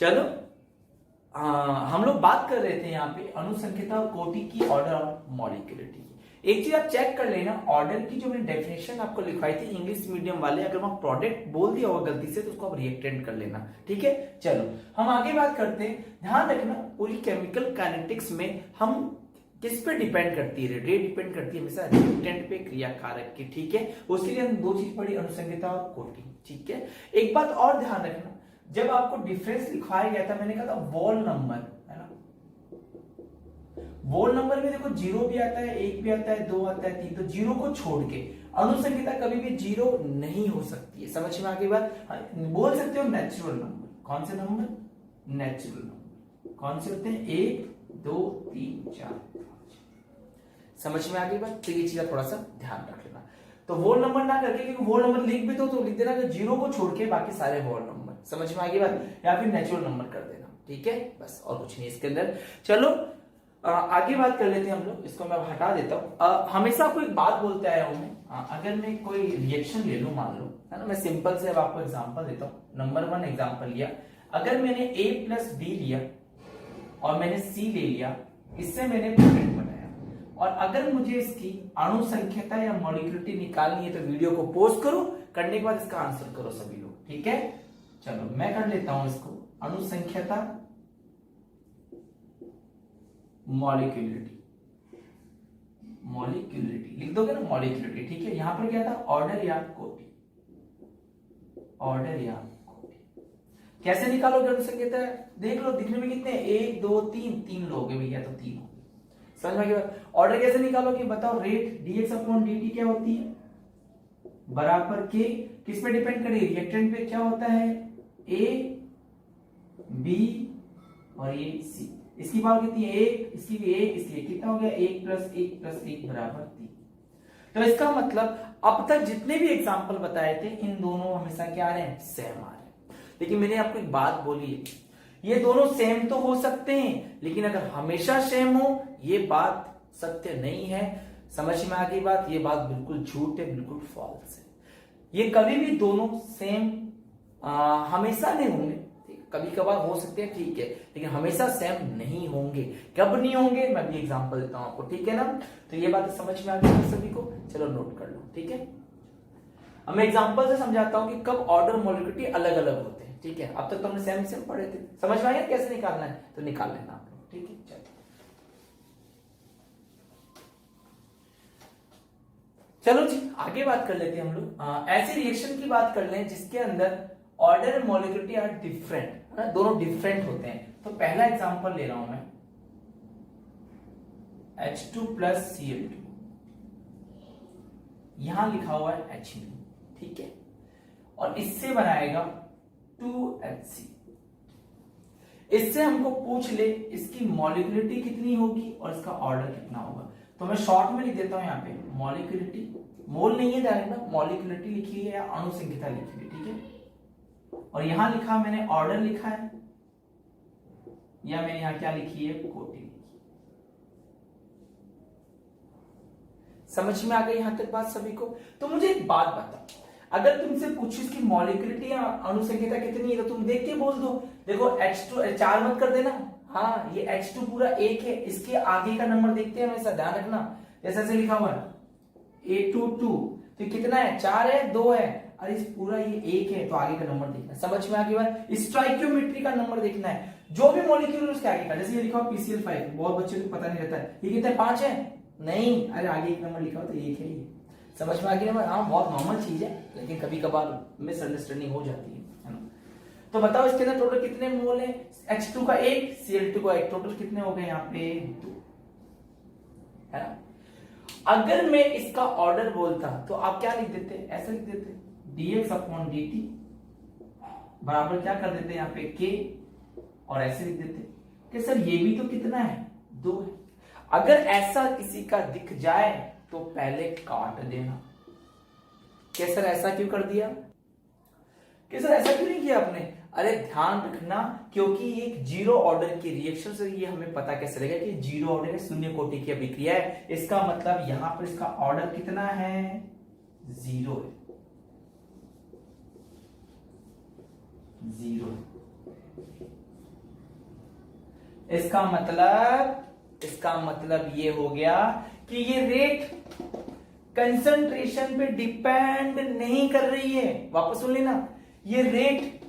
चलो हम लोग बात कर रहे थे यहाँ पे अनुसंख्यता और कोटि की, ऑर्डर और मॉलिक्यूलिटी की। एक चीज आप चेक कर लेना, ऑर्डर की जो मैंने डेफिनेशन आपको लिखवाई थी इंग्लिश मीडियम वाले, अगर वहां प्रोडक्ट बोल दिया होगा गलती से तो उसको आप रिएक्टेंट कर लेना, ठीक है। चलो हम आगे बात करते हैं। ध्यान रखना पूरी केमिकल काइनेटिक्स में हम किस पे डिपेंड करती है, रेट डिपेंड करती है हमेशा रिएक्टेंट पे, क्रिया कारक की, ठीक है। उसके लिए हम दो चीज पढ़ी, अनुसंख्यता और कोटि, ठीक है। एक बात और ध्यान रखना, जब आपको डिफरेंस लिखवाया गया था मैंने कहा था वॉल नंबर, है ना, वॉल नंबर में देखो जीरो भी आता है, एक भी आता है, दो आता है, तीन, तो जीरो को छोड़ के अनुसंख्यता कभी भी जीरो नहीं हो सकती है। समझ में आ गई बात? बोल सकते हो नेचुरल नंबर। कौन से नंबर? Natural number. कौन से होते हैं? 1 2 3 4 5। समझ में आ गई बात? तो ये चीज थोड़ा सा ध्यान रख लेना। तो वोल नंबर ना करके, क्योंकि वोल नंबर लिख भी तो लिख देना जीरो को छोड़ के बाकी सारे वोल नंबर। समझ में आ गई बात? या फिर नेचुरल नंबर कर देना, ठीक है, बस और कुछ नहीं इसके अंदर। चलो आगे बात कर लेते हैं हम लोग, इसको मैं हटा देता हूं। हमेशा कोई बात बोलते आया हूं मैं, अगर मैं कोई रिएक्शन ले लूं, मान लो, है ना, मैं सिंपल से अब आपको एग्जांपल देता हूं। नंबर 1 एग्जांपल लिया, अगर मैंने A + B लिया और मैंने C ले लिया, इससे मैंने प्रोडक्ट बनाया, और अगर मुझे इसकी अणुसंख्यता या मॉलिक्यूलिटी निकालनी है तो वीडियो को पॉज करो, करने के बाद इसका आंसर करो सभी लोग, ठीक है। चलो मैं कर लेता हूं इसको, अणुसंख्यता मॉलिक्यूलिटी, मॉलिक्यूलिटी लिख दोगे ना, मॉलिक्यूलिटी, ठीक है। यहां पर क्या था? ऑर्डर या कोटि, ऑर्डर या कोटि। कैसे निकालोगे अनुसंख्यता? देख लो दिखने में कितने, 1 2 3, 3 लोग हैं भैया, तो 3 हो गए। समझ में आ गया? ऑर्डर कैसे निकालोगे बताओ? रेट dx/dt क्या होती है? बराबर के, किस पे डिपेंड करेगी? रिएक्टेंट पे। क्या होता है? A B और ये C। इसकी पावर कितनी है? 1, इसकी भी 1, इसलिए कितना हो गया? 1 + 1 + 1 बराबर 3। तो इसका मतलब अब तक जितने भी एग्जांपल बताए थे इन दोनों हमेशा क्या आ रहे हैं? सेम आ रहे हैं। लेकिन मैंने आपको एक बात बोली है, ये दोनों सेम तो हो सकते हैं, लेकिन अगर हमेशा सेम हो ये बात सत्य नहीं है। समझ में आ गई बात? ये बात बिल्कुल झूठ है, बिल्कुल फॉल्स है। ये कभी भी दोनों सेम हमेशा नहीं होंगे, कभी कभार हो सकते हैं, ठीक है, लेकिन हमेशा सेम नहीं होंगे। कब नहीं होंगे मैं भी एग्जांपल देता हूं आपको, ठीक है ना। तो ये बात समझ में आ गई सभी को? चलो नोट कर लो, ठीक है। अब मैं एग्जांपल से समझाता हूं कि कब ऑर्डर मॉलिक्यूलिटी अलग अलग होते हैं, ठीक है। अब तक तो हमने सेम सेम पढ़े थे, समझ में आया कैसे निकालना है? तो निकाल लेना आप लोग, ठीक है। चलो जी आगे बात कर लेते हैं हम लोग। ऐसे रिएक्शन की बात कर लें जिसके अंदर ऑर्डर एंड मॉलिक्यूलिटी आर डिफरेंट, है ना, दोनों डिफरेंट होते हैं। तो पहला एग्जांपल ले रहा हूं मैं, H2 + Cl2, यहां लिखा हुआ है H, ठीक है, और इससे बनाएगा 2HC। इससे हमको पूछ ले इसकी मॉलिक्यूलिटी कितनी होगी और इसका ऑर्डर कितना होगा। तो मैं शॉर्ट में लिख देता हूं यहाँ पे मॉलिक्यूलिटी, मोल नहीं है डायरेक्ट ना, मॉलिक्यूलिटी लिखी है या अणुसंख्यता लिखी है, ठीक है। और यहां लिखा मैंने ऑर्डर लिखा है, या मैंने यहां क्या लिखी है? कोटि लिखी। समझ में आ गई यहां तक बात सभी को? तो मुझे एक बात बता, अगर तुमसे पूछो इसकी मॉलिक्यूलिटी या अणुसंख्यता कितनी है तो तुम देख के बोल दो। देखो H2 4 मत कर देना, हाँ ये H2 पूरा 1 है, इसके आगे का नंबर देखते हैं हमेशा, ध्यान रखना। जैसे लिखा हुआ है A22, तो कितना है? 4 है, 2 है, अरे इस पूरा ये 1 है तो आगे का नंबर देखना। समझ में आ गई बात? स्टोइकियोमेट्री का नंबर देखना है, जो भी मॉलिक्यूल उसके आगे का। जैसे ये लिखा हुआ PCl5, बहुत बच्चों को पता नहीं रहता है ये कितना 5 है, नहीं, अरे आगे एक नंबर लिखा हुआ तो 1 है ये। समझ में आ गई ना? हाँ बहुत नॉर्मल चीज है, लेकिन कभी कभार मिसअंडरस्टैंडिंग हो जाती है ना। तो बताओ इसके अंदर टोटल कितने मोल है? H2 का 1, Cl2 का 1, टोटल कितने हो गए यहाँ पे? 2, है ना। अगर मैं इसका ऑर्डर बोलता तो आप क्या लिख देते? ऐसे लिख देते, dx/dt बराबर क्या कर देते यहाँ पे? k, और ऐसे लिख देते कि सर ये भी तो कितना है? 2 है। अगर ऐसा किसी का दिख जाए तो पहले काट देना। कि सर ऐसा क्यों कर दिया? कि सर ऐसा क्यों नहीं किया आपने? अरे ध्यान रखना, क्योंकि एक जीरो ऑर्डर की रिएक्शन से ये हमें पता कैसे लगेगा कि जीरो ऑर्डर है, शून्य कोटि की अभिक्रिया है। इसका मतलब यहां पर इसका ऑर्डर कितना है? 0 है, 0। इसका मतलब ये हो गया कि ये रेट कंसंट्रेशन पे डिपेंड नहीं कर रही है। वापस सुन लेना, ये रेट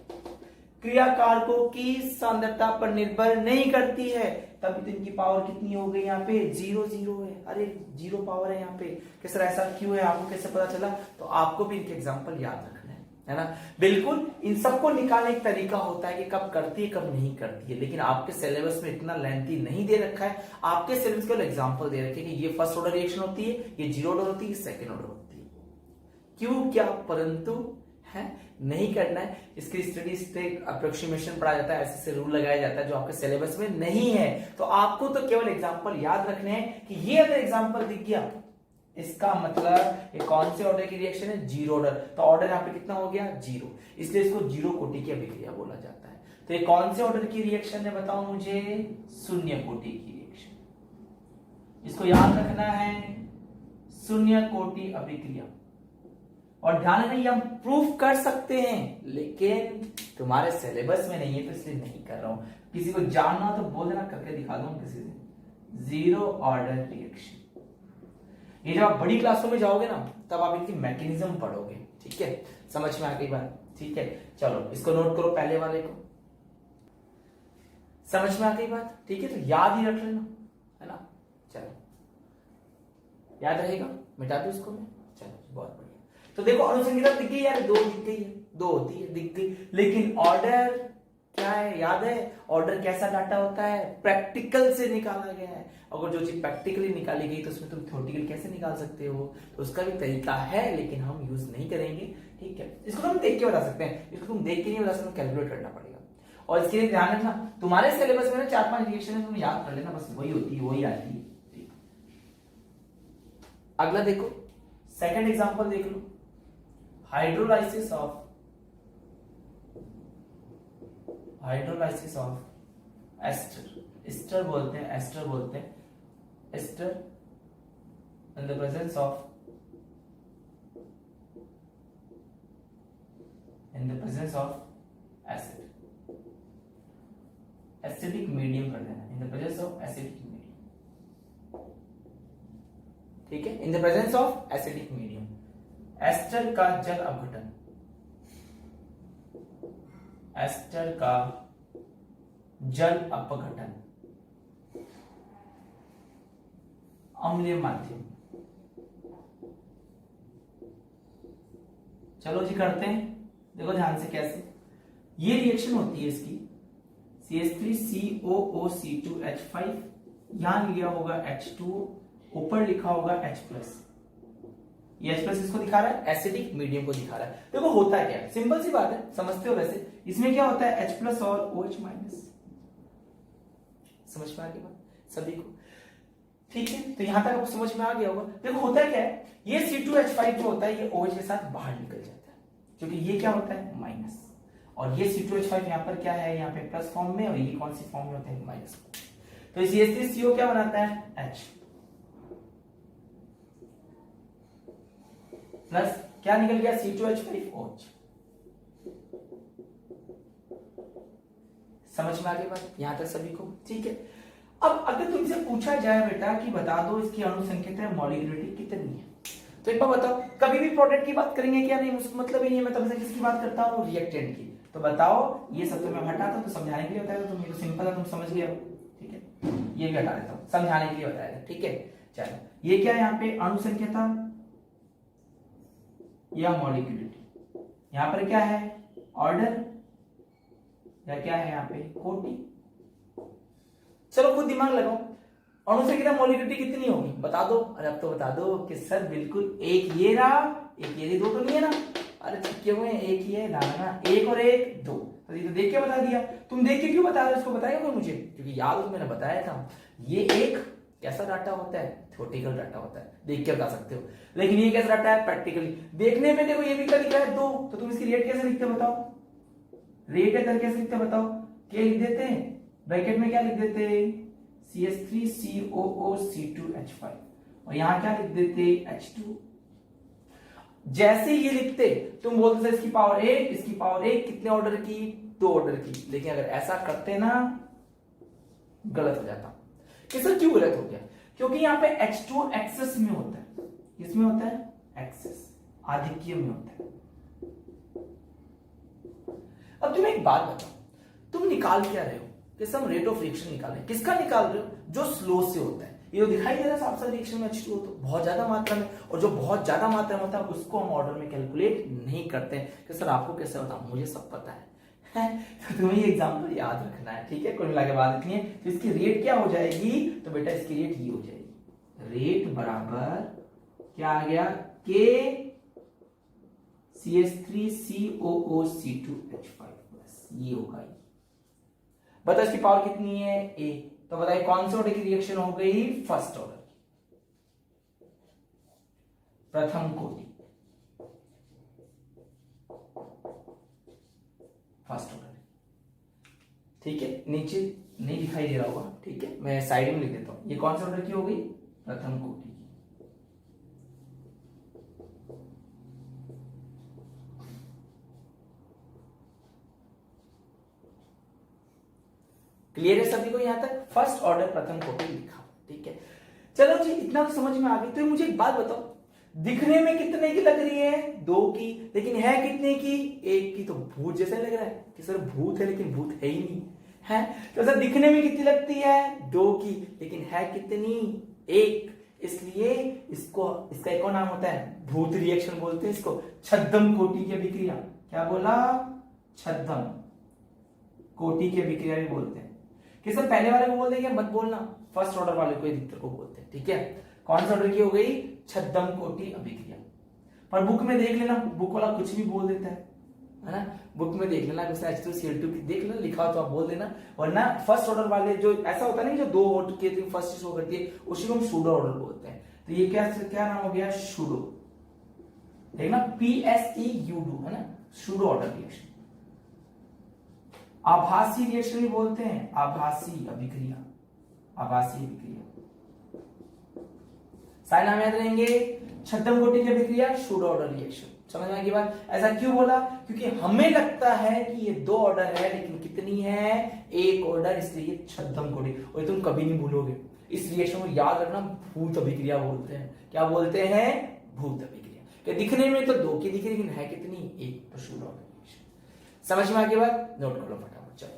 क्रिया कारकों की सांद्रता पर निर्भर नहीं करती है। तभी तो इनकी पावर कितनी हो गई यहाँ पे, 0 0 है। अरे 0 पावर है यहाँ पे। किस तरह ऐसा क्यों है, आपको कैसे पता चला? तो आपको भी इनके एग्जाम्पल याद रखना है ना। बिल्कुल इन सबको निकालने का तरीका होता है कि कब करती है कब नहीं करती है, लेकिन आपके सिलेबस में इतना लेंथी नहीं दे रखा है। आपके सिलेबस के एग्जाम्पल दे रखे कि ये फर्स्ट ऑर्डर रिएक्शन होती है, ये 0 ऑर्डर होती है, ये सेकेंड ऑर्डर होती है। क्यों क्या परंतु है नहीं करना है। इसके स्टडी स्टेट अप्रोक्सीमेशन पढ़ा जाता है, ऐसे रूल लगाया जाता है जो आपके सिलेबस में नहीं है। तो आपको तो केवल एग्जांपल याद रखने हैं कि ये अगर एग्जांपल दिख गया, इसका मतलब ये कौन से ऑर्डर की रिएक्शन है, 0 ऑर्डर। तो ऑर्डर यहाँ पे कितना हो गया, 0, इसलिए इसको 0 कोटि की अभिक्रिया बोला जाता है। तो ये कौन से ऑर्डर की रिएक्शन है बताओ मुझे, 0 कोटि की रिएक्शन। इसको याद रखना है, 0 कोटि अभिक्रिया। और ध्यान रखना ये हम प्रूफ कर सकते हैं, लेकिन तुम्हारे सिलेबस में नहीं है तो इसलिए नहीं कर रहा हूं। किसी को जानना तो बोल देना, करके दिखा दूं किसी से। 0 ऑर्डर रिएक्शन, ये जब आप बड़ी क्लासों में जाओगे ना तब आप इनकी मैकेनिज्म पढ़ोगे। ठीक है, समझ में आ गई बात? ठीक है, चलो इसको नोट करो, पहले वाले को समझ में आ गई बात? ठीक है, तो याद ही रख लेना, है ना। चलो याद रहेगा, मिटा दो इसको मैं। चलो बहुत बढ़िया। तो देखो अनुसंहिता दिख गई यार, 2 दिख गई है, 2 होती है, दिख गई। लेकिन ऑर्डर क्या है, याद है? ऑर्डर कैसा डाटा होता है, प्रैक्टिकल से निकाला गया है। अगर जो चीज प्रैक्टिकली निकाली गई तो उसमें तुम थ्योरेटिकल कैसे निकाल सकते हो? तो उसका भी तरीका है, लेकिन हम यूज नहीं करेंगे। ठीक है, इसको तुम देख के बता सकते हैं, इसको तुम देख के नहीं बता सकते, कैलकुलेट करना पड़ेगा। और इसके लिए ध्यान रखना, तुम्हारे सिलेबस में ना 4-5 रिएक्शन तुम याद कर लेना, बस वही होती है, वही आती है। अगला देखो, सेकंड एग्जांपल देख लो, हाइड्रोलाइसिस ऑफ एस्टर। एस्टर बोलते हैं, एस्टर बोलते हैं, ester in the presence of acid, acidic medium कर देना, in the presence of acidic medium. ठीक है, in the presence of acidic medium ester का जल अपघटन, एस्टर का जल अपघटन अम्लीय माध्यम। चलो जी करते हैं, देखो ध्यान से कैसे ये रिएक्शन होती है इसकी, CH3COOC2H5, यहां लिया होगा H2, ऊपर लिखा होगा H+। ये H+ इसको दिखा रहा है, एसिडिक मीडियम को दिखा रहा है। देखो होता है क्या, सिंपल सी बात है, समझते हो वैसे। इसमें क्या होता है, H+ और OH-। समझ में आ गई बात सभी को? ठीक है, तो यहां तक आपको समझ में आ गया होगा। देखो होता है क्या है, ये C2H5 जो होता है ये OH के साथ बाहर निकल जाता है, क्योंकि ये क्या होता है, माइनस। और ये C2H5 यहाँ पर क्या है, यहाँ पे प्लस फॉर्म में, और ये कौन सी फॉर्म में होता है, माइनस। तो CH3CO क्या बनाता है, H प्लस क्या निकल गया, C2H5OH। समझ में आ गई बात यहां तक सभी को? ठीक है, अब अगर तुमसे पूछा जाए बेटा कि बता दो इसकी अणुसंख्या मॉलिक्यूलरिटी कितनी है, तो एक बार बताओ, कभी भी प्रोडक्ट की बात करेंगे क्या? नहीं, मुझको मतलब ही नहीं है, मैं तुमसे किसकी बात करता हूँ, रिएक्टेंट की। तो बताओ, ये सब तो मैं हटाता तो समझाने के लिए बताया, तुम ये तो सिंपल है, तुम समझ गए हो। ठीक है, ये भी हटा देता हूं, समझाने के लिए बताया। ठीक है, चलो ये क्या यहाँ पे अणुसंख्या या मॉलिक्यूलरिटी, यहां पर क्या है, ऑर्डर, या क्या है यहाँ पे, कोटि। चलो खुद दिमाग लगाओ, अणुसंख्या मॉलिक्यूलरिटी कितनी होगी बता दो। अरे अब तो बता दो कि सर बिल्कुल एक ये रहा, एक ये, 2 तो नहीं है ना? अरे चिपके हुए हैं, एक ही है ना, 1 और 1 2। तो ये तो देख के बता दिया। तुम देख के क्यों बता रहे हो, इसको बताएगा कोई मुझे? क्योंकि याद हो, मैंने बताया था, ये एक कैसा डाटा होता है, थ्योरेटिकल डाटा होता है, देख के बता सकते हो। लेकिन ये कैसा डाटा है, प्रैक्टिकली। देखने में देखो ये भी क्या लिख रहा है, 2, तो तुम इसकी रेट कैसे लिखते हो बताओ, रेट है कैसे लिखते हैं बताओ, क्या लिख देते हैं, ब्रैकेट में क्या लिख देते हैं, CH3COOC2H5, और यहां क्या लिख देते, H2। जैसे ये लिखते तुम बोलते थे इसकी पावर 1, इसकी पावर 1 कितने ऑर्डर की, 2 ऑर्डर की। लेकिन अगर ऐसा करते ना गलत हो जाता। कैसे क्यों गलत हो गया? क्योंकि यहाँ पे H2 एक्सेस में होता है। किसमें होता है? एक्सेस, आधिक्य में होता है। अब तुम एक बात बताओ, तुम निकाल क्या रहे हो? जैसे हम रेट ऑफ रिएक्शन निकाल रहे हैं, किसका निकाल रहे हो? जो स्लो से होता है। ये तो दिखाई दे रहा है साफ साफ रिएक्शन में H2O तो बहुत ज्यादा मात्रा में, और जो बहुत ज्यादा मात्रा में होता है उसको हम ऑर्डर में कैलकुलेट नहीं करते हैं कि सर आपको कैसे बताऊं, मुझे सब पता है। तो तुम्हें ये एग्जांपल याद रखना है, ठीक है? कुल मिला के बात इतनी है। तो इसकी रेट क्या हो जाएगी? तो बेटा इसकी रेट ये हो जाएगी, रेट बराबर क्या आ गया? K CH3COO2H5+, ये होगा। बताओ इसकी पावर कितनी है? A। तो बताइए कौन से ऑर्डर की रिएक्शन हो गई? फर्स्ट ऑर्डर, प्रथम कोटि, फर्स्ट ऑर्डर। ठीक है, नीचे नहीं दिखाई दे रहा होगा, ठीक है, मैं साइड में लिख देता हूं। ये कौन से ऑर्डर की हो गई? प्रथम कोटि की। क्लियर है सभी को यहां तक? फर्स्ट ऑर्डर प्रथम कोटि लिखा, ठीक है। चलो जी, इतना तो समझ में आ गई। तो मुझे एक बात बताओ, दिखने में कितने की लग रही है? 2 की, लेकिन है कितने की? 1 की। तो भूत जैसा लग रहा है कि सर भूत है, लेकिन भूत है ही नहीं है। तो सर दिखने में कितनी लगती है? 2 की, लेकिन है कितनी? 1। इसलिए इसको, इसका एक और नाम होता है भूत रिएक्शन बोलते हैं इसको, छद्म कोटि की अभिक्रिया। क्या बोला? छद्म कोटि की अभिक्रिया भी बोलते हैं। कि सर पहले वाले को बोल देंगे, मत बोलना, फर्स्ट ऑर्डर वाले को अधिकतर को बोलते हैं, ठीक है। कौन सा ऑर्डर की हो गई? छद्म कोटि अभिक्रिया। पर बुक में देख लेना, बुक वाला कुछ भी बोल देता है ना? बुक में देख लेना, H2Cl2 देख लेना, लिखा हो तो आप बोल देना। वरना फर्स्ट ऑर्डर वाले जो ऐसा होता है ना, जो 2 ऑर्डर के फर्स्ट शो करती है, उसी को हम सूडो ऑर्डर बोलते हैं। तो ये क्या नाम हो गया? सूडो। देखना, PSEUDO है ना, सूडो ऑर्डर रिएक्शन। आभासी रिएक्शन भी बोलते हैं, आभासी अभिक्रिया, आभासी अभिक्रिया। सारे नाम याद रहेंगे। छद्म कोटि की अभिक्रिया, सूडो ऑर्डर रिएक्शन। समझ में आई बात? ऐसा क्यों बोला? क्योंकि हमें लगता है कि ये 2 ऑर्डर है, लेकिन कितनी है? 1 ऑर्डर, इसलिए छद्म कोटि। और तुम कभी नहीं भूलोगे इस रिएक्शन को, याद रखना, भूत अभिक्रिया बोलते हैं। क्या बोलते हैं? भूत अभिक्रिया। दिखने में तो 2 की दिख रही, लेकिन है कितनी? 1। तो सूडो ऑर्डर रिएक्शन। समझ में आगे बात? नोट कर लो फटाफट, चलो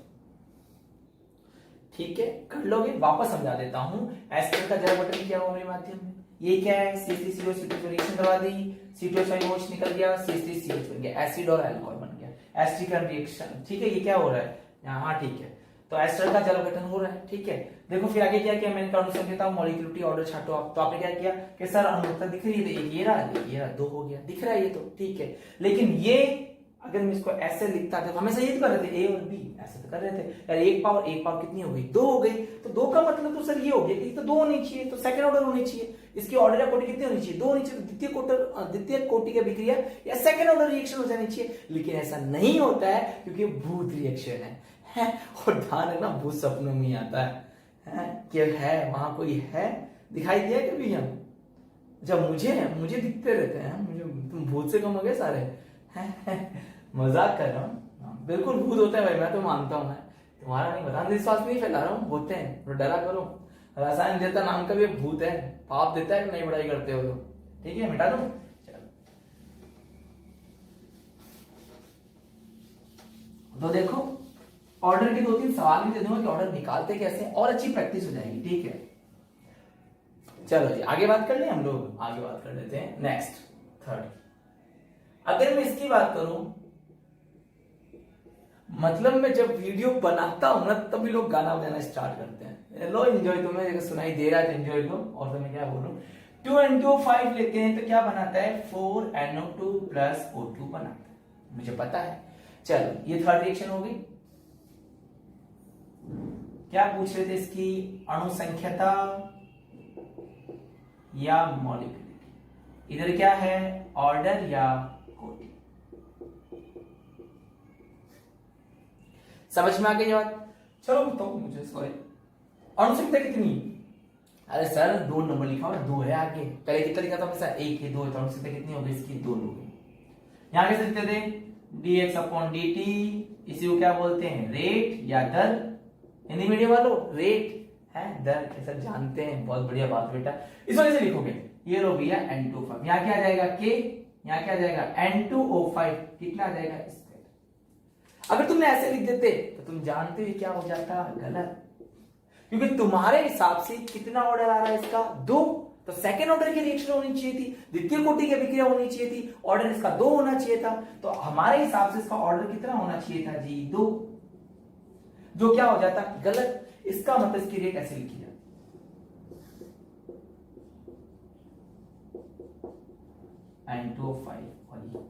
ठीक है, कर लोगे। वापस समझा देता हूं। एस्टर का जल बटन किया हुआ मेरे माध्यम में, ये क्या है? C3CO रिएक्शन करवा दी, C2H5OH निकल गया, C3CH बन गया, एसिड और अल्कोहल बन गया, एस्टर रिएक्शन, ठीक है। ये क्या हो रहा है यहाँ? हाँ ठीक है, तो एस्टर का जल गठन हो रहा है, ठीक है। देखो फिर आगे क्या किया मैंने? अनुसंख्यता मॉलिक्यूलरिटी ऑर्डर छाटो आप। तो आपने क्या किया कि सर अनुरूपता दिख रही है, ये रहा 2 हो गया, दिख रहा है ये तो, ठीक है। लेकिन ये अगर मैं इसको ऐसे लिखता था तो हमेशा ये तो कर रहे थे, ए और बी ऐसे तो कर रहे थे यार। एक पावर कितनी हो गई? 2 हो गई। तो 2 का मतलब तो सर ये हो गया कि तो 2 होनी चाहिए, तो सेकंड ऑर्डर होनी चाहिए। इसकी ऑर्डर या कोटि कितनी होनी चाहिए? 2 होनी चाहिए। द्वितीय कोटि की अभिक्रिया या सेकंड ऑर्डर रिएक्शन हो जानी चाहिए। लेकिन ऐसा नहीं होता है, क्योंकि भूत रिएक्शन है। और ध्यान रखना, भूत सपनों में आता है कि है वहां कोई है, दिखाई दिया कभी? हम जब मुझे दिखते रहते हैं, मुझे तुम भूत से कम हो गए सारे। मजाक कर रहा हूँ, बिल्कुल भूत होता है भाई, मैं तो मानता हूँ। मैं तुम्हारा नहीं बता, विश्वास नहीं फैला रहा हूँ, होते हैं तो डरा करो। रसायन देता नाम का भी भूत है, पाप देता है, नहीं पढ़ाई करते हो तो, ठीक है, मिटा दो। तो देखो, ऑर्डर के 2-3 सवाल भी दे दूंगा कि ऑर्डर निकालते कैसे, और अच्छी प्रैक्टिस हो जाएगी, ठीक है। चलो जी, आगे बात कर ले, हम लोग आगे बात कर लेते हैं। नेक्स्ट, थर्ड, अगर मैं इसकी बात करूं, मतलब मैं जब वीडियो बनाता हूं ना, तभी लोग गाना बजाना स्टार्ट करते हैं। लो एंजॉय, तुम्हें अगर सुनाई दे रहा है तो एंजॉय लो। और तो मैं क्या बोलूं, 2N2O5 लेते हैं तो क्या बनाता है? 4NO2 + O2 बनाता है, मुझे पता है। चलो, ये थर्ड रिएक्शन हो गई। क्या पूछ रहे थे? इसकी अणुसंख्यता या मॉलिक्यूलरिटी। इधर क्या है? ऑर्डर या कोटि। समझ में आ गई बात? चलो बताओ मुझे, सॉरी, अणुसंख्यता कितनी? अरे सर 2 नंबर लिखा हुआ, 2 है आगे, पहले कितना लिखा था हमेशा? 1 है, 2 है, तो अणुसंख्यता कितनी हो गई इसकी? 2 हो गई। यहां कैसे लिखते थे? dx/dt, इसी को क्या बोलते हैं? रेट या दर, हिंदी मीडियम वालों रेट है दर कैसा जानते हैं, बहुत बढ़िया बात बेटा। इस वजह से लिखोगे ये लो भैया N25, यहाँ क्या आ जाएगा K, यहाँ क्या आ जाएगा N2O5, कितना आ जाएगा स्क्वायर। अगर तुमने ऐसे लिख देते तो तुम जानते हो क्या हो जाता गलत, क्योंकि तुम्हारे हिसाब से कितना ऑर्डर आ रहा है इसका 2, तो सेकंड ऑर्डर की रिएक्शन होनी चाहिए थी, द्वितीय कोटि की अभिक्रिया होनी चाहिए थी, ऑर्डर इसका 2 होना चाहिए था, तो हमारे हिसाब से इसका ऑर्डर कितना होना चाहिए था जी 2, जो क्या हो जाता गलत। इसका मतलब इसकी रेट ऐसे लिखी जाती N2O5 और ये 5।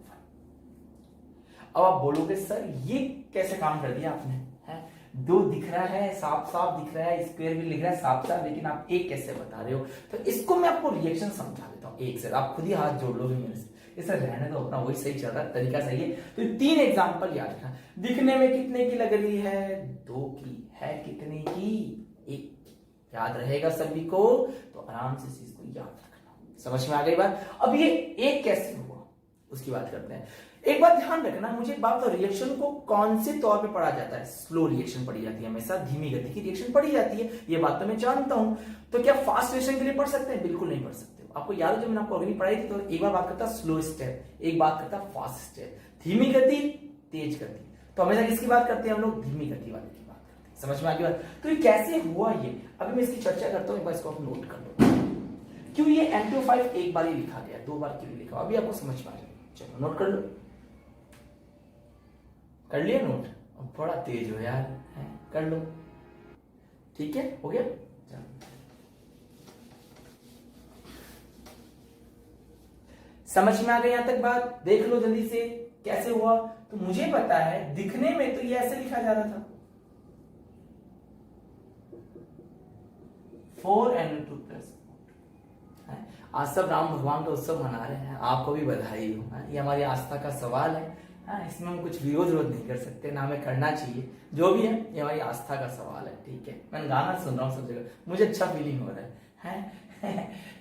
अब आप बोलोगे सर ये कैसे काम कर दिया आपने, है 2 दिख रहा है, साफ साफ दिख रहा है, स्क्वायर भी लिख रहा है साफ साफ, लेकिन आप एक कैसे बता रहे हो। तो इसको मैं आपको रिएक्शन समझा देता हूं एक से, आप खुद ही हाथ जोड़ लोगे मेरे से, इसे रहने दो अपना, वही सही चल रहा है, तरीका सही है। तो 3 एग्जांपल याद रखना, दिखने में कितने की लग रही है 2 की, है कितने की 1, याद रहेगा सभी को, तो आराम से इसको याद रखना। समझ में आ गई बात। अब ये एक कैसे हुआ उसकी बात करते हैं। एक बात ध्यान रखना, मुझे एक बात, तो रिएक्शन को कौन से तौर पे पढ़ा जाता है, स्लो रिएक्शन पढ़ी जाती है, हमेशा धीमी गति की रिएक्शन पढ़ी जाती है, ये बात तो मैं जानता हूं। तो क्या फास्ट रिएक्शन के लिए पढ़ सकते हैं, बिल्कुल नहीं पढ़ सकते। आपको याद है जब मैंने आपको अगली पढ़ाई थी, तो एक बार बात करता स्लो स्टेप, एक बात करता फास्ट स्टेप, धीमी गति तेज गति, तो हमेशा किसकी बात करते हैं हम लोग, धीमी गति वाले की बात करते हैं। समझ में आ गई बात। तो ये कैसे हुआ, ये अभी मैं इसकी चर्चा करता हूं, एक बार इसको आप नोट कर लो, क्यों ये N2O5 एक बार ही लिखा गया, 2 बार क्यों लिखा, अभी आपको समझ में आ जाएगा। चलो नोट कर लो, कर लिया नोट, अब थोड़ा तेज हो यार, है कर लो, ठीक है हो गया। समझ में आ गई यहां तक बात, देख लो जल्दी से कैसे हुआ। तो मुझे पता है दिखने में तो ये ऐसे लिखा जा रहा था 4N2+। आज सब राम भगवान का उत्सव मना रहे हैं, आपको भी बधाई हो, ये हमारी आस्था का सवाल है, इसमें हम कुछ विरोध नहीं कर सकते, ना हमें करना चाहिए, जो भी है ये हमारी आस्था का सवाल है, ठीक है। मैं गाना सुन रहा हूँ सब जगह, मुझे अच्छा फीलिंग हो रहा है।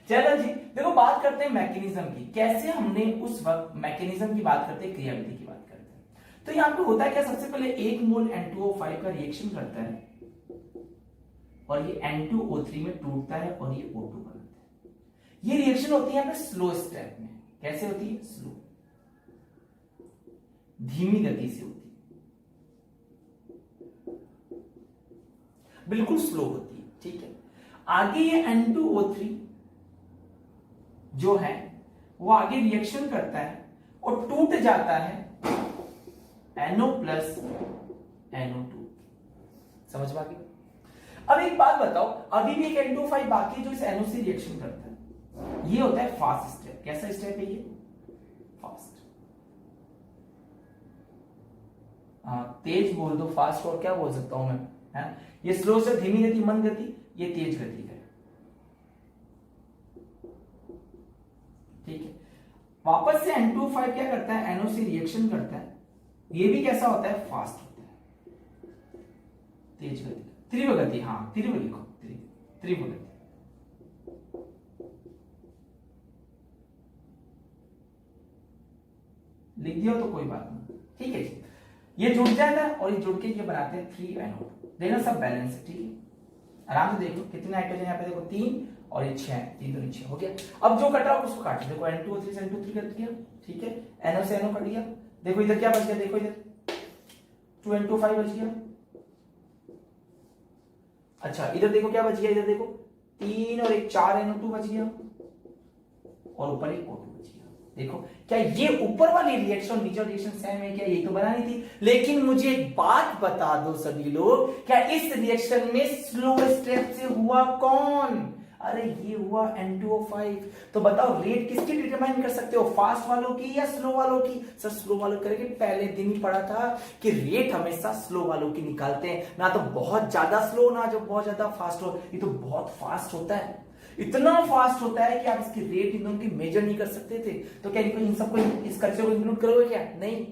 चलो जी, देखो बात करते हैं मैकेनिज्म की, कैसे हमने उस वक्त मैकेनिज्म की बात करते हैं, क्रियाविधि की बात करते हैं। तो यहाँ पे होता है क्या, सबसे पहले 1 मोल N2O5 का रिएक्शन करता है और ये N2O3 में टूटता है और ये O2 बनाता है। ये रिएक्शन होती है यहाँ पे स्लो स्टेप में, कैसे होती है, स्लो, धीमी गति से होती है, बिल्कुल स्लो होती है, ठीक है। आगे ये N2O3 जो है वो आगे रिएक्शन करता है और टूट जाता है NO प्लस NO2। समझ में आ गई। अब एक बात बताओ, अभी भी एक N2O5 बाकी जो इस NO से रिएक्शन करता है, ये होता है फास्ट स्टेप। कैसा स्टेप है ये, फास्ट। तेज बोल दो, फास्ट और क्या बोल सकता हूं मैं, है? ये स्लो से धीमी गति, मंद गति, ये तेज गति है, ठीक है। वापस से N2O5 क्या करता है, NO से रिएक्शन करता है, ये भी कैसा होता है, फास्ट होता है, तेज गति, तीव्र गति, हाँ तीव्र लिखो, तीव्र गति। लिख दिया तो कोई बात नहीं, ठीक है जी। ये जुड़ जाता है और ये जुड़ के ये बनाते हैं 3NO2, देखो सब बैलेंस है, ठीक है। आराम से देखो कितने नाइट्रोजन यहाँ पे, देखो 3 और ये 6, 3 तो 6 हो गया। अब जो कटा उसको काट, देखो N2O3 से N2O3 कट गया, ठीक है, NO से NO कट गया, देखो इधर क्या बच गया, देखो इधर 2N2O5 बच गया। अच्छा इधर देखो क्या बच गया, इधर देखो 3 और 1 4NO2 बच गया और ऊपर एक O2 बच गया। देखो क्या ये ऊपर वाली रिएक्शन नीचे रिएक्शन सेम है क्या, ये तो बनानी थी। लेकिन मुझे एक बात बता दो सभी लोग, क्या इस रिएक्शन में स्लो स्टेप से हुआ कौन, अरे ये हुआ N2O5। तो बताओ रेट किसकी डिटरमाइन कर सकते हो, फास्ट वालों की या स्लो वालों की। सर स्लो वालों करेंगे, पहले दिन ही पढ़ा था कि रेट हमेशा स्लो वालों की निकालते हैं, ना तो बहुत ज्यादा स्लो ना जो बहुत ज्यादा फास्ट हो। ये तो बहुत फास्ट होता है, इतना फास्ट होता है कि आप इसकी रेट इन दोनों की मेजर नहीं कर सकते थे। तो क्या इन सबको, इस खर्चे को इंक्लूड करोगे क्या, नहीं।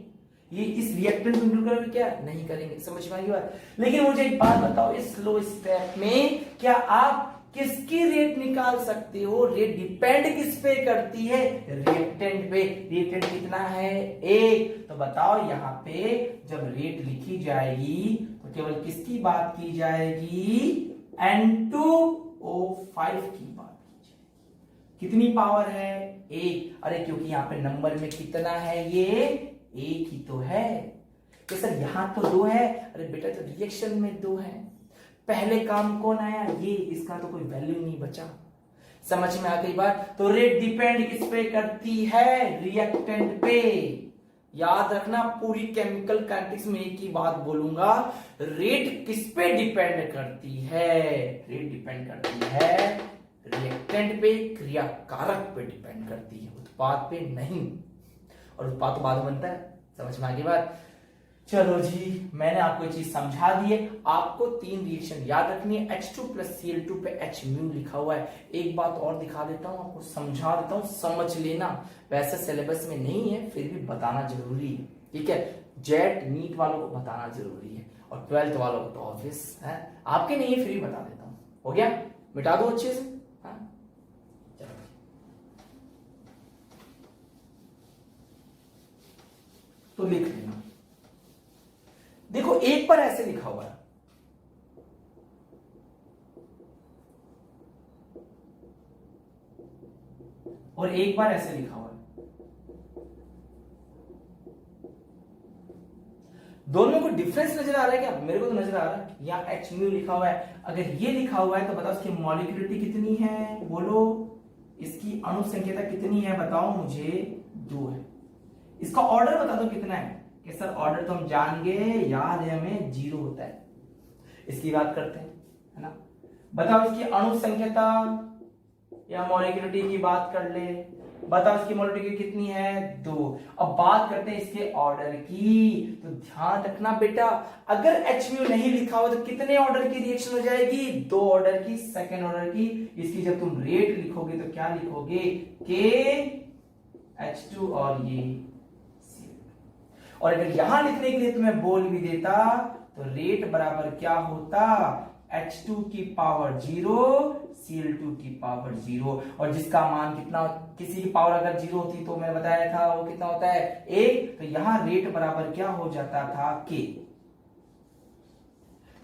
ये इस रिएक्टेंट को इंक्लूड करोगे क्या, नहीं करेंगे। समझ में आई बात। लेकिन मुझे एक बात बताओ, इस स्लो स्टेप में क्या आप किसकी रेट निकाल सकते हो, रेट डिपेंड किस पे करती है, रिएक्टेंट पे। रिएक्टेंट कितना है, 1। तो बताओ यहाँ पे जब रेट लिखी जाएगी तो केवल किसकी बात की जाएगी, N2O5 की बात की जाएगी। कितनी पावर है, एक। अरे क्योंकि यहाँ पे नंबर में कितना है, ये एक ही तो है। तो सर यहां तो 2 है, अरे बेटा तो रिएक्शन में 2 है। पहले काम कौन आया, ये, इसका तो कोई वैल्यू नहीं बचा। समझ में आ गई बात। तो रेट डिपेंड किस पे करती है, रिएक्टेंट पे। याद रखना, पूरी केमिकल काइनेटिक्स में एक ही बात बोलूंगा, रेट किस पे डिपेंड करती है, रेट डिपेंड करती है रिएक्टेंट पे, क्रियाकारक पे डिपेंड करती है, उत्पाद पे नहीं। और उत्पाद तो बाद में बनता है। समझ में आ गई बात। चलो जी, मैंने आपको चीज समझा दी है। आपको 3 रिएक्शन याद रखनी है। H2 प्लस Cl2 पे H म्यू लिखा हुआ है। एक बात और दिखा देता हूं आपको, समझा देता हूं, समझ लेना। वैसे सिलेबस में नहीं है, फिर भी बताना जरूरी है, ठीक है। जेट नीट वालों को बताना जरूरी है, और 12th वालों को तो ऑब्वियस है, आपके नहीं है, फिर भी बता देता हूं। हो गया, मिटा दो अच्छे से। हाँ चलो, तो लिख लेना। देखो एक बार ऐसे लिखा हुआ है, और एक बार ऐसे लिखा हुआ है। दोनों को डिफरेंस नजर आ रहा है क्या, मेरे को तो नजर आ रहा है। यहाँ H म्यू लिखा हुआ है, अगर ये लिखा हुआ है तो बताओ इसकी मॉलिक्यूलरिटी कितनी है, बोलो। इसकी अणु संख्या कितनी है, बताओ मुझे, 2 है। इसका ऑर्डर बता दो कितना है, कि सर ऑर्डर तो हम जान गए, याद है हमें, 0 होता है। इसकी बात करते हैं, है ना। बताओ इसकी अणु संख्या या मॉलिक्यूलरिटी की बात कर ले, बताओ इसकी मॉलिक्यूलरिटी कितनी है, 2। अब बात करते हैं इसके ऑर्डर की। तो ध्यान रखना बेटा, अगर H म्यू नहीं लिखा हुआ तो कितने ऑर्डर की रिएक्शन हो जाएगी, 2 ऑर्डर की, सेकेंड ऑर्डर की। इसकी जब तुम रेट लिखोगे तो क्या लिखोगे, KH2 और ये। और अगर यहां लिखने के लिए तुम्हें बोल भी देता तो रेट बराबर क्या होता, H2 की पावर 0, Cl2 की पावर 0। और जिसका मान कितना, किसी की पावर अगर 0 होती तो मैंने बताया था वो कितना होता है, 1। तो यहां रेट बराबर क्या हो जाता था, K।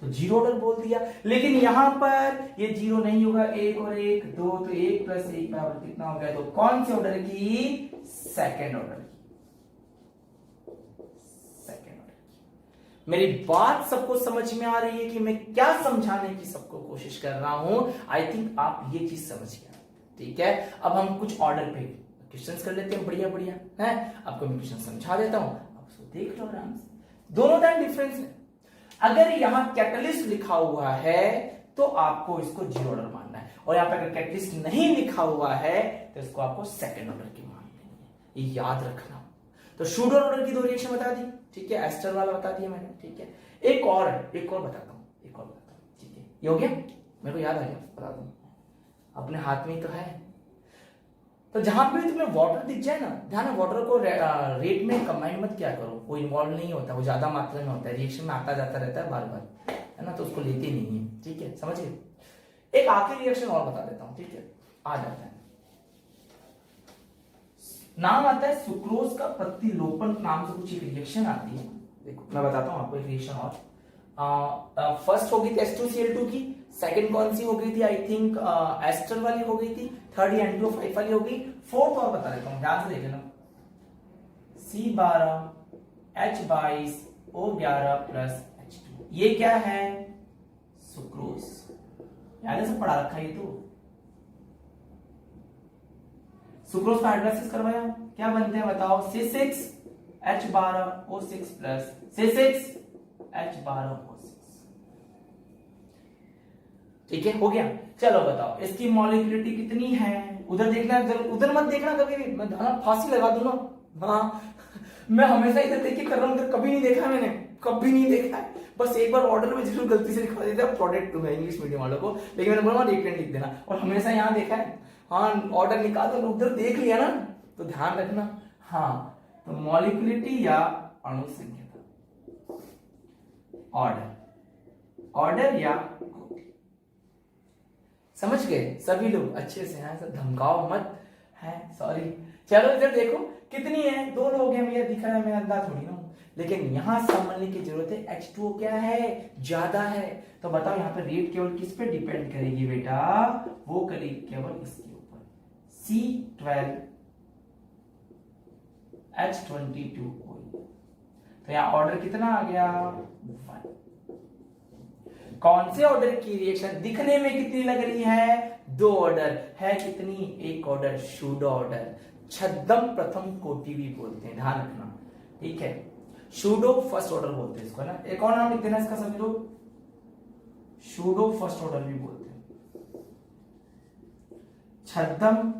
तो 0 ऑर्डर बोल दिया। लेकिन यहां पर ये 0 नहीं होगा, 1 और 1 2, तो 1 प्लस 1 बराबर कितना हो गया, तो कौन से ऑर्डर की, सेकेंड ऑर्डर की। मेरी बात सबको समझ में आ रही है कि मैं क्या समझाने की सबको कोशिश कर रहा हूं। आई थिंक आप ये चीज समझ गए, ठीक है। अब हम कुछ ऑर्डर पे क्वेश्चंस कर लेते हैं, बढ़िया बढ़िया है। आपको मैं क्वेश्चन समझा देता हूं, आप उसको देख लो आराम से। दोनों का डिफरेंस है। अगर यहां कैटलिस्ट लिखा हुआ है तो आपको इसको 0 ऑर्डर मानना है, और यहां पर अगर कैटलिस्ट नहीं लिखा हुआ है तो इसको आपको सेकेंड ऑर्डर की माननी है, ये याद रखना। तो शूडर ऑर्डर की 2 रिएक्शन बता दी, ठीक है। एस्टर वाला बता दिया मैंने, ठीक है। एक और बताता हूं, ठीक है। ये हो गया, मेरे को याद आ गया, बता दूं, अपने हाथ में ही तो है। तो जहां पे तुम्हें वाटर दिख जाए ना, ध्यान है, वाटर को रेट में कंबाइन मत क्या करो, वो इन्वॉल्व नहीं होता, वो ज्यादा मात्रा में होता है, रिएक्शन में आता जाता रहता है बार बार, है ना, तो उसको लेते नहीं है, ठीक है, समझिए। एक आखिरी रिएक्शन और बता देता हूं, ठीक है, आ जाता है। नाम आता है सुक्रोज का प्रतिलोपन नाम से कुछ एक रिएक्शन आती है। देखो मैं बताता हूं आपको एक रिएक्शन और। फर्स्ट हो गई थी H2Cl2 की, सेकंड कौन सी हो गई थी, आई थिंक एस्टर वाली हो गई थी, थर्ड N2O5 वाली हो गई, फोर्थ और बता देता हूं, ध्यान से देख लेना। C12 H22 O11 plus H2, ये क्या है, सुक्रोज। याद से पढ़ा रखा ये तो। सुक्रोज का हाइड्रोलाइसिस करवाया, क्या बनते हैं बताओ, C6H12O6 प्लस C6H12O6, ठीक है, हो गया। चलो बताओ इसकी मॉलिक्यूलरिटी कितनी है, उधर देखना, उधर मत देखना कभी भी, मैं धाना फांसी लगा दूं ना। हाँ मैं हमेशा इधर देख के कर रहा हूं, उधर कभी नहीं देखा मैंने, कभी नहीं देखा है। बस एक बार ऑर्डर में जरूर गलती से लिखवा देता प्रोडक्ट टू इंग्लिश मीडियम वालों को, लेकिन मैंने बोला रिएक्टेंट लिख देना, और हमेशा यहाँ देखा है। हाँ ऑर्डर निकाल दो, उधर देख लिया ना, तो ध्यान रखना। हाँ तो मॉलिक्यूलरिटी या अणु संख्या, ऑर्डर या, समझ गए सभी लोग अच्छे से हैं, सब धमकाओ मत, है सॉरी। चलो इधर देखो कितनी है, 2 लोग हैं भैया, दिख रहा है, मैं अंधा थोड़ी ना हूं। लेकिन यहां समझने की जरूरत है H2O क्या है, ज्यादा है। तो बताओ यहाँ पर रेट केवल किस पे डिपेंड करेगी बेटा, वो करेगी केवल इसके ऊपर, C12H22O। तो यहाँ ऑर्डर कितना आ गया, 1। कौन से ऑर्डर की रिएक्शन दिखने में कितनी लग रही है, 2 ऑर्डर है, कितनी, 1 ऑर्डर, शूडो ऑर्डर, छद्म प्रथम कोटि भी बोलते हैं, ध्यान रखना, ठीक है। शूडो फर्स्ट ऑर्डर बोलते हैं इसको, ना एक और नाम लिख देना इसका, समझ लो, शूडो फर्स्ट ऑर्डर भी बोलते हैं। छद्म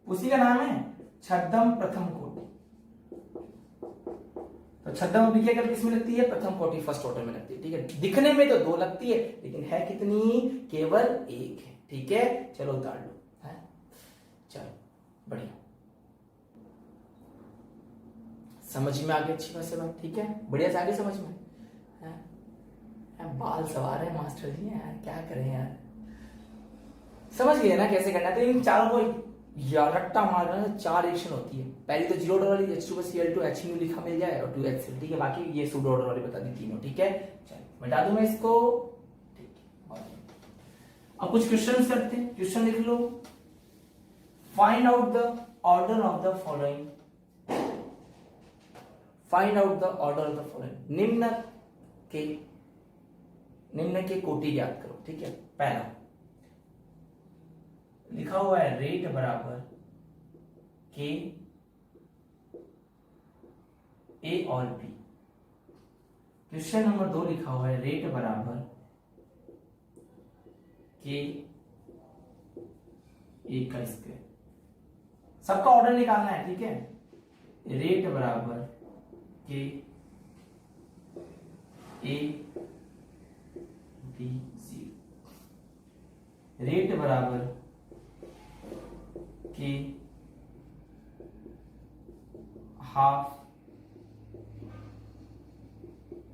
उसी का नाम है, छद्म प्रथम कोटि। तो छद्म अभिक्रिया किस में लगती है, प्रथम कोटि फर्स्ट ऑर्डर में लगती है, ठीक है। दिखने में तो 2 लगती है, लेकिन है कितनी, केवल 1 है, ठीक है। चलो उतार लो, है, चलो बढ़िया, समझ में आ गई अच्छी से बात, ठीक है, बढ़िया से आगे समझ में है? बाल सवार है मास्टर जी यार, क्या करें यार, समझ गए ना कैसे करना है। तो इन चारों को यार रट्टा मारना, 4 रिएक्शन होती है। पहली तो 0 ऑर्डर वाली H2Cl2 HU लिखा मिल जाए और 2HCl, ठीक है। बाकी ये सूडो ऑर्डर वाली बता दी तीनों, ठीक है। चलो बता दूं मैं इसको, ठीक है। अब कुछ क्वेश्चंस करते हैं, क्वेश्चन लिख लो। Find out the order of the following, find out the order of the following, निम्न के कोटि ज्ञात करो, ठीक है। पहला लिखा हुआ है रेट बराबर के ए और बी। क्वेश्चन नंबर 2 लिखा हुआ है रेट बराबर के ए का स्क्वायर। सबका ऑर्डर निकालना है, ठीक है। रेट बराबर के ए बी सी, रेट बराबर कि हाफ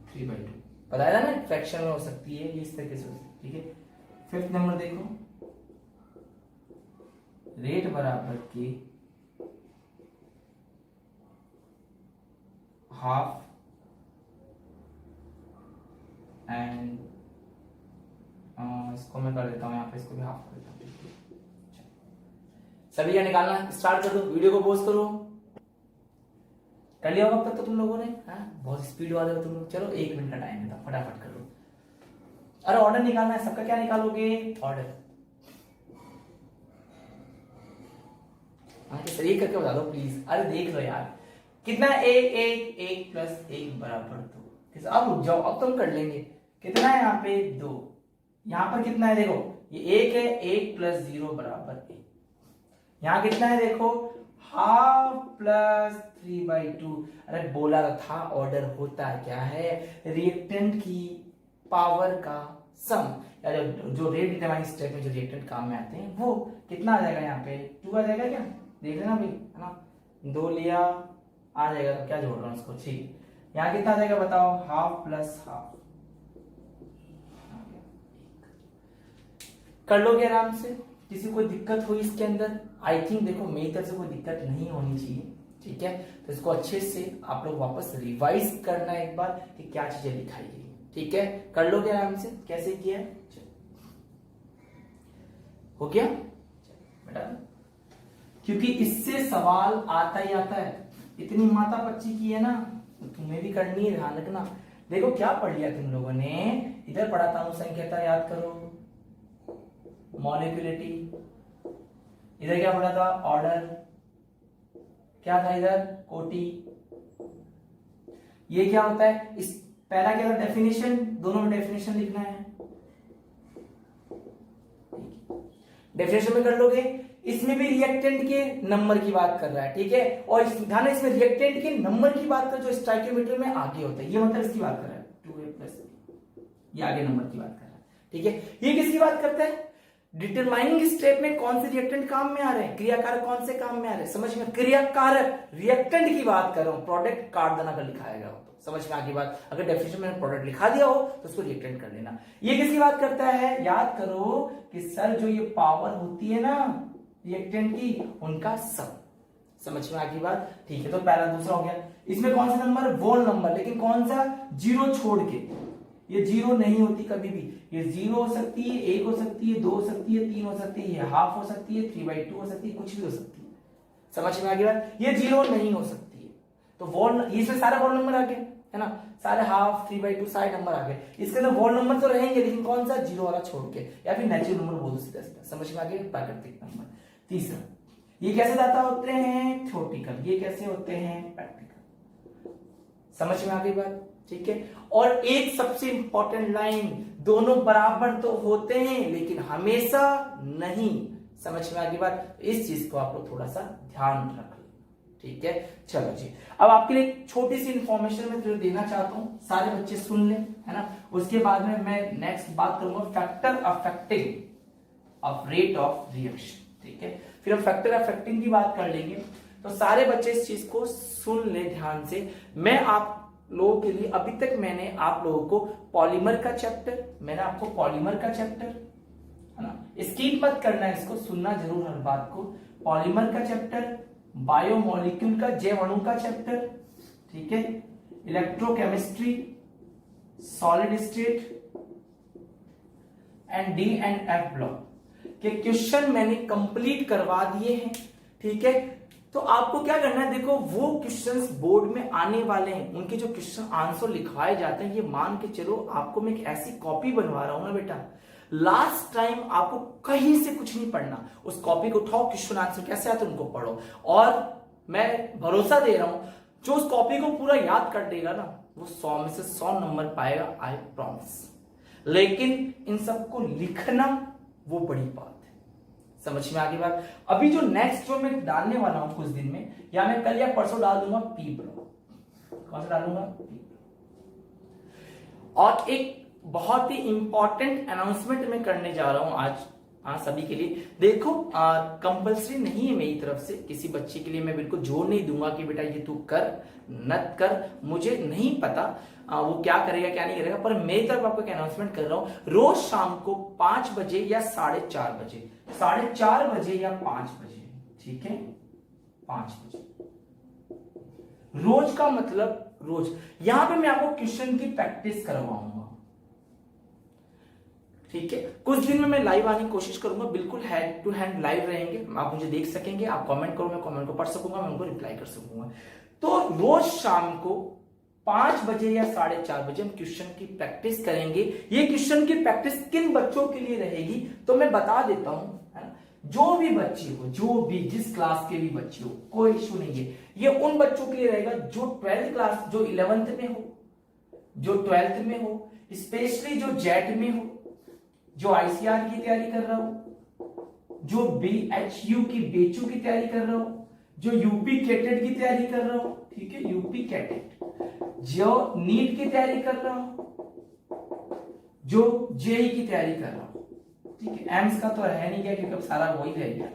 3/2, बताया ना, फ्रैक्शन में हो सकती है, इस तरीके से हो सकती है, ठीक है। 5th नंबर देखो, रेट बराबर के हाफ एंड, इसको मैं कर देता हूं यहाँ पे, इसको भी हाफ कर देता हूँ। सभी का निकालना स्टार्ट कर दो, वीडियो को पॉज करो। कर लिया होगा अब तक तो तुम लोगों ने, बहुत स्पीड वाले हो तुम लोग। चलो 1 मिनट का टाइम है, फटाफट कर लो। अरे ऑर्डर निकालना है सबका, क्या निकालोगे, ऑर्डर। सर ये करके बता दो प्लीज, अरे देख लो यार, कितना, 1 प्लस 1 बराबर 2। अब रुक जाओ, अब तुम कर लेंगे। कितना है यहाँ पे, 2, यहाँ पर कितना है देखो, ये 1 है, 1 प्लस 0 बराबर 1। यहां कितना है देखो, हाफ प्लस 3/2। अरे बोला था ऑर्डर होता क्या है, रिएक्टेंट की पावर का सम, या जो रेट डिटरमाइनिंग स्टेप में जो रिएक्टेंट काम में आते हैं, वो कितना आ जाएगा यहाँ पे, 2 आ जाएगा क्या, देख लेना भाई, है ना। 2 लिया, आ जाएगा, तो क्या जोड़ रहा हूं उसको, ठीक। यहाँ कितना आ जाएगा बताओ, हाफ प्लस हाफ, कर लोगे आराम से। किसी कोई दिक्कत हुई इसके अंदर, आई थिंक देखो मेरी तरफ से कोई दिक्कत नहीं होनी चाहिए, ठीक है। तो इसको अच्छे से आप लोग वापस रिवाइज करना एक बार कि क्या चीजें लिखाई गई, ठीक है। कर लोगे आराम से, कैसे किया, हो गया बेटा, क्योंकि इससे सवाल आता ही आता है। इतनी माता पच्ची की है ना, तो तुम्हें भी करनी है, ध्यान रखना। देखो क्या पढ़ लिया तुम लोगों ने, इधर पढ़ा था अनुसंख्यता, याद करो, मॉलिक्यूलिटी, इधर क्या पढ़ा था, ऑर्डर, क्या था इधर, कोटि। ये क्या होता है, इस पहला क्या था, डेफिनेशन, दोनों में डेफिनेशन लिखना है, डेफिनेशन में कर लोगे। इसमें भी रिएक्टेंट के नंबर की बात कर रहा है, ठीक है। और ध्यान है, इसमें रिएक्टेंट के नंबर की बात कर, जो स्टोइकियोमेट्री में आगे होता है, ये मतलब इसकी बात कर रहा है, 2a प्लस, ये आगे नंबर की बात कर रहा है, ठीक है। ये किसकी बात करता है, डिटरमाइनिंग स्टेप में कौन से रिएक्टेंट काम में आ रहे हैं, क्रियाकारक कौन से काम में आ रहे हैं, समझ में, क्रियाकारक रिएक्टेंट की बात कर रहा हूं, प्रोडक्ट काट देना, कर लिखाएगा तो समझ में आगे बात। अगर डेफिनेशन में प्रोडक्ट लिखा दिया हो तो उसको रिएक्टेंट कर लेना। ये किसकी बात करता है, याद करो कि सर जो ये पावर होती है ना रिएक्टेंट की, उनका सम, समझ में आ गई बात? ठीक है, तो पहला दूसरा हो गया। इसमें कौन सा नंबर? वोल नंबर, लेकिन कौन सा? जीरो छोड़ के। ये जीरो नहीं होती कभी भी, ये जीरो हो सकती है, एक हो सकती है, दो हो सकती है, तीन हो सकती है, ये हाफ हो सकती है, 3/2 हो सकती है, कुछ भी हो सकती है। समझ में आ गया? ये जीरो नहीं हो सकती है। तो वोल, इसमें सारे वोल नंबर आ गए, है ना, सारे हाफ 3/2 सारे नंबर आ गए। इसके अंदर वोल नंबर तो रहेंगे, लेकिन कौन सा? जीरो वाला छोड़ के, या फिर नेचुरल नंबर बोल दो सीधा सीधा। समझ में आ गया? प्राकृतिक नंबर। तीसरा, ये कैसे दाता होते हैं? थ्योरेटिकल। ये कैसे होते हैं? प्रैक्टिकल। समझ में आ गई बात? ठीक है। और एक सबसे इंपॉर्टेंट लाइन, दोनों बराबर तो होते हैं लेकिन हमेशा नहीं। समझ में आ गई बात? इस चीज को आप लोग थोड़ा सा ध्यान रख लो, ठीक है। चलो जी, अब आपके लिए एक छोटी सी इंफॉर्मेशन मैं तुझे देना चाहता हूं, सारे बच्चे सुन लें, है ना। उसके बाद में मैं नेक्स्ट बात करूंगा factor affecting of rate of reaction, ठीक है। फिर हम फैक्टर अफेक्टिंग की बात कर लेंगे। तो सारे बच्चे इस चीज को सुन ले ध्यान से। मैं आप लोगों के लिए, अभी तक मैंने आप लोगों को पॉलीमर का चैप्टर, है ना, स्किप मत करना है, इसको सुनना जरूर हर बात को। पॉलीमर का चैप्टर, बायोमोलिक्यूल का, जैव अणु का चैप्टर, ठीक है, electrochemistry, solid state and D and F block के क्वेश्चन मैंने कंप्लीट करवा दिए हैं, ठीक है। तो आपको क्या करना है, देखो वो क्वेश्चंस बोर्ड में आने वाले हैं, उनके जो क्वेश्चन आंसर लिखवाए जाते हैं, ये मान के चलो आपको मैं एक ऐसी कॉपी बनवा रहा हूं ना बेटा, लास्ट टाइम आपको कहीं से कुछ नहीं पढ़ना, उस कॉपी को उठाओ, क्वेश्चन आंसर कैसे आते उनको पढ़ो, और मैं भरोसा दे रहा हूं जो उस कॉपी को पूरा याद कर देगा ना, वो 100 में से 100 नंबर पाएगा, आई प्रॉमिस। लेकिन इन सबको लिखना वो बड़ी बात है। समझ में आ गई बात? अभी जो नेक्स्ट जो मैं डालने वाला हूं कुछ दिन में, या मैं कल या परसों डाल दूंगा पी ब्लॉक। कौन सा डालूंगा? पी। और एक बहुत ही इंपॉर्टेंट अनाउंसमेंट मैं करने जा रहा हूं आज सभी के लिए। देखो कंपलसरी नहीं है मेरी तरफ से, किसी बच्चे के लिए मैं बिल्कुल जोर नहीं दूंगा कि बेटा ये तू कर नत कर, मुझे नहीं पता वो क्या करेगा क्या नहीं करेगा, पर मेरी तरफ आपको एक अनाउंसमेंट कर रहा हूं। रोज शाम को 5 बजे या 4:30 बजे, 4:30 बजे या 5 बजे, ठीक है, 5 बजे रोज का मतलब रोज, यहां पे मैं आपको क्वेश्चन की प्रैक्टिस करवाऊंगा, ठीक है। कुछ दिन में मैं लाइव आने की कोशिश करूंगा, बिल्कुल हैंड टू हैंड लाइव रहेंगे, आप मुझे देख सकेंगे, आप कमेंट करो, मैं कमेंट को पढ़ सकूंगा, मैं उनको रिप्लाई कर सकूंगा। तो रोज शाम को 5 बजे या 4:30 बजे हम क्वेश्चन की प्रैक्टिस करेंगे। ये क्वेश्चन की प्रैक्टिस किन बच्चों के लिए रहेगी तो मैं बता देता हूं, है ना। जो भी बच्चे हो, जो भी जिस क्लास के भी बच्चे हो, कोई इश्यू नहीं है। ये उन बच्चों के लिए रहेगा जो 12th क्लास, जो 11th में हो, जो 12th में हो, स्पेशली जो जेट में हो, जो आईसीआर की तैयारी कर रहा हो, जो बीएचयू की बेचू की तैयारी कर रहा हो, जो यूपी कैटेट की तैयारी कर रहा हो, ठीक है, यूपी कैटेट, जो नीट की तैयारी कर रहा हो, जो जेई की तैयारी कर रहा हो, ठीक है। एम्स का तो है नहीं क्या, क्योंकि अब सारा वही रह गया,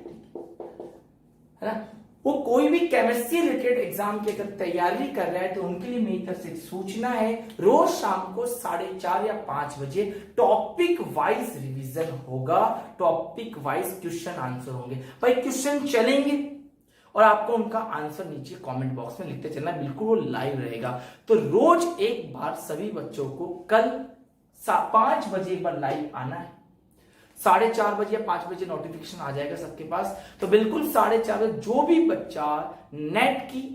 है ना। वो कोई भी केमिस्ट्री रिलेटेड एग्जाम की अगर तैयारी कर रहा है तो उनके लिए मेरी तरफ से सूचना है, रोज शाम को 4:30 या 5 बजे टॉपिक वाइज रिवीजन होगा, टॉपिक वाइज क्वेश्चन आंसर होंगे। भाई क्वेश्चन चलेंगे और आपको उनका आंसर नीचे कमेंट बॉक्स में लिखते चलना, बिल्कुल वो लाइव रहेगा। तो रोज एक बार सभी बच्चों को कल 5 बजे एक बार लाइव आना है, 4:30 बजे या 5 बजे नोटिफिकेशन आ जाएगा सबके पास। तो बिल्कुल 4:30 बजे जो भी बच्चा नेट की,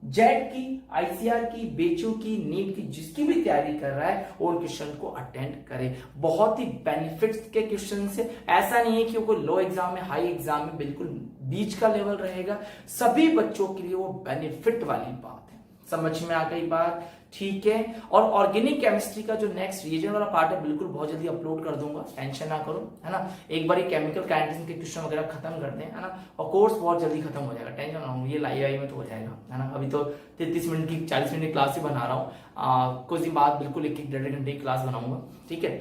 जेट की, आईसीआर की, बेचू की, नीट की, जिसकी भी तैयारी कर रहा है वो क्वेश्चन को अटेंड करे। बहुत ही बेनिफिट्स के क्वेश्चन से, ऐसा नहीं है कि वो लो एग्जाम में, हाई एग्जाम में, बिल्कुल बीच का लेवल रहेगा। सभी बच्चों के लिए वो बेनिफिट वाली बात है। समझ में आ गई बात? ठीक है। और ऑर्गेनिक केमिस्ट्री का जो नेक्स्ट रीजन वाला पार्ट है, बिल्कुल बहुत जल्दी अपलोड कर दूंगा, टेंशन ना करो, है ना। एक बार केमिकल काइनेटिक्स के क्वेश्चन वगैरह खत्म करते हैं, है ना, और कोर्स बहुत जल्दी खत्म हो जाएगा, टेंशन ना हो, ये लाइव आई में तो हो जाएगा, है ना। अभी तो 33 मिनट की 40 मिनट की क्लास ही बना रहा हूँ, कुछ दिन बाद बिल्कुल 1-1.5 घंटे की क्लास बनाऊंगा, ठीक है,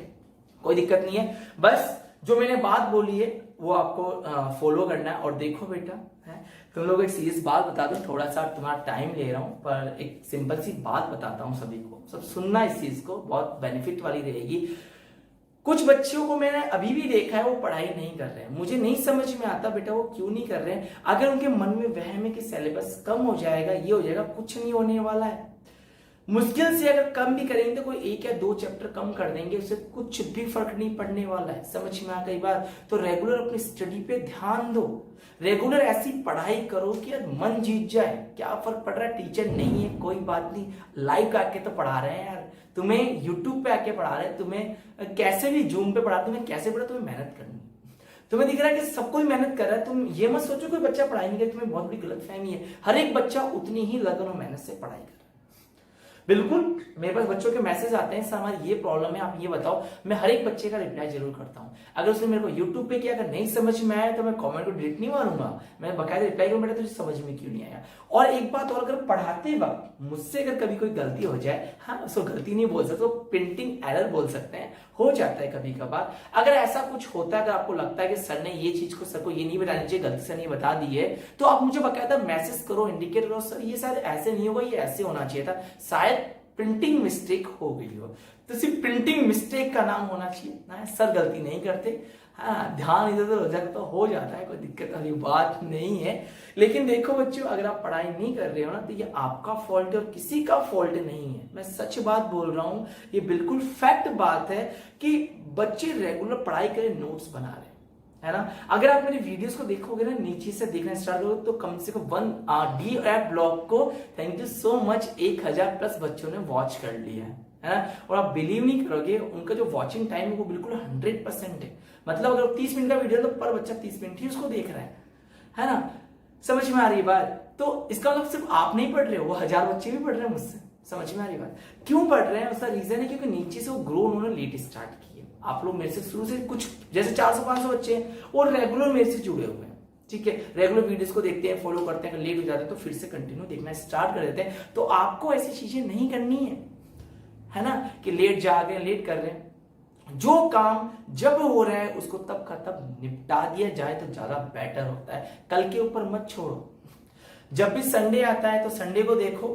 कोई दिक्कत नहीं है। बस जो मैंने बात बोली है वो आपको फॉलो करना है। और देखो बेटा, है तुम लोग एक सीरियस बात बता दो, थोड़ा सा तुम्हारा टाइम ले रहा हूं, पर एक सिंपल सी बात बताता हूं, सभी को सब सुनना, इस चीज को बहुत बेनिफिट वाली रहेगी। कुछ बच्चों को मैंने अभी भी देखा है वो पढ़ाई नहीं कर रहे हैं, मुझे नहीं समझ में आता बेटा वो क्यों नहीं कर रहे हैं। अगर उनके मन में वहम है कि सिलेबस कम हो जाएगा, ये हो जाएगा, कुछ नहीं होने वाला है। मुश्किल से अगर कम भी करेंगे तो कोई 1 या 2 चैप्टर कम कर देंगे, उससे कुछ भी फर्क नहीं पड़ने वाला है। समझ में आ गई बात? तो रेगुलर अपनी स्टडी पे ध्यान दो, रेगुलर ऐसी पढ़ाई करो कि यार मन जीत जाए। क्या फर्क पड़ रहा है, टीचर नहीं है कोई बात नहीं, लाइव आके तो पढ़ा रहे हैं यार, तुम्हें यूट्यूब पे आके पढ़ा रहे हैं, तुम्हें कैसे भी जूम पे पढ़ा, तुम्हें कैसे पढ़ा, तुम्हें मेहनत करनी। तुम्हें दिख रहा है कि सब कोई मेहनत कर रहा है, तुम ये मत सोचो कोई बच्चा पढ़ाई नहीं करे, तुम्हें बहुत बड़ी गलतफहमी है। हर एक बच्चा उतनी ही लगन और मेहनत से पढ़ाई कर। बिल्कुल मेरे पास बच्चों के मैसेज आते हैं, सर हमारी ये प्रॉब्लम है, आप ये बताओ। मैं हर एक बच्चे का रिप्लाई जरूर करता हूं। अगर उसने मेरे को यूट्यूब पे किया, अगर नहीं समझ में आया तो मैं कमेंट को डिलीट नहीं मारूंगा, मैं बकायदा रिप्लाई करूंगा, बेटा तुझे समझ में क्यों नहीं आया। और एक बात और, अगर पढ़ाते वक्त मुझसे अगर कभी कोई गलती हो जाए, हाँ उसको गलती नहीं बोल सकते, तो प्रिंटिंग एरर बोल सकते हैं, हो जाता है कभी कभार। अगर ऐसा कुछ होता है, अगर आपको लगता है कि सर ने ये चीज को सर को ये नहीं बतानी चाहिए, गलती से नहीं बता दी है, तो आप मुझे बकायदा मैसेज करो, इंडिकेट करो, सर ये शायद ऐसे नहीं होगा, ये ऐसे होना चाहिए था, शायद प्रिंटिंग मिस्टेक हो गई हो। तो सिर्फ प्रिंटिंग मिस्टेक का नाम होना चाहिए ना, सर गलती नहीं करते। हाँ ध्यान इधर उधर हो जाता तो हो जाता है, कोई दिक्कत वाली बात नहीं है। लेकिन देखो बच्चों, अगर आप पढ़ाई नहीं कर रहे हो ना, तो ये आपका फॉल्ट है और किसी का फॉल्ट नहीं है। मैं सच बात बोल रहा हूं, ये बिल्कुल फैक्ट बात है कि बच्चे रेगुलर पढ़ाई करें, नोट्स बना रहे है ना। अगर आप मेरी वीडियोस को देखोगे ना, नीचे से देखना स्टार्ट करोगे, तो कम से कम डी ऐप ब्लॉग को thank you so much 1000 plus बच्चों ने वॉच कर लिया है ना। और आप बिलीव नहीं करोगे, उनका जो वॉचिंग टाइम है वो बिल्कुल 100% है। मतलब अगर 30 मिनट का वीडियो तो पर बच्चा 30 मिनट ही उसको देख रहा है ना। समझ में आ रही बात? तो इसका मतलब सिर्फ आप नहीं पढ़ रहे हो, वो 1000 बच्चे भी पढ़ रहे हैं मुझसे। समझ में आ रही बात? क्यों पढ़ रहे हैं? उसका रीजन है क्योंकि नीचे से वो ग्रो उन्होंने लेट स्टार्ट किया। आप लोग मेरे से शुरू से कुछ जैसे 400-500 बच्चे हैं और रेगुलर मेरे से जुड़े हुए हैं, ठीक है, रेगुलर वीडियोस को देखते हैं, फॉलो करते हैं, अगर लेट हो जाते हैं तो फिर से कंटिन्यू देखना स्टार्ट कर देते हैं। तो आपको ऐसी चीजें नहीं करनी है ना, कि लेट जा गए, लेट कर रहे हैं। जो काम जब हो रहा है उसको तब का तब निपटा दिया जाए तो ज्यादा बेटर होता है, कल के ऊपर मत छोड़ो। जब भी संडे आता है तो संडे को देखो,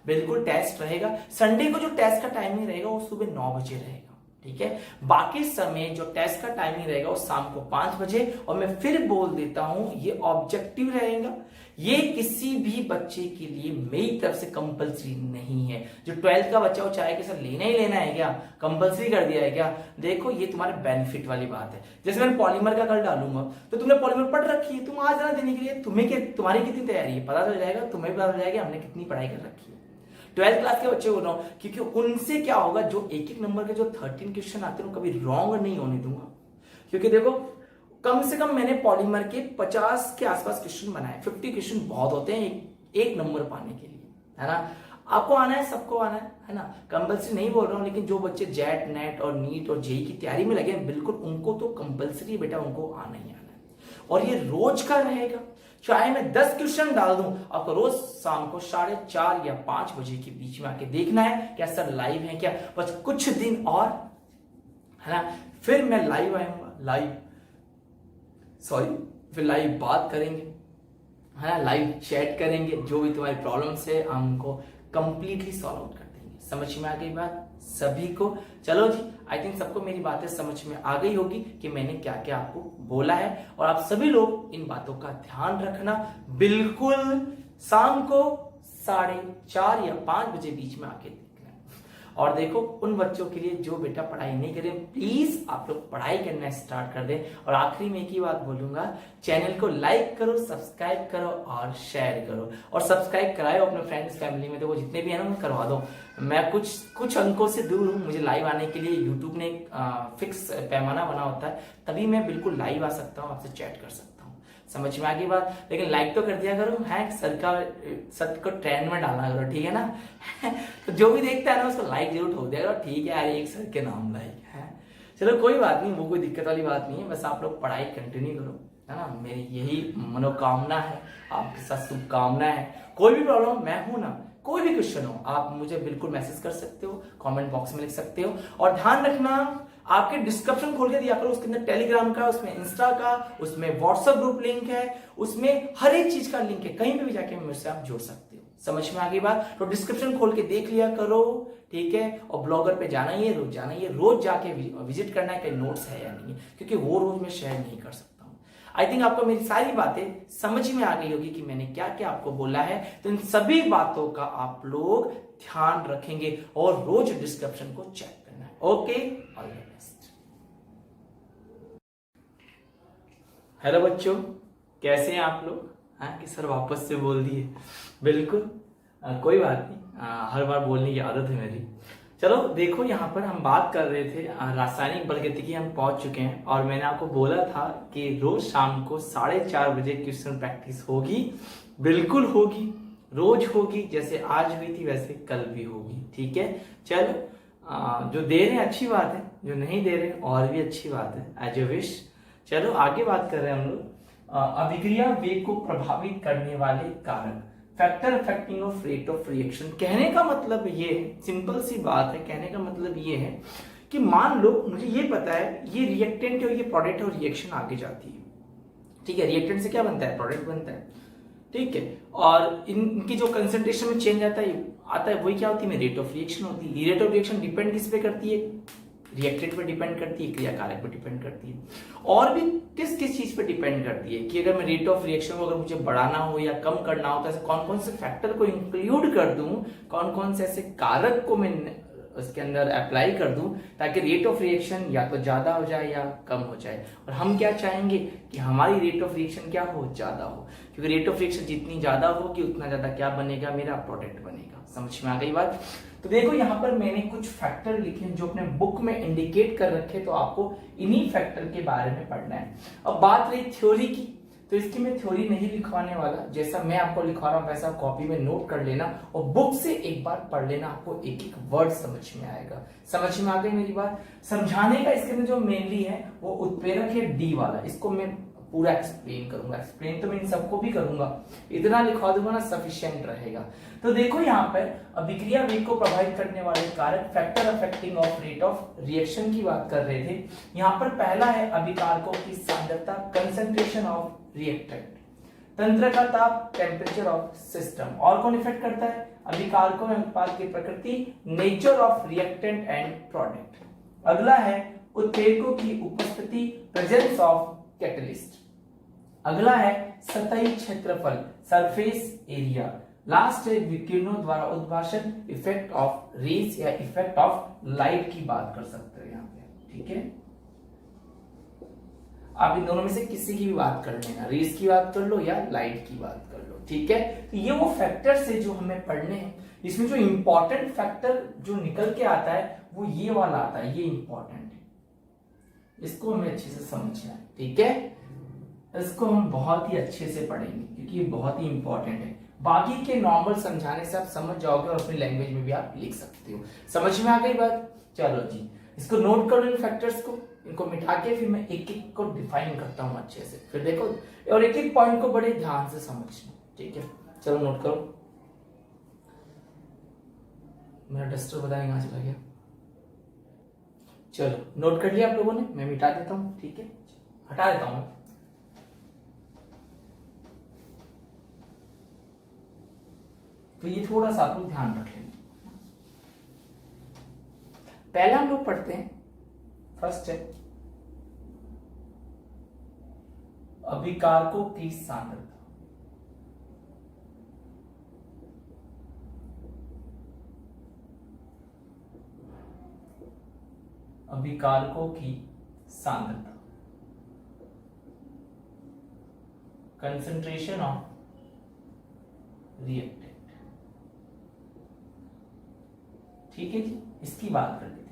बिल्कुल टेस्ट रहेगा। संडे को जो टेस्ट का टाइमिंग रहेगा वो सुबह 9 बजे रहेगा, ठीक है। बाकी समय जो टेस्ट का टाइमिंग रहेगा वो शाम को 5 बजे। और मैं फिर बोल देता हूं, ये ऑब्जेक्टिव रहेगा, ये किसी भी बच्चे के लिए मेरी तरफ से कंपलसरी नहीं है। जो 12th का बच्चा हो चाहे कि सर लेना ही लेना है क्या, कंपलसरी कर दिया है क्या, देखो ये तुम्हारे बेनिफिट वाली बात है। जैसे मैंने पॉलीमर का कल डालूंगा, तो तुमने पॉलीमर पढ़ रखी है, तुम आ जाना देने के लिए, तुम्हारी कितनी तैयारी है पता चल जाएगा, तुम्हें पता चल जाएगा हमने कितनी पढ़ाई कर रखी है। 12th क्लास के बच्चे बोल रहा हूं, क्योंकि उनसे क्या होगा, जो एक नंबर के जो 13 क्वेश्चन आते हैं कभी रॉन्ग नहीं होने दूंगा। क्योंकि देखो कम से कम मैंने पॉलीमर के 50 के आसपास क्वेश्चन बनाए, 50 क्वेश्चन बहुत होते हैं एक नंबर पाने के लिए, है ना। आपको आना है, सबको आना है ना, कंपलसरी नहीं बोल रहा हूं। लेकिन जो बच्चे जेट, नेट और नीट और जेई की तैयारी में लगे हैं, बिल्कुल उनको तो कंपलसरी बेटा, उनको आना ही आना है। और ये रोज का रहेगा, चाहे मैं 10 क्वेश्चन डाल दूं, आपको रोज शाम को 4:30 या 5 बजे के बीच में आके देखना है क्या सर लाइव है क्या। बस कुछ दिन और, है ना, फिर मैं लाइव आऊंगा, फिर लाइव बात करेंगे, है ना, लाइव चैट करेंगे, जो भी तुम्हारी प्रॉब्लम्स है हम उनको कंप्लीटली सॉल्व आउट कर देंगे। समझ में आ गई बात सभी को? चलो जी, आई थिंक सबको मेरी बातें समझ में आ गई होगी कि मैंने क्या क्या आपको बोला है। और आप सभी लोग इन बातों का ध्यान रखना, बिल्कुल शाम को 4:30 या 5 बजे बीच में आके देखना। और देखो उन बच्चों के लिए जो बेटा पढ़ाई नहीं करे, प्लीज आप लोग पढ़ाई करना स्टार्ट कर दें। और आखिरी में एक ही बात बोलूंगा, चैनल को लाइक करो, सब्सक्राइब करो और शेयर करो। और सब्सक्राइब कराओ अपने फ्रेंड्स फैमिली में, देखो जितने भी है ना उन्हें करवा दो। मैं कुछ अंकों से दूर हूं, मुझे लाइव आने के लिए यूट्यूब ने एक फिक्स पैमाना बना होता है, तभी मैं बिल्कुल लाइव आ सकता हूँ, आपसे चैट कर सकता हूँ। समझ में आ गई बात? लेकिन लाइक तो कर दिया करो, है सर को ट्रेंड में डालना करो, ठीक है ना। तो जो भी देखता है ना उसको लाइक जरूर ठोक दिया करो, ठीक है यार, एक सर के नाम लाइक है। चलो कोई बात नहीं, वो कोई दिक्कत वाली बात नहीं है, बस आप लोग पढ़ाई कंटिन्यू करो, है ना। मेरी यही मनोकामना है, आपके साथ शुभकामना है। कोई भी प्रॉब्लम, मैं हूं ना, कोई भी क्वेश्चन हो आप मुझे बिल्कुल मैसेज कर सकते हो, कमेंट बॉक्स में लिख सकते हो। और ध्यान रखना, आपके डिस्क्रिप्शन खोल के दिया करो, उसके अंदर टेलीग्राम का, उसमें इंस्टा का, उसमें व्हाट्सएप ग्रुप लिंक है, उसमें हर एक चीज का लिंक है, कहीं पे भी जाके मुझसे आप जुड़ सकते हो। समझ में आ गई बात? तो डिस्क्रिप्शन खोल के देख लिया करो, ठीक है। और ब्लॉगर पे जाना ही है, रोज जाके विजिट करना है कि नोट्स है या नहीं है, क्योंकि वो रोज मैं शेयर नहीं कर सकता हूँ। आई थिंक आपको मेरी सारी बातें समझ में आ गई होगी कि मैंने क्या क्या आपको बोला है। तो इन सभी बातों का आप लोग ध्यान रखेंगे और रोज डिस्क्रिप्शन को चेक करना है। Okay, all the best. Hello बच्चों, कैसे हैं आप लोग? हाँ कि सर वापस से बोल दिए। बिल्कुल कोई बात नहीं, हर बार बोलने की आदत है मेरी। चलो देखो, यहाँ पर हम बात कर रहे थे रासायनिक बलगतिकी, हम पहुंच चुके हैं। और मैंने आपको बोला था कि रोज शाम को 4:30 बजे क्वेश्चन प्रैक्टिस होगी। बिल्कुल होगी, रोज होगी, जैसे आज हुई थी वैसे कल भी होगी, ठीक है। चलो जो दे रहे हैं अच्छी बात है, जो नहीं दे रहे और भी अच्छी बात है, एज ए विश। चलो आगे बात कर रहे हैं हम लोग अभिक्रिया वेग को प्रभावित करने वाले कारक, factor affecting of rate of reaction. कहने का मतलब ये है, सिंपल सी बात है, कहने का मतलब ये है कि मान लो मुझे ये पता है ये रिएक्टेंट है और ये प्रोडक्ट और रिएक्शन आगे जाती है, ठीक है। रिएक्टेंट से क्या बनता है? प्रोडक्ट बनता है, ठीक है। और इनकी जो कंसंट्रेशन में चेंज आता है वही क्या होती है? रेट ऑफ रिएक्शन होती है। रेट ऑफ रिएक्शन डिपेंड किस पे करती है? रिएक्टेंट पे डिपेंड करती है, क्रियाकारक पे डिपेंड करती है। और भी किस किस चीज पे डिपेंड करती है कि अगर मैं रेट ऑफ रिएक्शन को अगर मुझे बढ़ाना हो या कम करना हो तो ऐसे कौन कौन से फैक्टर को इंक्लूड कर दूं, कौन कौन से ऐसे कारक को मैं उसके अंदर अप्लाई कर दूं ताकि रेट ऑफ रिएक्शन या तो ज्यादा हो जाए या कम हो जाए। और हम क्या चाहेंगे कि हमारी रेट ऑफ रिएक्शन क्या हो? ज्यादा हो, क्योंकि रेट ऑफ रिएक्शन जितनी ज्यादा होगी उतना ज्यादा क्या बनेगा? मेरा प्रोडक्ट बनेगा। समझ में आ गई बात? तो देखो यहाँ पर मैंने कुछ फैक्टर लिखे जो अपने बुक में इंडिकेट कर रखे, तो आपको इन्हीं फैक्टर के बारे में पढ़ना है। अब बात रही थ्योरी की, तो इसकी मैं थ्योरी नहीं लिखवाने वाला, जैसा मैं आपको लिखवा रहा हूं वैसा कॉपी में नोट कर लेना और बुक से एक बार पढ़ लेना, आपको एक एक वर्ड समझ में आएगा। समझ में आ गई मेरी बात? समझाने का इसके अंदर जो मेनली है वो उत्प्रेरक है डी वाला, इसको मैं पूरा एक्सप्लेन करूंगा। एक्सप्लेन तो मैं इन सबको भी करूंगा, इतना लिखवा दूंगा ना सफिशिएंट रहेगा। तो देखो यहाँ पर अभिक्रिया वेग को प्रभावित करने वाले कारक, factor affecting of rate of reaction की बात कर रहे थे। यहाँ पर पहला है अभिकारकों की सांद्रता, कंसंट्रेशन ऑफ रिएक्टेंट, तंत्र का ताप, टेम्परेचर ऑफ सिस्टम। और कौन इफेक्ट करता है? अभिकारकों में उत्पाद की प्रकृति, nature of reactant and product. अगला है उत्प्रेरकों की उपस्थिति, प्रेजेंस ऑफ कैटलिस्ट। अगला है सतही क्षेत्रफल, सरफेस एरिया। लास्ट है विकिरणों द्वारा उद्भाषण, इफेक्ट ऑफ रेज या इफेक्ट ऑफ लाइट की बात कर सकते हो यहाँ पे, ठीक है। आप इन दोनों में से किसी की भी बात कर लेना, रेज की बात कर लो या लाइट की बात कर लो, ठीक है। तो ये वो फैक्टर्स है जो हमें पढ़ने हैं। इसमें जो इंपॉर्टेंट फैक्टर जो निकल के आता है वो ये वाला आता है, ये इंपॉर्टेंट है, इसको हमें अच्छे से समझना है, ठीक है। इसको हम बहुत ही अच्छे से पढ़ेंगे क्योंकि ये बहुत ही इंपॉर्टेंट है। बाकी के नॉर्मल समझाने से आप समझ जाओगे और अपनी लैंग्वेज में भी आप लिख सकते हो। समझ में आ गई बात? चलो जी, इसको नोट कर लो, इन फैक्टर्स को, इनको मिटा के फिर मैं एक एक को डिफाइन करता हूं अच्छे से, फिर देखो और एक एक पॉइंट को बड़े ध्यान से समझना, ठीक है। चलो नोट करो। मेरा डस्टर पता नहीं कहां चला गया। चलो नोट कर लिया आप लोगों ने, मैं मिटा देता हूं, ठीक है, हटा देता हूं। तो ये थोड़ा सा आप लोग ध्यान रख लेना। पहला हम लोग पढ़ते हैं, फर्स्ट है अभिकारकों की सांद्रता। अभिकारकों की सांद्रता, कंसंट्रेशन ऑफ रिएक्टेंट, ठीक है जी, इसकी बात कर लेते हैं।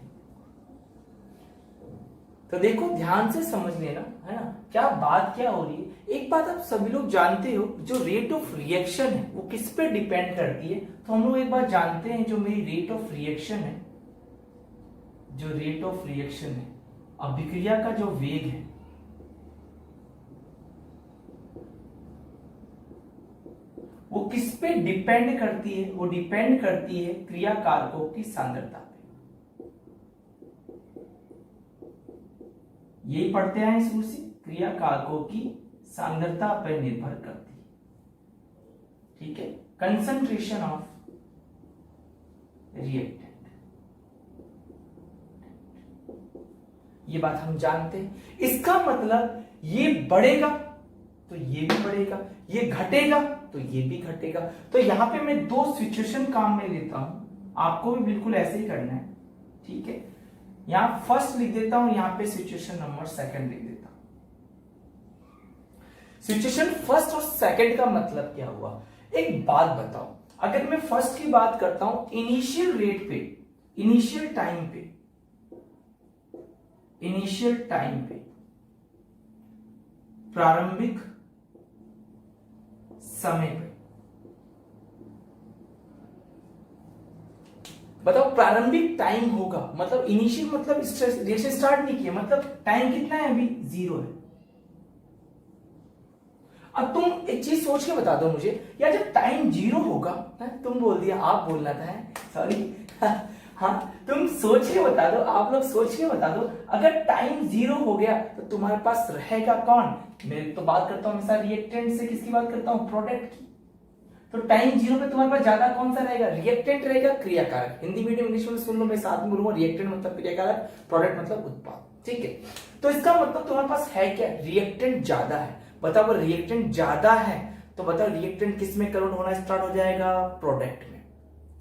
तो देखो ध्यान से समझ लेना, है ना, क्या बात क्या हो रही है। एक बात आप सभी लोग जानते हो, जो रेट ऑफ रिएक्शन है वो किस पे डिपेंड करती है। तो हम लोग एक बात जानते हैं, जो मेरी रेट ऑफ रिएक्शन है, जो रेट ऑफ रिएक्शन है, अभिक्रिया का जो वेग है, वो किस पे डिपेंड करती है? वो डिपेंड करती है क्रियाकारकों की सांद्रता पे। यही पढ़ते हैं शुरू से, क्रियाकारकों की सांद्रता पर निर्भर करती है, ठीक है। Concentration of reactant. ये बात हम जानते हैं। इसका मतलब ये बढ़ेगा तो ये भी बढ़ेगा, ये घटेगा तो ये भी घटेगा। तो यहां पे मैं दो सिचुएशन काम में लेता हूं, आपको भी बिल्कुल ऐसे ही करना है, ठीक है। यहां फर्स्ट लिख देता हूं, यहां पे सिचुएशन नंबर सेकंड लिख देता हूं। सिचुएशन फर्स्ट और सेकंड का मतलब क्या हुआ? एक बात बताओ, अगर मैं फर्स्ट की बात करता हूं, इनिशियल रेट पे, इनिशियल टाइम पे प्रारंभिक समय पे, बताओ प्रारंभिक टाइम होगा, मतलब इनिशियल मतलब रिएक्शन स्टार्ट नहीं किया, मतलब टाइम कितना है अभी? 0 है। अब तुम एक चीज सोच के बता दो मुझे यार, जब टाइम 0 होगा, तुम बोल दिया, आप बोलना था, सॉरी हाँ, तुम सोच के बता दो, आप लोग सोच के बता दो, अगर टाइम 0 हो गया तो तुम्हारे पास रहेगा कौन? मैं तो बात करता हूं हमेशा रिएक्टेंट से, किसकी बात करता हूं? प्रोडक्ट की। तो टाइम 0 पे तुम्हारे पास ज्यादा कौन सा रहेगा? रिएक्टेंट रहेगा, क्रियाकारक। हिंदी मीडियम इंग्लिश में सुन लो, मैं साथ में बोलूंगा, रिएक्टेंट मतलब क्रियाकारक, प्रोडक्ट मतलब उत्पाद, ठीक है। तो इसका मतलब तुम्हारे पास है क्या? रिएक्टेंट ज्यादा है। बताओ अगर रिएक्टेंट ज्यादा है तो बताओ रिएक्टेंट किस में कन्वर्ट होना स्टार्ट हो जाएगा? प्रोडक्ट में।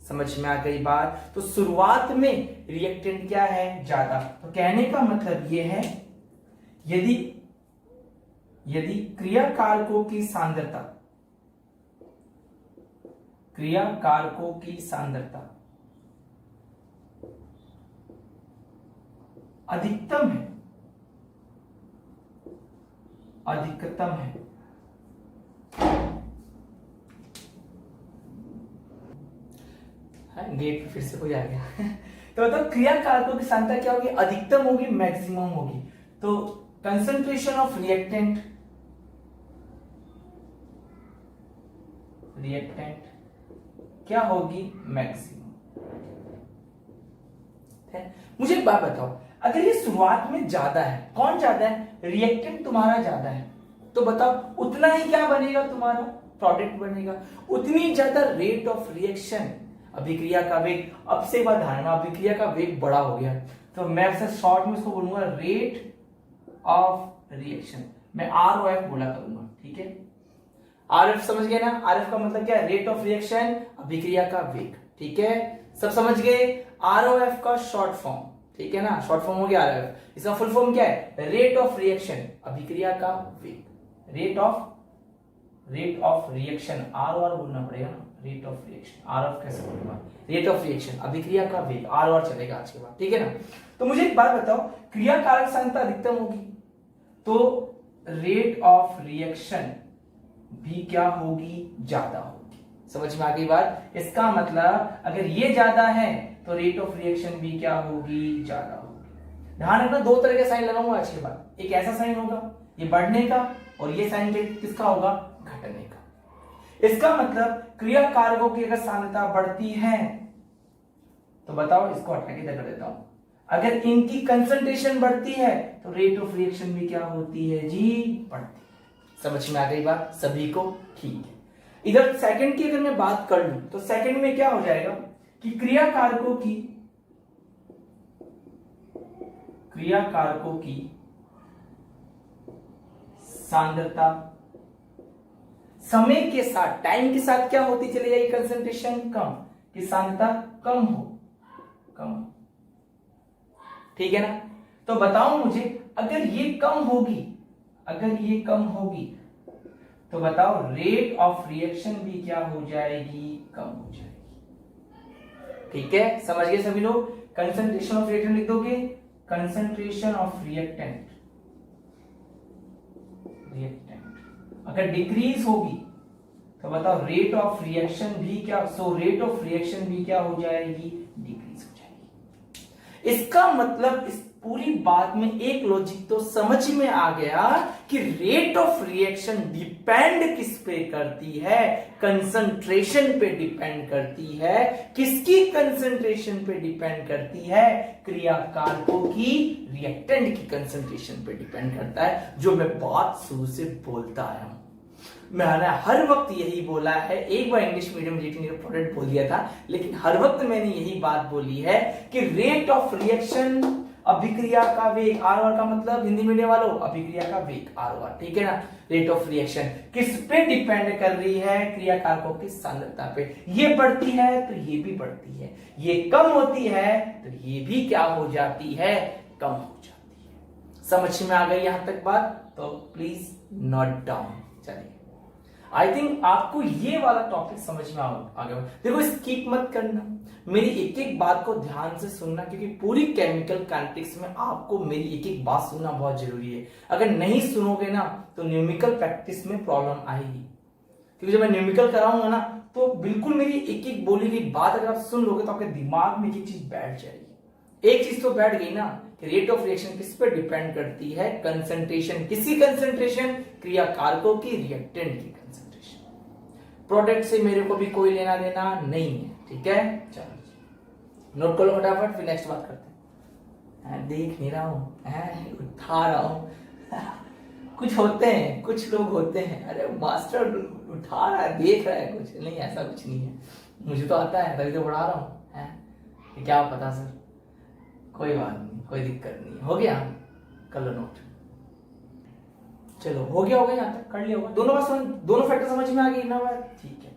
समझ में आ गई बात? तो शुरुआत में रिएक्टेंट क्या है? ज्यादा। तो कहने का मतलब यह है, यदि क्रियाकारकों की सांद्रता अधिकतम है, गेट पे फिर से कोई आ गया तो मतलब क्रियाकारकों की सांद्रता क्या होगी? अधिकतम होगी, मैक्सिमम होगी। तो कंसंट्रेशन ऑफ रिएक्टेंट क्या होगी? मैक्सिमम है। मुझे एक बात बताओ, अगर ये शुरुआत में ज्यादा है, कौन ज्यादा है? रिएक्टेंट तुम्हारा ज्यादा है, तो बताओ उतना ही क्या बनेगा? तुम्हारा प्रोडक्ट बनेगा। उतनी ज्यादा रेट ऑफ रिएक्शन, अभिक्रिया का वेग। अब से बात धारणा, अभिक्रिया का वेग बड़ा हो गया, तो मैं आपसे शॉर्ट में इसको बोलूंगा रेट ऑफ रिएक्शन। मैं आर ओ एफ बोला करूंगा, ठीक है। आर एफ समझ गए ना? आर एफ का मतलब क्या है? रेट ऑफ रिएक्शन, अभिक्रिया का वेग, ठीक है। सब समझ गए? आर ओ एफ का शॉर्ट फॉर्म, ठीक है ना, शॉर्ट फॉर्म हो गया आर एफ। इसका फुल फॉर्म क्या है? रेट ऑफ रिएक्शन, अभिक्रिया का वेग। Rate of reaction, R O R बोलना पड़ेगा ना, rate of reaction. R of कैसे बोलूंगा? रेट ऑफ रिएक्शन, अभिक्रिया का वेग, आर ओ आर चलेगा आज के बाद, ठीक है ना। तो मुझे एक बात बताओ, क्रियाकारक सांद्रता अधिकतम होगी तो रेट ऑफ रिएक्शन भी क्या होगी? ज्यादा होगी। समझ में आ गई बात? इसका मतलब अगर ये ज्यादा है तो रेट ऑफ रिएक्शन भी क्या होगी? ज्यादा होगी। ध्यान रखना, दो तरह के साइन लगाऊंगा आज के बाद। एक ऐसा साइन होगा ये बढ़ने का, और ये साइन किसका होगा? घटने का। इसका मतलब क्रियाकारकों की अगर सांद्रता बढ़ती है तो बताओ, इसको हटा के कर देता हूं, अगर इनकी कंसंट्रेशन बढ़ती है तो रेट ऑफ रिएक्शन भी क्या होती है जी? बढ़ती है। समझ में आ गई बात सभी को? ठीक है। इधर सेकंड की अगर मैं बात कर लूं तो सेकंड में क्या हो जाएगा कि क्रियाकारकों की सांद्रता समय के साथ, टाइम के साथ क्या होती चली जाएगी? कंसंट्रेशन कम, कि सांद्रता कम हो, ठीक है ना। तो बताओ मुझे, अगर ये कम होगी तो बताओ रेट ऑफ रिएक्शन भी क्या हो जाएगी? कम हो जाएगी, ठीक है। समझ गए सभी लोग? कंसंट्रेशन ऑफ रिएक्टेंट लिख दोगे, कंसंट्रेशन ऑफ रिएक्टेंट अगर डिक्रीज होगी तो बताओ रेट ऑफ रिएक्शन भी क्या? रेट ऑफ रिएक्शन भी क्या हो जाएगी? डिक्रीज हो जाएगी। इसका मतलब इस पूरी बात में एक लॉजिक तो समझ में आ गया कि रेट ऑफ रिएक्शन डिपेंड किस पे करती है? कंसंट्रेशन पे डिपेंड करती है। किसकी कंसंट्रेशन पे डिपेंड करती है? क्रियाकारकों की, रिएक्टेंट की कंसंट्रेशन पे डिपेंड करता है, जो मैं बात शुरू से बोलता आया हूं। मैंने हर वक्त यही बोला है, एक बार इंग्लिश मीडियम रिएक्शन प्रोडक्ट बोल दिया था, लेकिन हर वक्त मैंने यही बात बोली है कि रेट ऑफ रिएक्शन, अभिक्रिया का वेग, आर का मतलब हिंदी मीडियम वालों अभिक्रिया का वेग आर, ठीक है ना। रेट ऑफ रिएक्शन किस पे डिपेंड कर रही है? क्रिया कारकों की सांद्रता पे। ये बढ़ती है तो ये भी बढ़ती है, ये कम होती है तो ये भी क्या हो जाती है? कम हो जाती है। समझ में आ गई यहां तक बात? तो प्लीज नोट डाउन। चलिए, आई थिंक आपको ये वाला टॉपिक समझ में आ गया। देखो, स्किप मत करना, मेरी एक एक बात को ध्यान से सुनना, क्योंकि पूरी केमिकल काइनेटिक्स में आपको मेरी एक एक बात सुनना बहुत जरूरी है। अगर नहीं सुनोगे ना तो न्यूमेरिकल प्रैक्टिस में प्रॉब्लम आएगी, क्योंकि जब मैं न्यूमेरिकल कराऊंगा ना तो बिल्कुल मेरी एक एक बोली गई बात अगर आप सुन लोगे तो आपके दिमाग में एक चीज बैठ जाएगी। एक चीज तो बैठ गई ना कि रेट ऑफ रिएक्शन किस पे डिपेंड करती है? कंसंट्रेशन। किसी कंसंट्रेशन? क्रिया कारकों की, रिएक्टेंट की कंसंट्रेशन। प्रोडक्ट से मेरे को भी कोई लेना देना नहीं है, ठीक है। चलो नोट कर लो फटाफट, फिर नेक्स्ट बात करते हैं। देख नहीं रहा हूं, उठा रहा हूं कुछ होते हैं, कुछ लोग होते हैं, अरे मास्टर उठा रहा है, देख रहा है, कुछ नहीं, ऐसा कुछ नहीं है, मुझे तो आता है तभी तो पढ़ा रहा हूँ। क्या पता सर, कोई बात नहीं, कोई दिक्कत नहीं। हो गया, कर लो नोट। चलो हो गया यहाँ तक, कर लिया होगा। दोनों फैक्टर समझ में आ गई ना बात? ठीक है।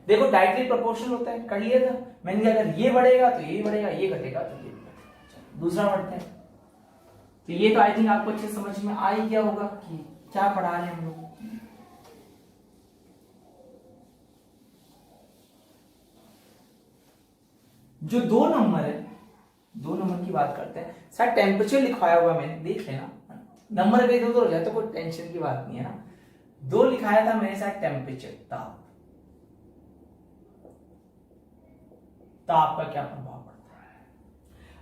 देखो डायरेक्टली प्रोपोर्शनल होता है, कर लिया था मैंने कहा, अगर ये बढ़ेगा तो ये बढ़ेगा, ये घटेगा तो ये बढ़ेगा। दूसरा बढ़ते हैं। तो ये तो आई थिंक आपको अच्छे समझ में आ ही गया होगा कि क्या पढ़ा रहे हैं हम लोग। जो 2 नंबर है, 2 नंबर की बात करते हैं। शायद टेम्परेचर लिखवाया हुआ मैंने, देख लेना, नंबर कहीं तो हो जाए तो कोई टेंशन की बात नहीं है ना। 2 लिखाया था मैंने, शायद टेम्परेचर, ताप। ताप का क्या प्रभाव पड़ता है?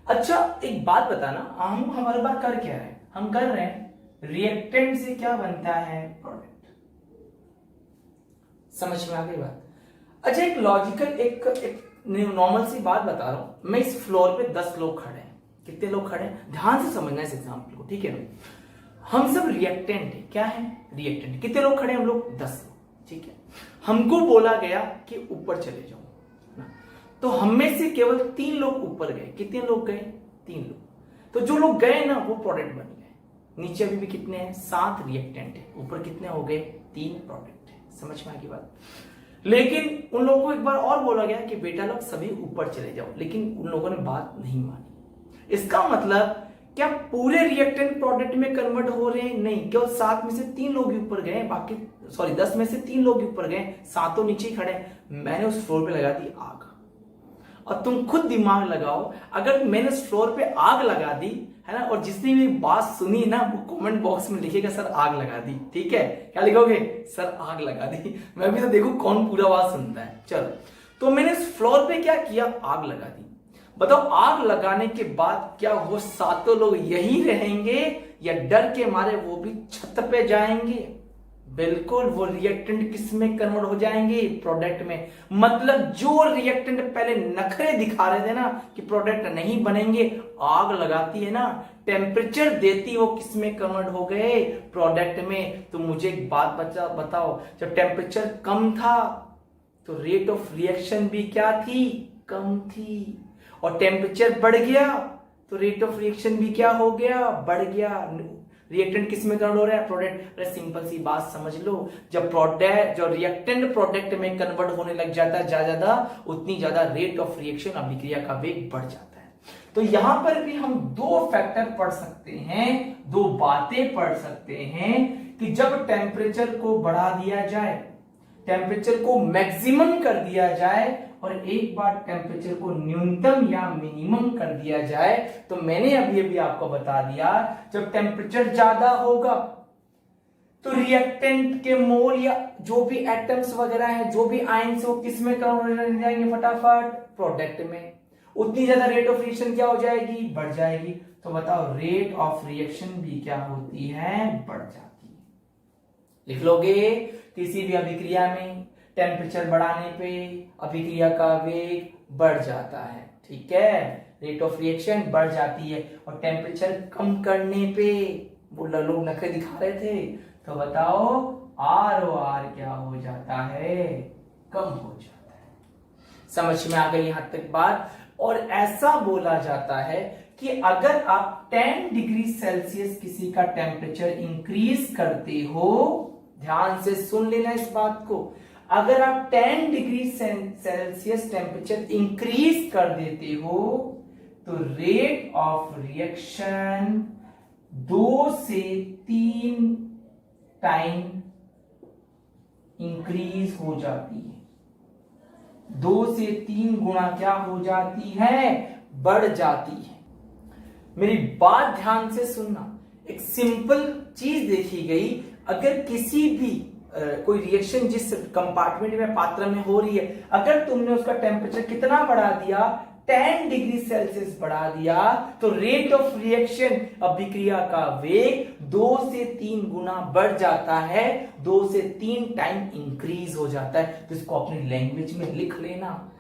अच्छा एक बात बताना, हम हमारे बात कर क्या रहे हैं? हम कर रहे हैं रिएक्टेंट से क्या बनता है? प्रोडक्ट। समझ में आ गई बात? अच्छा एक लॉजिकल, एक नॉर्मल सी बात बता रहा हूं मैं। इस फ्लोर पे 10 लोग खड़े हैं। कितने लोग खड़े हैं? ध्यान से समझना इस एग्जांपल को, ठीक है ना। हम सब रिएक्टेंट है, क्या है? रिएक्टेंट। कितने लोग खड़े हैं हम लोग? 10 लोग, ठीक है। हमको बोला गया कि ऊपर चले जाओ ना, तो हम में से केवल 3 लोग ऊपर गए। कितने लोग गए? 3 लोग। तो जो लोग गए ना वो प्रोडक्ट बन गए। नीचे अभी भी कितने हैं? 7 रिएक्टेंट है, ऊपर कितने हो गए? 3 प्रोडक्ट है। समझ में आ गई बात? लेकिन उन लोगों को एक बार और बोला गया कि बेटा लोग सभी ऊपर चले जाओ, लेकिन उन लोगों ने बात नहीं मानी। इसका मतलब क्या पूरे रिएक्टेंट प्रोडक्ट में कन्वर्ट हो रहे हैं? नहीं, केवल 7 में से 3 लोग ही ऊपर गए, बाकी 10 में से 3 लोग ही ऊपर गए, 7 नीचे ही खड़े। मैंने उस फ्लोर पे लगा दी आग। और तुम खुद दिमाग लगाओ, अगर मैंने उस फ्लोर पे आग लगा दी है ना, और जिसने भी बात सुनी ना वो कमेंट बॉक्स में लिखेगा सर आग लगा दी, ठीक है। क्या लिखोगे? सर आग लगा दी। मैं भी तो देखूं कौन पूरा बात सुनता है। चलो, तो मैंने उस फ्लोर पे क्या किया? आग लगा दी। बताओ आग लगाने के बाद क्या वो 7 लोग यही रहेंगे या डर के मारे वो भी छत पे जाएंगे? बिल्कुल, वो रिएक्टेंट किस में कन्वर्ट हो जाएंगे? प्रोडक्ट में। मतलब जो रिएक्टेंट पहले नखरे दिखा रहे थे ना कि प्रोडक्ट नहीं बनेंगे, आग लगाती है ना, टेम्परेचर देती, वो किस में कन्वर्ट हो गए? प्रोडक्ट में। तो मुझे एक बात बताओ, जब टेम्परेचर कम था तो रेट ऑफ रिएक्शन भी क्या थी? कम थी। और टेम्परेचर बढ़ गया तो रेट ऑफ रिएक्शन भी क्या हो गया? बढ़ गया। रिएक्टेंट किस में कन्वर्ट हो रहा है? प्रोडक्ट। अरे सिंपल सी बात समझ लो, जब रिएक्टेंट प्रोडक्ट में कन्वर्ट होने लग जाता है ज्यादा, उतनी ज्यादा रेट ऑफ रिएक्शन, अभिक्रिया का वेग बढ़ जाता है। तो यहां पर भी हम 2 फैक्टर पढ़ सकते हैं, 2 बातें पढ़ सकते हैं कि जब टेम्परेचर को बढ़ा दिया जाए, टेम्परेचर को मैक्सिमम कर दिया जाए, और एक बार टेम्परेचर को न्यूनतम या मिनिमम कर दिया जाए, तो मैंने अभी आपको बता दिया जब टेम्परेचर ज्यादा होगा तो रिएक्टेंट के मोल या जो भी एटम्स वगैरह है, जो भी आयंस, वो किस में कन्वर्ट हो जाएंगे? फटाफट प्रोडक्ट में। उतनी ज्यादा रेट ऑफ रिएक्शन क्या हो जाएगी? बढ़ जाएगी। तो बताओ रेट ऑफ रिएक्शन भी क्या होती है? बढ़ जाती है। लिख लोगे, किसी भी अभिक्रिया में टेम्परेचर बढ़ाने पे अभिक्रिया का वेग बढ़ जाता है, ठीक है। रेट ऑफ रिएक्शन बढ़ जाती है। और टेम्परेचर कम करने पे, वो लोग नखरे दिखा रहे थे, तो बताओ ROR क्या हो जाता है, कम हो जाता है। समझ में आ गई यहां तक बात। और ऐसा बोला जाता है कि अगर आप 10 डिग्री सेल्सियस किसी का टेम्परेचर इंक्रीज करते हो, ध्यान से सुन लेना इस बात को, अगर आप 10 डिग्री सेल्सियस टेम्परेचर इंक्रीज कर देते हो तो रेट ऑफ रिएक्शन 2 से 3 टाइम इंक्रीज हो जाती है। 2 से 3 गुना क्या हो जाती है, बढ़ जाती है। मेरी बात ध्यान से सुनना, एक सिंपल चीज देखी गई, अगर किसी भी कोई रिएक्शन जिस कंपार्टमेंट में पात्र में हो रही है, अगर तुमने उसका टेम्परेचर कितना बढ़ा दिया, 10 डिग्री सेल्सियस बढ़ा दिया, तो रेट ऑफ रिएक्शन, अभिक्रिया का वेग 2 से 3 गुना बढ़ जाता है, 2 से 3 टाइम इंक्रीज हो जाता है। तो इसको अपनी लैंग्वेज में लिख लेना।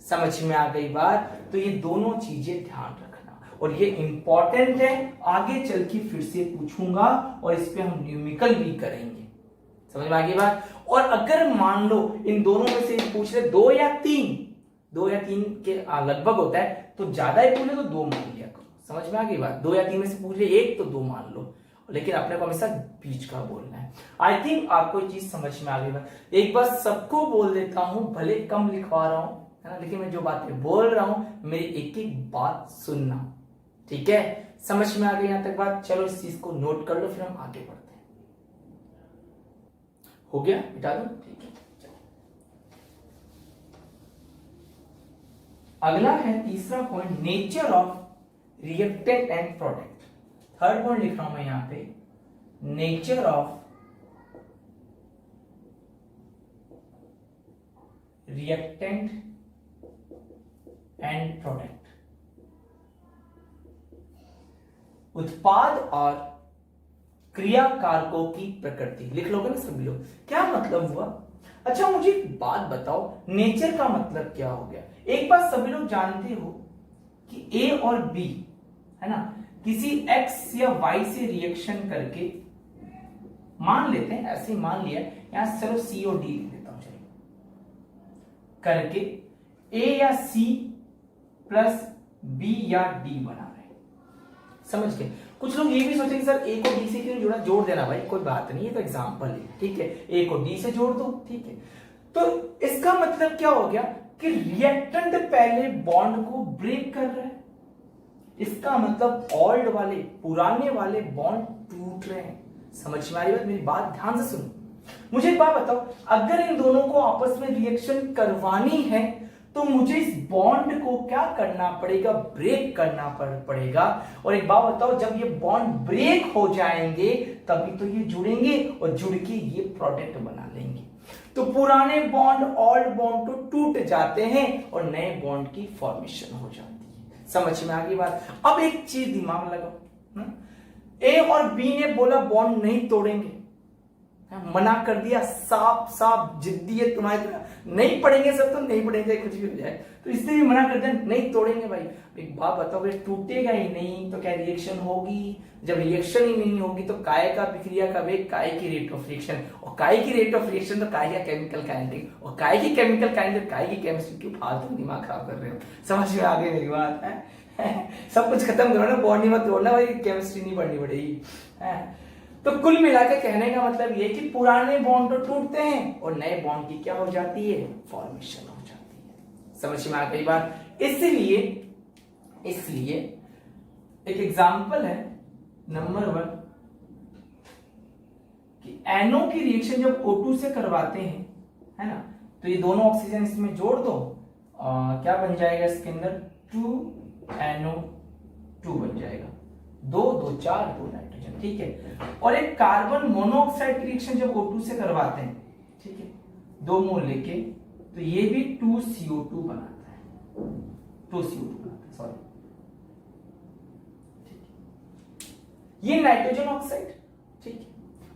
समझ में आ गई बात। तो ये दोनों चीजें ध्यान रखना, और ये इंपॉर्टेंट है, आगे चल के फिर से पूछूंगा और इस पे हम न्यूमेरिकल भी करेंगे। समझ में आ गई बात। और अगर मान लो इन दोनों में से पूछ रहे 2 या 3 के लगभग होता है, तो ज्यादा ही पूछे तो 2 मान लिया करो। समझ में आ गई बात। 2 या 3 में से पूछ रहे 1 तो 2 मान लो, लेकिन अपने को हमेशा बीच का बोलना है। आई थिंक आपको चीज समझ में आ गई बात। एक बार सबको बोल देता हूं, भले कम लिखवा रहा हूं, है ना, लेकिन मैं जो बातें बोल रहा हूं मेरी एक एक बात सुनना, ठीक है। समझ में आ गई यहां तक बात। चलो इस चीज को नोट कर लो, फिर हम आगे बढ़ते हैं। हो गया, मिटा दो, ठीक है। अगला है तीसरा point, nature of reactant and product. Third point लिख रहा हूं मैं यहां पे, nature of reactant and product. उत्पाद और क्रिया कारकों की प्रकृति। लिख लोगे ना सभी लोग, क्या मतलब हुआ। अच्छा मुझे एक बात बताओ, नेचर का मतलब क्या हो गया। एक बात सभी लोग जानते हो कि ए और बी, है ना, किसी एक्स या वाई से रिएक्शन करके, मान लेते हैं ऐसे ही मान लिया, यहां चलो सी और डी लिख देता हूं, चलो, करके ए या सी प्लस बी या डी बना रहे हैं। समझ गए। कुछ लोग ये भी सोचेंगे सर ए को डी से क्यों जोड़ा, जोड़ देना भाई, कोई बात नहीं, ये तो एग्जांपल है, ठीक है। ए को डी से जोड़ दो, ठीक है। तो इसका मतलब क्या हो गया कि रिएक्टेंट पहले बॉन्ड को ब्रेक कर रहा है, इसका मतलब ओल्ड वाले, पुराने वाले बॉन्ड टूट रहे हैं। समझ में आ रही बात। मेरी बात ध्यान से सुनो। मुझे एक बात बताओ, अगर इन दोनों को आपस में रिएक्शन करवानी है तो मुझे इस बॉन्ड को क्या करना पड़ेगा, ब्रेक करना पड़ेगा। और एक बात बताओ, जब ये बॉन्ड ब्रेक हो जाएंगे तभी तो ये जुड़ेंगे, और जुड़ के ये प्रोडक्ट बना लेंगे। तो पुराने बॉन्ड, ओल्ड बॉन्ड तो टूट जाते हैं और नए बॉन्ड की फॉर्मेशन हो जाती है। समझ में आ गई बात। अब एक चीज दिमाग लगाओ, ए और बी ने बोला बॉन्ड नहीं तोड़ेंगे, मना कर दिया, साफ साफ जिद्दी है तुम्हारी तरह, नहीं पढ़ेंगे सब तो नहीं पढ़ेंगे, कुछ भी हो जाए, तो इसने भी मना कर दिया नहीं तोड़ेंगे भाई। एक बात बताओ, ये टूटेगा ही नहीं तो क्या रिएक्शन होगी। जब रिएक्शन ही नहीं होगी तो काय का विक्रिया का वेग, काय की रेट ऑफ रिएक्शन, और काय की रेट ऑफ रिएक्शन तो काय का केमिकल काइनेटिक, और काय की केमिकल काइनेटिक, काय की केमिस्ट्री। क्यों फालतू दिमाग खराब कर रहे हो। समझ में आ गई मेरी बात है। सब कुछ खत्म करो ना, बॉन्ड ही मत तोड़ना भाई, केमिस्ट्री नहीं पढ़नी पड़ेगी। तो कुल मिलाकर कहने का मतलब ये कि पुराने बॉन्ड तो टूटते हैं और नए बॉन्ड की क्या हो जाती है, फॉर्मेशन हो जाती है। समझ में आ गई बात। इसलिए एक एग्जांपल है नंबर 1 कि NO की रिएक्शन जब O2 से करवाते हैं, है ना, तो ये दोनों ऑक्सीजन इसमें जोड़ दो, क्या बन जाएगा इसके अंदर, 2NO2 बन जाएगा, 2 2 4 2 नाइट्रोजन, ठीक है। और एक कार्बन मोनोऑक्साइड की रिएक्शन जब O2 से करवाते हैं, ठीक है, 2 मोल लेके, तो ये भी 2CO2 बनाता है, 2CO2 बनाता है, सॉरी, ये नाइट्रोजन ऑक्साइड, ठीक है,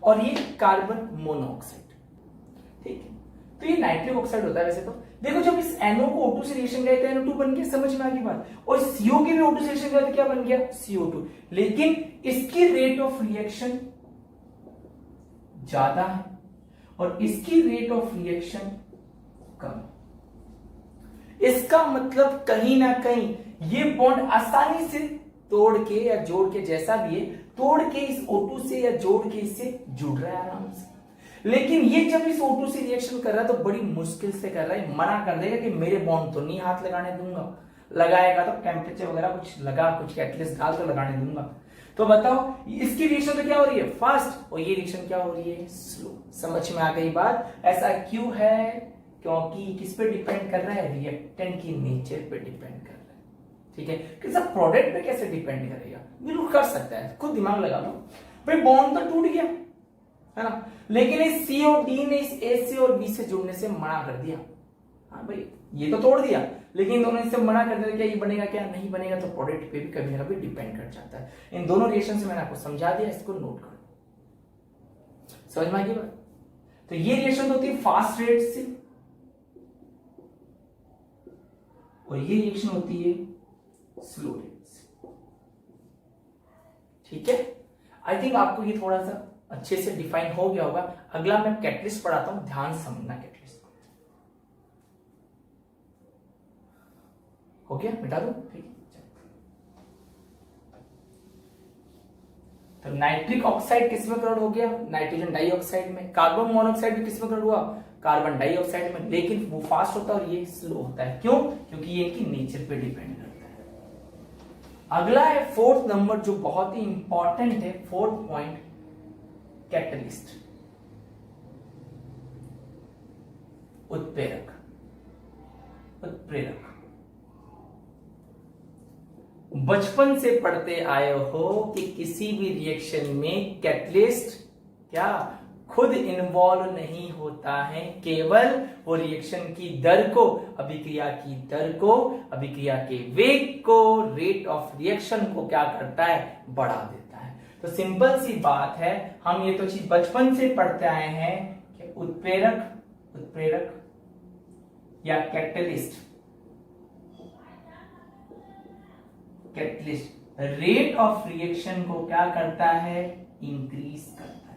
और ये कार्बन मोनोऑक्साइड, ठीक है। तो ये नाइट्रिक ऑक्साइड होता है वैसे तो। देखो जब इस NO को O2 से रिएक्शन गए तो NO2 बन गया, समझ में आ गई बात। और CO की भी O2 से रिएक्शन गए तो क्या बन गया, CO2। लेकिन इसकी रेट ऑफ रिएक्शन ज्यादा है, और इसकी रेट ऑफ रिएक्शन कम। इसका मतलब कहीं ना कहीं ये बॉन्ड आसानी से तोड़ के या जोड़ के, जैसा भी है, तोड़ के इस O2 से या जोड़ के इससे जुड़ रहा है आराम से। लेकिन ये जब इस O2 से रिएक्शन कर रहा है तो बड़ी मुश्किल से कर रहा है, मना कर देगा कि मेरे बॉन्ड तो नहीं हाथ लगाने दूंगा, लगाएगा तो टेम्परेचर वगैरह कुछ लगा, कुछ कैटलिस्ट डाल तो लगाने दूंगा। तो बताओ इसकी रिएक्शन तो क्या हो रही है, फास्ट, और ये रिएक्शन क्या हो रही है, स्लो। समझ में आ गई बात? ऐसा क्यों है? क्योंकि किस पे डिपेंड कर रहा है, रिएक्टेंट की नेचर पे डिपेंड कर रहा है। ठीक है, कि सब प्रोडक्ट पे कैसे डिपेंड करेगा, बिल्कुल कर सकता है, खुद दिमाग लगा लो। भाई बॉन्ड तो टूट गया है ना, लेकिन इस C और D ने इस A से और B से जुड़ने से मना कर दिया। हाँ भाई ये तो तोड़ दिया, लेकिन दोनों इससे मना कर दिया, क्या ये बनेगा क्या नहीं बनेगा, तो प्रोडक्ट पे भी कभी ना कभी डिपेंड कर जाता है। इन दोनों रिएक्शन से मैंने आपको समझा दिया, इसको नोट करो। समझ में आ गई बात? तो ये रिएक्शन होती है फास्ट रेट से और ये रिएक्शन होती है स्लो रेट से। ठीक है, आई थिंक आपको ये थोड़ा सा अच्छे से डिफाइन हो गया होगा। अगला मैं कैटलिस्ट पढ़ाता हूं, ध्यान से समझना। कैटलिस्ट हो गया, मिटा दो। ठीक है, तो नाइट्रिक ऑक्साइड किसमें कन्वर्ट हो गया, नाइट्रोजन डाइऑक्साइड में। कार्बन मोनोऑक्साइड भी किसमें कन्वर्ट हुआ, कार्बन डाइऑक्साइड में। लेकिन वो फास्ट होता है और ये स्लो होता है। क्यों? क्योंकि ये इनकी नेचर पे डिपेंड करता है। अगला है फोर्थ नंबर, जो बहुत ही इंपॉर्टेंट है, फोर्थ पॉइंट, कैटलिस्ट, उत्प्रेरक। उत्प्रेरक बचपन से पढ़ते आए हो कि किसी भी रिएक्शन में कैटलिस्ट क्या खुद इन्वॉल्व नहीं होता है, केवल वो रिएक्शन की दर को, अभिक्रिया की दर को, अभिक्रिया के वेग को, रेट ऑफ रिएक्शन को क्या करता है, बढ़ा देता है। तो सिंपल सी बात है, हम ये तो चीज बचपन से पढ़ते आए हैं कि उत्प्रेरक या कैटलिस्ट रेट ऑफ रिएक्शन को क्या करता है, इंक्रीज करता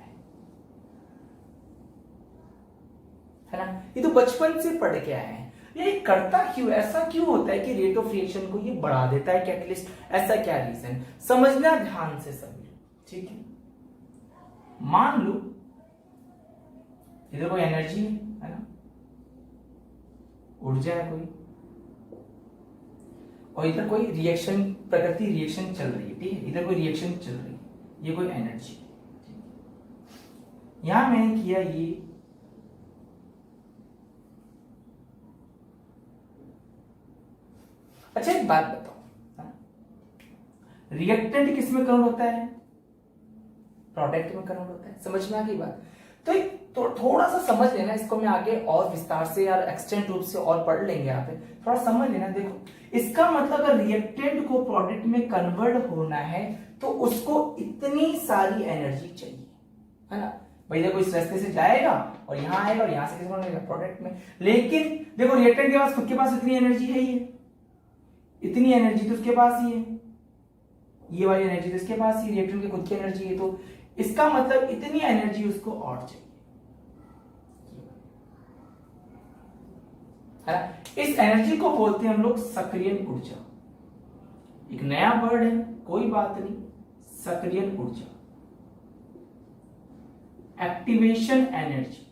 है ना। ये तो बचपन से पढ़ के आए हैं। ये करता क्यों, ऐसा क्यों होता है कि रेट ऑफ रिएक्शन को ये बढ़ा देता है कैटलिस्ट, ऐसा क्या रीजन, समझना ध्यान से सभी। ठीक है, मान लो इधर कोई एनर्जी है ना, ऊर्जा है कोई, और इधर कोई रिएक्शन, प्रकृति रिएक्शन चल रही है। ठीक है, इधर कोई रिएक्शन चल रही है, ये कोई एनर्जी। यहां मैंने किया ये, अच्छा एक बात बताओ, रिएक्टेंट किसमें कन्वर्ट होता है, प्रोडक्ट में कन्वर्ट होता है। समझ में आ गई बात? तो थोड़ा सा समझ लेना, इसको मैं आगे और विस्तार से यार एक्सटेंड रूप से और पढ़ लेंगे यहाँ पे, थोड़ा समझ लेना। देखो इसका मतलब अगर रिएक्टेंट को प्रोडक्ट में कन्वर्ट होना है तो उसको इतनी सारी एनर्जी चाहिए, है ना। भाई देखो इस रास्ते से जाएगा और यहां आएगा और यहां से किस में प्रोडक्ट में, लेकिन देखो रिएक्टेंट के पास खुद के पास इतनी एनर्जी है, ही इतनी एनर्जी तो उसके पास ही है, ये वाली एनर्जी तो इसके पास ही, रिएक्टेंट की खुद की एनर्जी है, तो इसका मतलब इतनी एनर्जी उसको और चाहिए, है ना। इस एनर्जी को बोलते हैं हम लोग सक्रियण ऊर्जा। एक नया वर्ड है, कोई बात नहीं, सक्रियण ऊर्जा, एक्टिवेशन एनर्जी।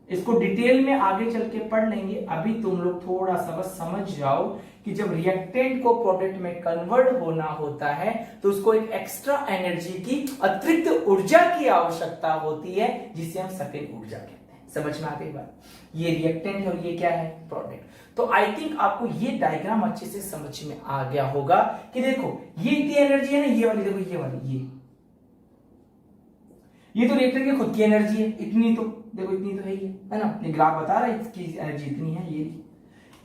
इसको डिटेल में आगे चल के पढ़ लेंगे, अभी तुम लोग थोड़ा सा बस समझ जाओ कि जब रिएक्टेंट को प्रोडक्ट में कन्वर्ट होना होता है तो उसको एक एक्स्ट्रा एनर्जी की, अतिरिक्त ऊर्जा की आवश्यकता होती है, जिसे हम सक्रिय ऊर्जा कहते हैं। समझ में आ गई बात? ये रिएक्टेंट है और ये क्या है, प्रोडक्ट। तो आई थिंक आपको ये डायग्राम अच्छे से समझ में आ गया होगा कि देखो ये इतनी एनर्जी है ना, ये वाली देखो, ये वाली, ये तो रिएक्टेंट की खुद की एनर्जी है, इतनी तो देखो, इतनी तो है ही है ना, ये ग्राफ बता रहा है इसकी एनर्जी इतनी है, ये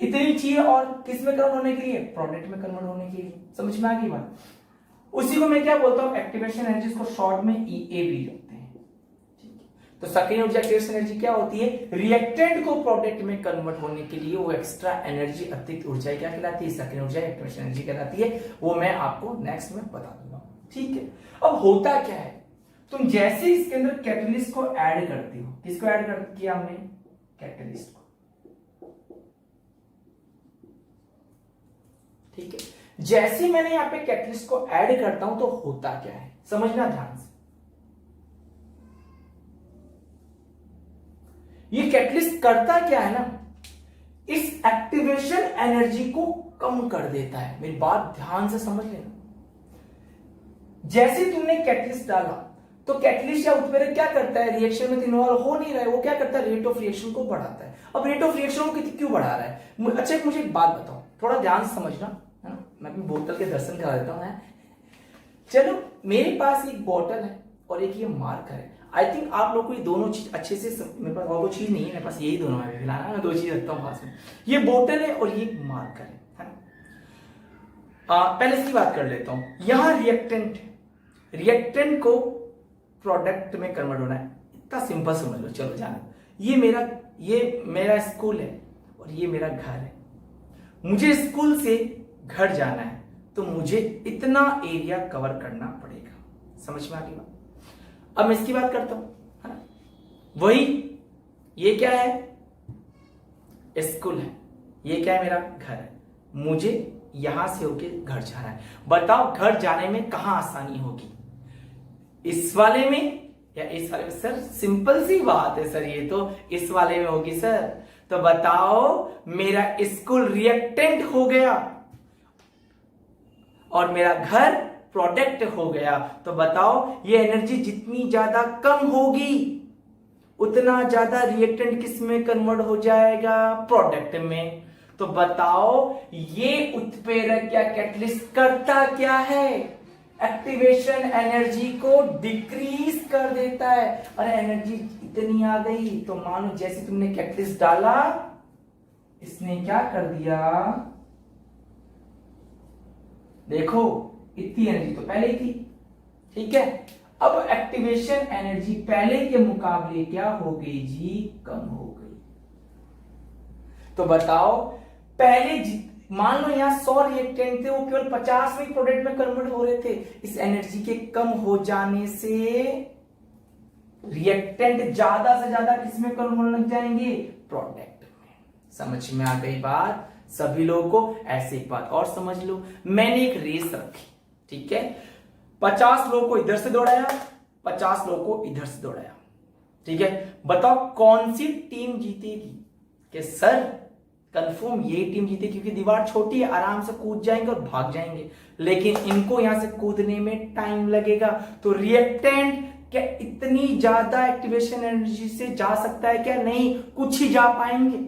इतनी चाहिए, और किस में कन्वर्ट होने के लिए, प्रोडक्ट में कन्वर्ट होने के लिए। समझ में आ गई बात? उसी को मैं क्या बोलता हूं, एक्टिवेशन एनर्जी, को शॉर्ट में EAB रखते हैं। तो सक्रिय ऊर्जा, एक्टिवेशन एनर्जी क्या होती है, रिएक्टेंट को प्रोडक्ट में कन्वर्ट होने के लिए वो एक्स्ट्रा एनर्जी, अतिरिक्त ऊर्जा क्या कहलाती है, सक्रिय ऊर्जा, एक्टिवेशन एनर्जी कहलाती है। वो मैं आपको नेक्स्ट में बता दूंगा। ठीक है, अब होता क्या है, तुम जैसे इसके अंदर कैटलिस्ट को ऐड करती हो, किसको ऐड कर किया हमने, कैटलिस्ट को, ठीक है। जैसे मैंने यहां पे कैटलिस्ट को ऐड करता हूं तो होता क्या है, समझना ध्यान से। ये कैटलिस्ट करता क्या है ना, इस एक्टिवेशन एनर्जी को कम कर देता है। मेरी बात ध्यान से समझ लेना। जैसे तुमने कैटलिस्ट डाला तो कैटलिस्ट या उत्प्रेरक क्या करता है, रिएक्शन में इन्वॉल्व हो नहीं रहा है, वो क्या करता है, रेट ऑफ रिएक्शन को बढ़ाता है। अब रेट ऑफ रिएक्शन को क्यों बढ़ा रहा है, अच्छा मुझे एक बात बताओ, थोड़ा ध्यान से समझना, है ना। मैं भी बोतल के दर्शन करा देता हूं। चलो मेरे पास एक बोतल है और एक ये मार्कर है। आई थिंक आप लोग को ये दोनों चीज अच्छे से मेरे पास और कोई चीज नहीं है, मेरे पास यही दोनों है फिलहाल, मैं दो चीज रखता हूँ पास में, ये बोतल है और ये मार्कर है ना। पहले इसकी बात कर लेता हूं। यहां रिएक्टेंट को प्रोडक्ट में कन्वर्ट होना है, इतना सिंपल समझ लो। चलो जाने, ये मेरा स्कूल है और ये मेरा घर है। मुझे स्कूल से घर जाना है तो मुझे इतना एरिया कवर करना पड़ेगा, समझ में आ गई बात। अब मैं इसकी बात करता हूं, है ना। वही ये क्या है, स्कूल है, ये क्या है, मेरा घर है। मुझे यहां से होके घर जाना है। बताओ घर जाने में कहां आसानी होगी, इस वाले में या इस वाले में? सर सिंपल सी बात है सर, ये तो इस वाले में होगी सर। तो बताओ मेरा स्कूल रिएक्टेंट हो गया और मेरा घर प्रोडक्ट हो गया, तो बताओ ये एनर्जी जितनी ज्यादा कम होगी उतना ज्यादा रिएक्टेंट किस में कन्वर्ट हो जाएगा, प्रोडक्ट में। तो बताओ ये उत्प्रेरक या कैटलिस्ट करता क्या है, एक्टिवेशन एनर्जी को डिक्रीज कर देता है। अरे एनर्जी इतनी आ गई तो मानो जैसे तुमने कैटलिस्ट डाला, इसने क्या कर दिया, देखो इतनी एनर्जी तो पहले ही थी, ठीक है। अब एक्टिवेशन एनर्जी पहले के मुकाबले क्या हो गई जी, कम हो गई। तो बताओ पहले मान लो यहां 100 रिएक्टेंट थे, वो केवल 50 में प्रोडक्ट में कन्वर्ट हो रहे थे। इस एनर्जी के कम हो जाने से रिएक्टेंट ज्यादा से ज्यादा किसमें कन्वर्ट होने लग जाएंगे, प्रोडक्ट में। समझ में आ गई बात सभी लोगों को? ऐसे एक बात और समझ लो, मैंने एक रेस रखी, ठीक है। 50 लोगों को इधर से दौड़ाया, 50 लोगों को इधर से दौड़ाया, ठीक है। बताओ कौन सी टीम जीतेगी? कि सर कंफर्म ये टीम जीतेगी, क्योंकि दीवार छोटी है, आराम से कूद जाएंगे और भाग जाएंगे। लेकिन इनको यहां से कूदने में टाइम लगेगा। तो रिएक्टेंट क्या इतनी ज्यादा एक्टिवेशन एनर्जी से जा सकता है क्या? नहीं, कुछ ही जा पाएंगे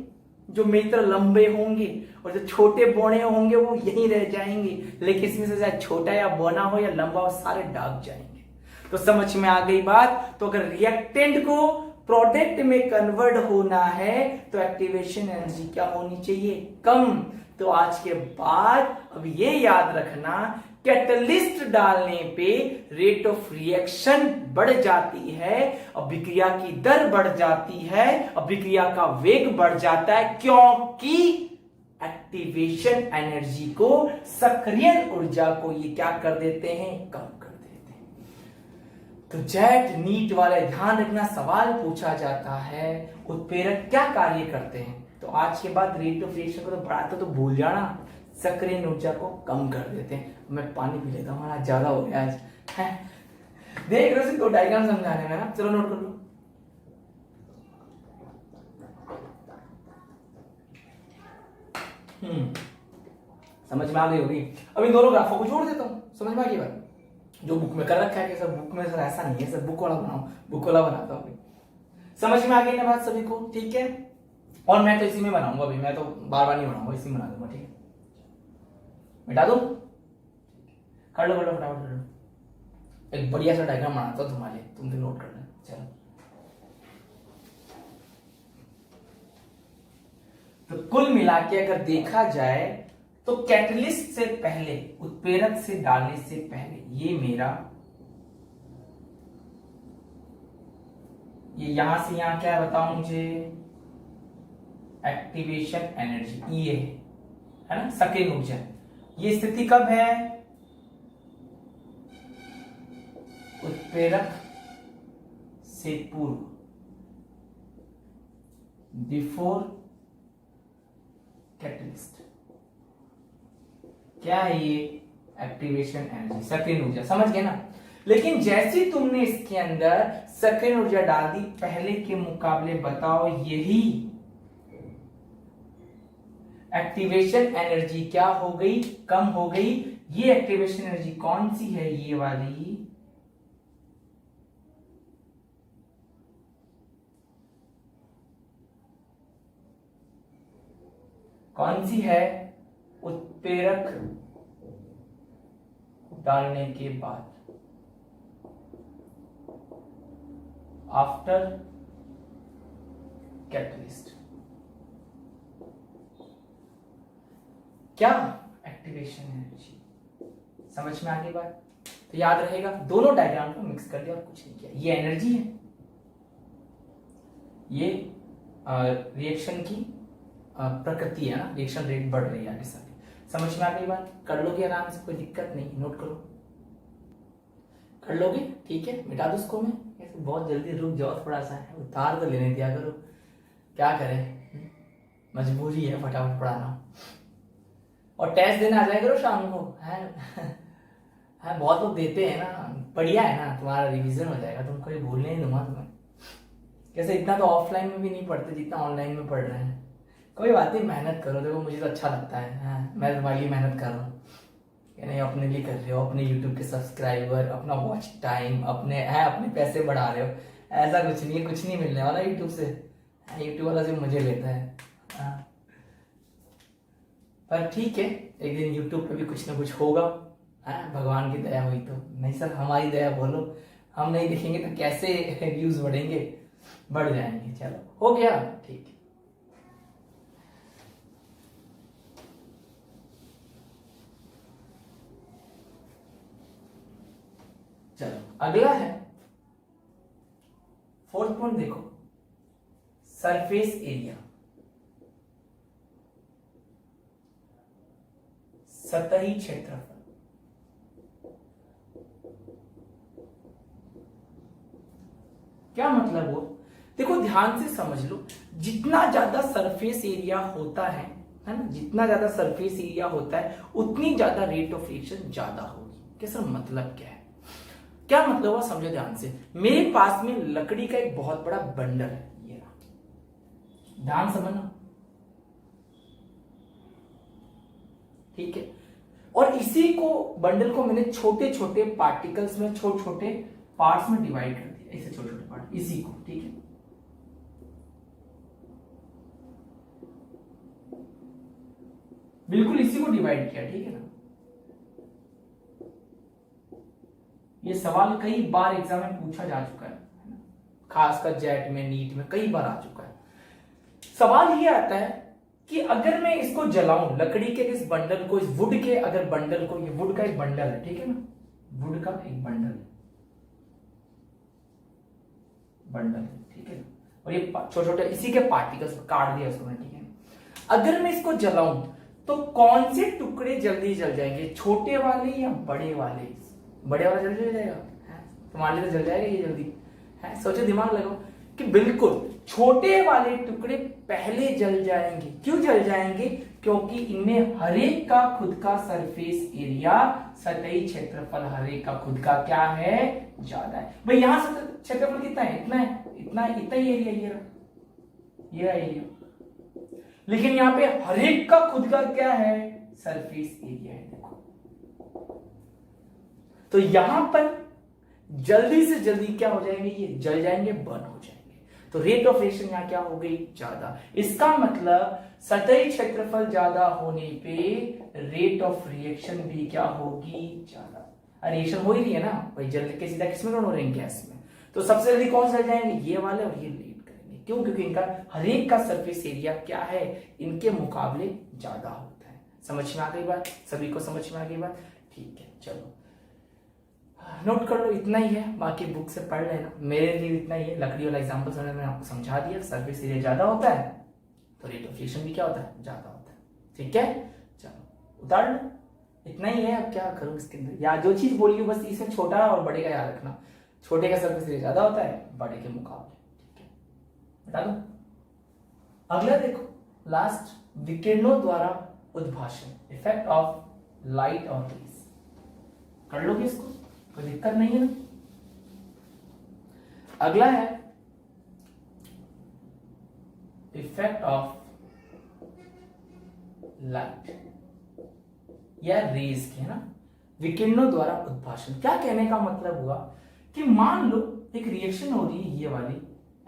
जो मेरी तरह लंबे होंगे, और जो छोटे बौने होंगे वो यहीं रह जाएंगे। लेकिन इसमें से चाहे छोटा या बौना हो या लंबा हो, सारे डाग जाएंगे। तो समझ में आ गई बात? तो अगर रिएक्टेंट को प्रोडक्ट में कन्वर्ट होना है तो एक्टिवेशन एनर्जी क्या होनी चाहिए? कम। तो आज के बाद अब ये याद रखना, कैटलिस्ट डालने पे रेट ऑफ रिएक्शन बढ़ जाती है, अभिक्रिया की दर बढ़ जाती है, अभिक्रिया का वेग बढ़ जाता है, क्योंकि एक्टिवेशन एनर्जी को, सक्रियण ऊर्जा को ये क्या कर देते हैं, कम कर देते हैं। तो जेट नीट वाले ध्यान रखना, सवाल पूछा जाता है उत्प्रेरक क्या कार्य करते हैं, तो आज के बाद रेट ऑफ रिएक्शन को तो बढ़ाते तो भूल जाना, सक्रिय ऊर्जा को कम कर देते हैं। मैं पानी पी लेता हूँ, आज ज्यादा हो गया आज है। देख रहे हो तो डायग्राम समझाने में ना, चलो नोट कर लो। समझ में आ गई होगी। अब इन दोनों ग्राफों को जोड़ देता हूं, समझ में आ गई बात? जो बुक में कर रखा है कि सर बुक में सर ऐसा नहीं है, सर बुक वाला बनाओ, बुक वाला बनाता हूं। समझ में आ गई ना बात सभी को? ठीक है। और मैं तो इसी में बनाऊंगा, अभी मैं तो बार बार नहीं बनाऊंगा, इसी में बना दूंगा, ठीक है। मिटा दो, कर लो फटाफट कर लो। एक बढ़िया सा डायग्राम बनाता हूं तुम्हारे लिए, तुम भी नोट कर लेना। चलो, तो कुल मिला के अगर देखा जाए तो कैटलिस्ट से पहले, उत्प्रेरक से डालने से पहले, ये मेरा, ये यहां से यहां क्या है बताओ मुझे, एक्टिवेशन एनर्जी ये है ना, सक्रिय ऊर्जा। ये स्थिति कब है? उत्प्रेरक से पूर्व, बिफोर कैटलिस्ट। क्या है ये? एक्टिवेशन एनर्जी, सक्रिय ऊर्जा। समझ गए ना? लेकिन जैसे तुमने इसके अंदर सक्रिय ऊर्जा डाल दी, पहले के मुकाबले बताओ यही एक्टिवेशन एनर्जी क्या हो गई? कम हो गई। ये एक्टिवेशन एनर्जी कौन सी है? ये वाली। कौन सी है? उत्प्रेरक डालने के बाद, आफ्टर कैटलिस्ट। क्या? Activation energy. समझ में आ गई बात? तो याद रहेगा, दोनों डायग्राम को मिक्स कर दिया और कुछ नहीं किया। ये एनर्जी है, ये रिएक्शन की प्रकृति है ना, रिएक्शन रेट बढ़ रही है आगे साथ। समझ में आ गई बात? कर लोगे आराम से, कोई दिक्कत नहीं। नोट करो, कर लोगे? ठीक है, मिटा दो इसको। मैं ऐसे बहुत जल्दी रुक जाओ, थोड़ा सा है, उतार तो लेने दिया करो। क्या करें, मजबूरी है फटाफट पढ़ाना। और टेस्ट देने आ जाया करो शाम को, है बहुत लोग देते हैं ना। बढ़िया है ना, तुम्हारा रिवीजन हो जाएगा, तुमको ये भूलने नहीं दूंगा तुम्हें। कैसे इतना तो ऑफलाइन में भी नहीं पढ़ते जितना ऑनलाइन में पढ़ रहे हैं। कोई बात नहीं, मेहनत करो। देखो मुझे तो अच्छा लगता है, मैं तुम्हारे लिए मेहनत कर रहा हूँ। नहीं, अपने लिए कर रहे हो, अपने YouTube के सब्सक्राइबर, अपना वॉच टाइम, अपने पैसे बढ़ा रहे हो। ऐसा कुछ नहीं है, कुछ नहीं मिलने वाला YouTube से। YouTube वाला सिर्फ मुझे लेता है। पर ठीक है, एक दिन YouTube पे भी कुछ ना कुछ होगा। भगवान की दया हुई तो। नहीं सर, हमारी दया बोलो, हम नहीं दिखेंगे तो कैसे व्यूज बढ़ेंगे? बढ़ जाएंगे। चलो, हो गया, ठीक है। चलो, अगला है फोर्थ पॉइंट। देखो, सरफेस एरिया, सतही क्षेत्रफल। क्या मतलब हो? देखो ध्यान से समझ लो, जितना ज्यादा सरफेस एरिया होता है ना, जितना ज्यादा सरफेस एरिया होता है उतनी ज्यादा रेट ऑफ रिएक्शन ज्यादा होगी। कैसा मतलब? क्या है? क्या मतलब हुआ, समझो ध्यान से। मेरे पास में लकड़ी का एक बहुत बड़ा बंडल है, ये रहा, ध्यान समझना, ठीक है। और इसी को, बंडल को मैंने छोटे छोटे पार्टिकल्स में, छोटे छोटे पार्ट्स में डिवाइड कर दिया, ऐसे छोटे छोटे पार्ट, इसी को, ठीक है। बिल्कुल इसी को डिवाइड किया, ठीक है ना। ये सवाल कई बार एग्जाम में पूछा जा चुका है, खासकर जेट में, नीट में कई बार आ चुका है। सवाल ये आता है कि अगर मैं इसको जलाऊं, लकड़ी के इस बंडल को, इस वुड के अगर बंडल को, ये वुड का एक बंडल है, ठीक है ना, वुड का एक बंडल, ठीक है ना, और ये छोटे छोटे इसी के पार्टिकल्स काट दिया उसको, ठीक है। अगर मैं इसको जलाऊं तो कौन से टुकड़े जल्दी जल जाएंगे, छोटे वाले या बड़े वाले? बड़े वाला जल्दी जल जाएगा, तुम्हारे लिए तो जल जाएगा ये जल्दी, है। सोचो, दिमाग लगाओ कि बिल्कुल छोटे वाले टुकड़े पहले जल जाएंगे। क्यों जल जाएंगे? क्योंकि इनमें हर एक का खुद का सरफेस एरिया, सतही क्षेत्रफल हर एक का खुद का क्या है, ज्यादा है। भाई यहां से क्षेत्रफल कितना है? इतना है, इतना ही एरिया, ये एरिया। लेकिन यहाँ पे हर एक का खुद का क्या है, सरफेस एरिया है। देखो, तो यहां पर जल्दी से जल्दी क्या हो जाएंगे, ये जल जाएंगे, बर्न हो जाएंगे। तो रेट ऑफ रिएक्शन यहां क्या हो गई, ज्यादा। इसका मतलब सतही क्षेत्रफल ज्यादा होने पे रेट ऑफ रिएक्शन भी क्या होगी, ज्यादा। रिएक्शन हो ही रही है ना भाई, जल के सीधा किसमें हो रहे हैं, गैस में। तो सबसे जल्दी कौन सा जाएंगे, ये वाले, और ये लीड करेंगे। क्यों? क्योंकि इनका हर एक का सरफेस एरिया क्या है, इनके मुकाबले ज्यादा होता है। समझ में आ गई बात? सभी को समझ में आ गई बात? ठीक है, चलो नोट कर लो, इतना ही है। बाकी बुक से पढ़ लेना, मेरे लिए इतना ही है। लकड़ी वाला एग्जांपल मैंने आपको समझा दिया। सरफेस एरिया ज्यादा होता है तो रेट ऑफ रिएक्शन भी क्या होता है, ज्यादा होता है। ठीक है, चलो उतार लो, इतना ही है। अब क्या करूं इसके अंदर, या जो चीज बोली बस इसमें छोटा और बड़े का याद रखना। छोटे का सरफेस एरिया ज्यादा होता है बड़े के मुकाबले, ठीक है, बता दो। अगला देखो लास्ट, विकिरणों द्वारा उद्भाषण, effect of light on rays. कर लोगे इसको, कोई दिक्कत नहीं है ना। अगला है इफेक्ट ऑफ लाइट या रेज के, है ना, विकिरणों द्वारा उद्भाषण। क्या कहने का मतलब हुआ कि मान लो एक रिएक्शन हो रही है, ये वाली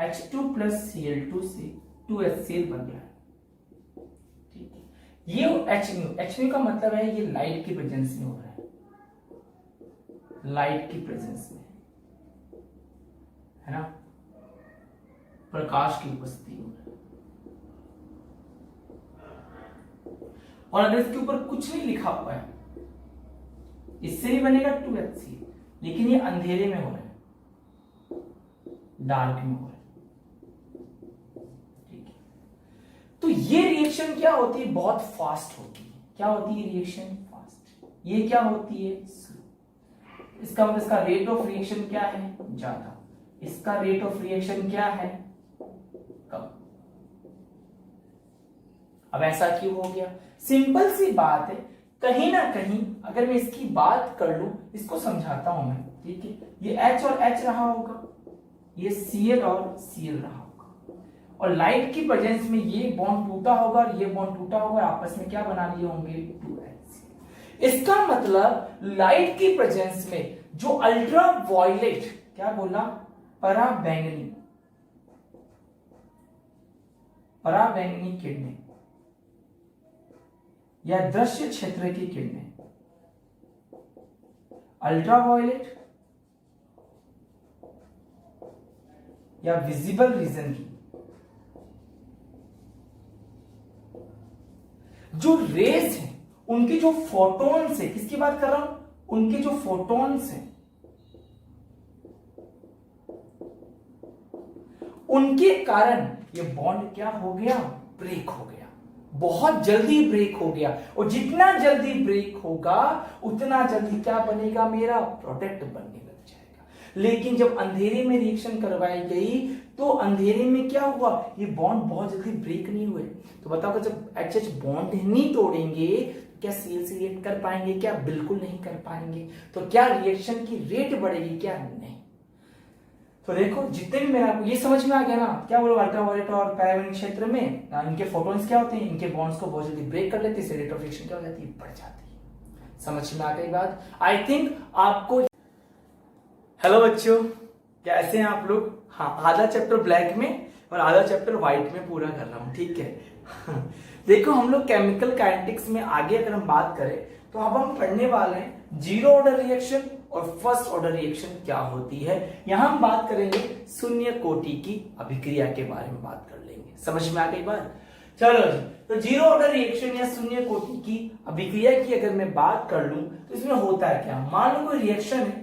H2 प्लस Cl2 से 2HCl बन रहा है, ठीक है। ये HNO का मतलब है ये लाइट की प्रेजेंस में हो रहा है, लाइट की प्रेजेंस में, है ना, प्रकाश की उपस्थिति में। और अगर इसके ऊपर कुछ नहीं लिखा हुआ है, इससे भी बनेगा 2HCl, लेकिन ये अंधेरे में हो रहा है, डार्क में हो रहा है, ठीक है। तो ये रिएक्शन क्या होती है, बहुत फास्ट होती है। क्या होती है रिएक्शन? फास्ट। ये क्या होती है? स्लो। इसका मतलब इसका रेट ऑफ रिएक्शन क्या है? ज्यादा। इसका रेट ऑफ रिएक्शन क्या है? कम। अब ऐसा क्यों हो गया? सिंपल सी बात है, कहीं ना कहीं अगर मैं इसकी बात कर लूं, इसको समझाता हूं मैं, ठीक है। ये H और H रहा होगा, ये Cl और Cl रहा होगा, और लाइट की प्रेजेंस में ये बॉन्ड टूटा होगा और ये बॉन्ड टूटा होगा, आपस में क्या बना लिए होंगे? 2HCl। इसका मतलब लाइट की प्रेजेंस में जो अल्ट्रा वायलेट, क्या बोला? पराबैंगनी, पराबैंगनी किरणें या दृश्य क्षेत्र की किरणें, अल्ट्रावायलेट या विजिबल रीजन की जो रेज है, उनकी जो फोटॉन्स है, किसकी बात कर रहा हूं? उनके जो फोटॉन्स है, उनके कारण ये बॉन्ड क्या हो गया? ब्रेक हो गया, बहुत जल्दी ब्रेक हो गया। और जितना जल्दी ब्रेक होगा उतना जल्दी क्या बनेगा? मेरा प्रोडक्ट बनने लग जाएगा। लेकिन जब अंधेरे में रिएक्शन करवाई गई तो अंधेरे में क्या हुआ? ये बॉन्ड बहुत जल्दी ब्रेक नहीं हुए। तो बताओ, जब HH बॉन्ड नहीं तोड़ेंगे क्या Cl से रिएक्ट कर पाएंगे? क्या? बिल्कुल नहीं कर पाएंगे। तो क्या रिएक्शन की रेट बढ़ेगी? क्या? नहीं। तो देखो, जितने भी मेरा ये समझ में आ गया ना, क्या बोलो, अल्ट्रावायलेट और पैराबैंगनी क्षेत्र में इनके फोटॉन्स क्या होते हैं? इनके बॉन्ड्स को बहुत जल्दी ब्रेक कर लेते हैं, रेट ऑफ रिएक्शन क्या हो जाती है? बढ़ जाती है। समझ में आ गई बात? आई थिंक आपको। हेलो बच्चों, कैसे हैं आप लोग? हाँ, आधा चैप्टर ब्लैक में और आधा चैप्टर व्हाइट में पूरा कर रहा हूं, ठीक है। देखो, हम लोग केमिकल काइनेटिक्स में आगे अगर हम बात करें तो अब हम पढ़ने वाले हैं जीरो ऑर्डर रिएक्शन और फर्स्ट ऑर्डर रिएक्शन क्या होती है। यहां हम बात करेंगे शून्य कोटि की अभिक्रिया के बारे में बात कर लेंगे। समझ में आ गई बात? चलो जी, तो जीरो ऑर्डर रिएक्शन या शून्य कोटि की अभिक्रिया की अगर मैं बात कर लूं तो इसमें होता है क्या? मान लो कोई रिएक्शन है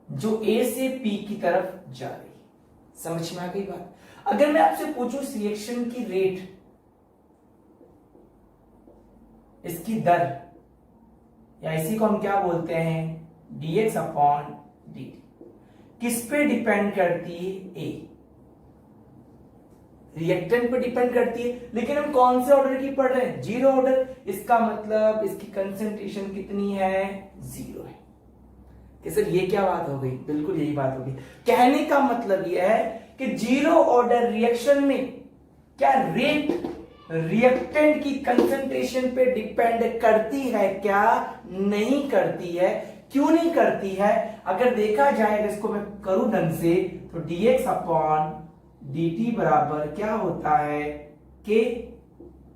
जो A से P की तरफ जा रही है। समझ में आ गई बात? अगर मैं आपसे पूछूं इस रिएक्शन की रेट, इसकी दर, या इसी को हम क्या बोलते हैं? dx अपॉन dt, किस पे डिपेंड करती है? A, रिएक्टेंट पे डिपेंड करती है। लेकिन हम कौन से ऑर्डर की पढ़ रहे हैं? Zero order. इसका मतलब इसकी कंसंट्रेशन कितनी है? 0 है। कि सर ये क्या बात हो गई? बिल्कुल यही बात होगी। कहने का मतलब यह है कि जीरो ऑर्डर रिएक्शन में क्या रेट रिएक्टेंट की कंसंट्रेशन पे डिपेंड करती है? क्या? नहीं करती है। क्यों नहीं करती है? अगर देखा जाए, इसको मैं करूं ढंग से, तो dx अपॉन dt बराबर क्या होता है? k,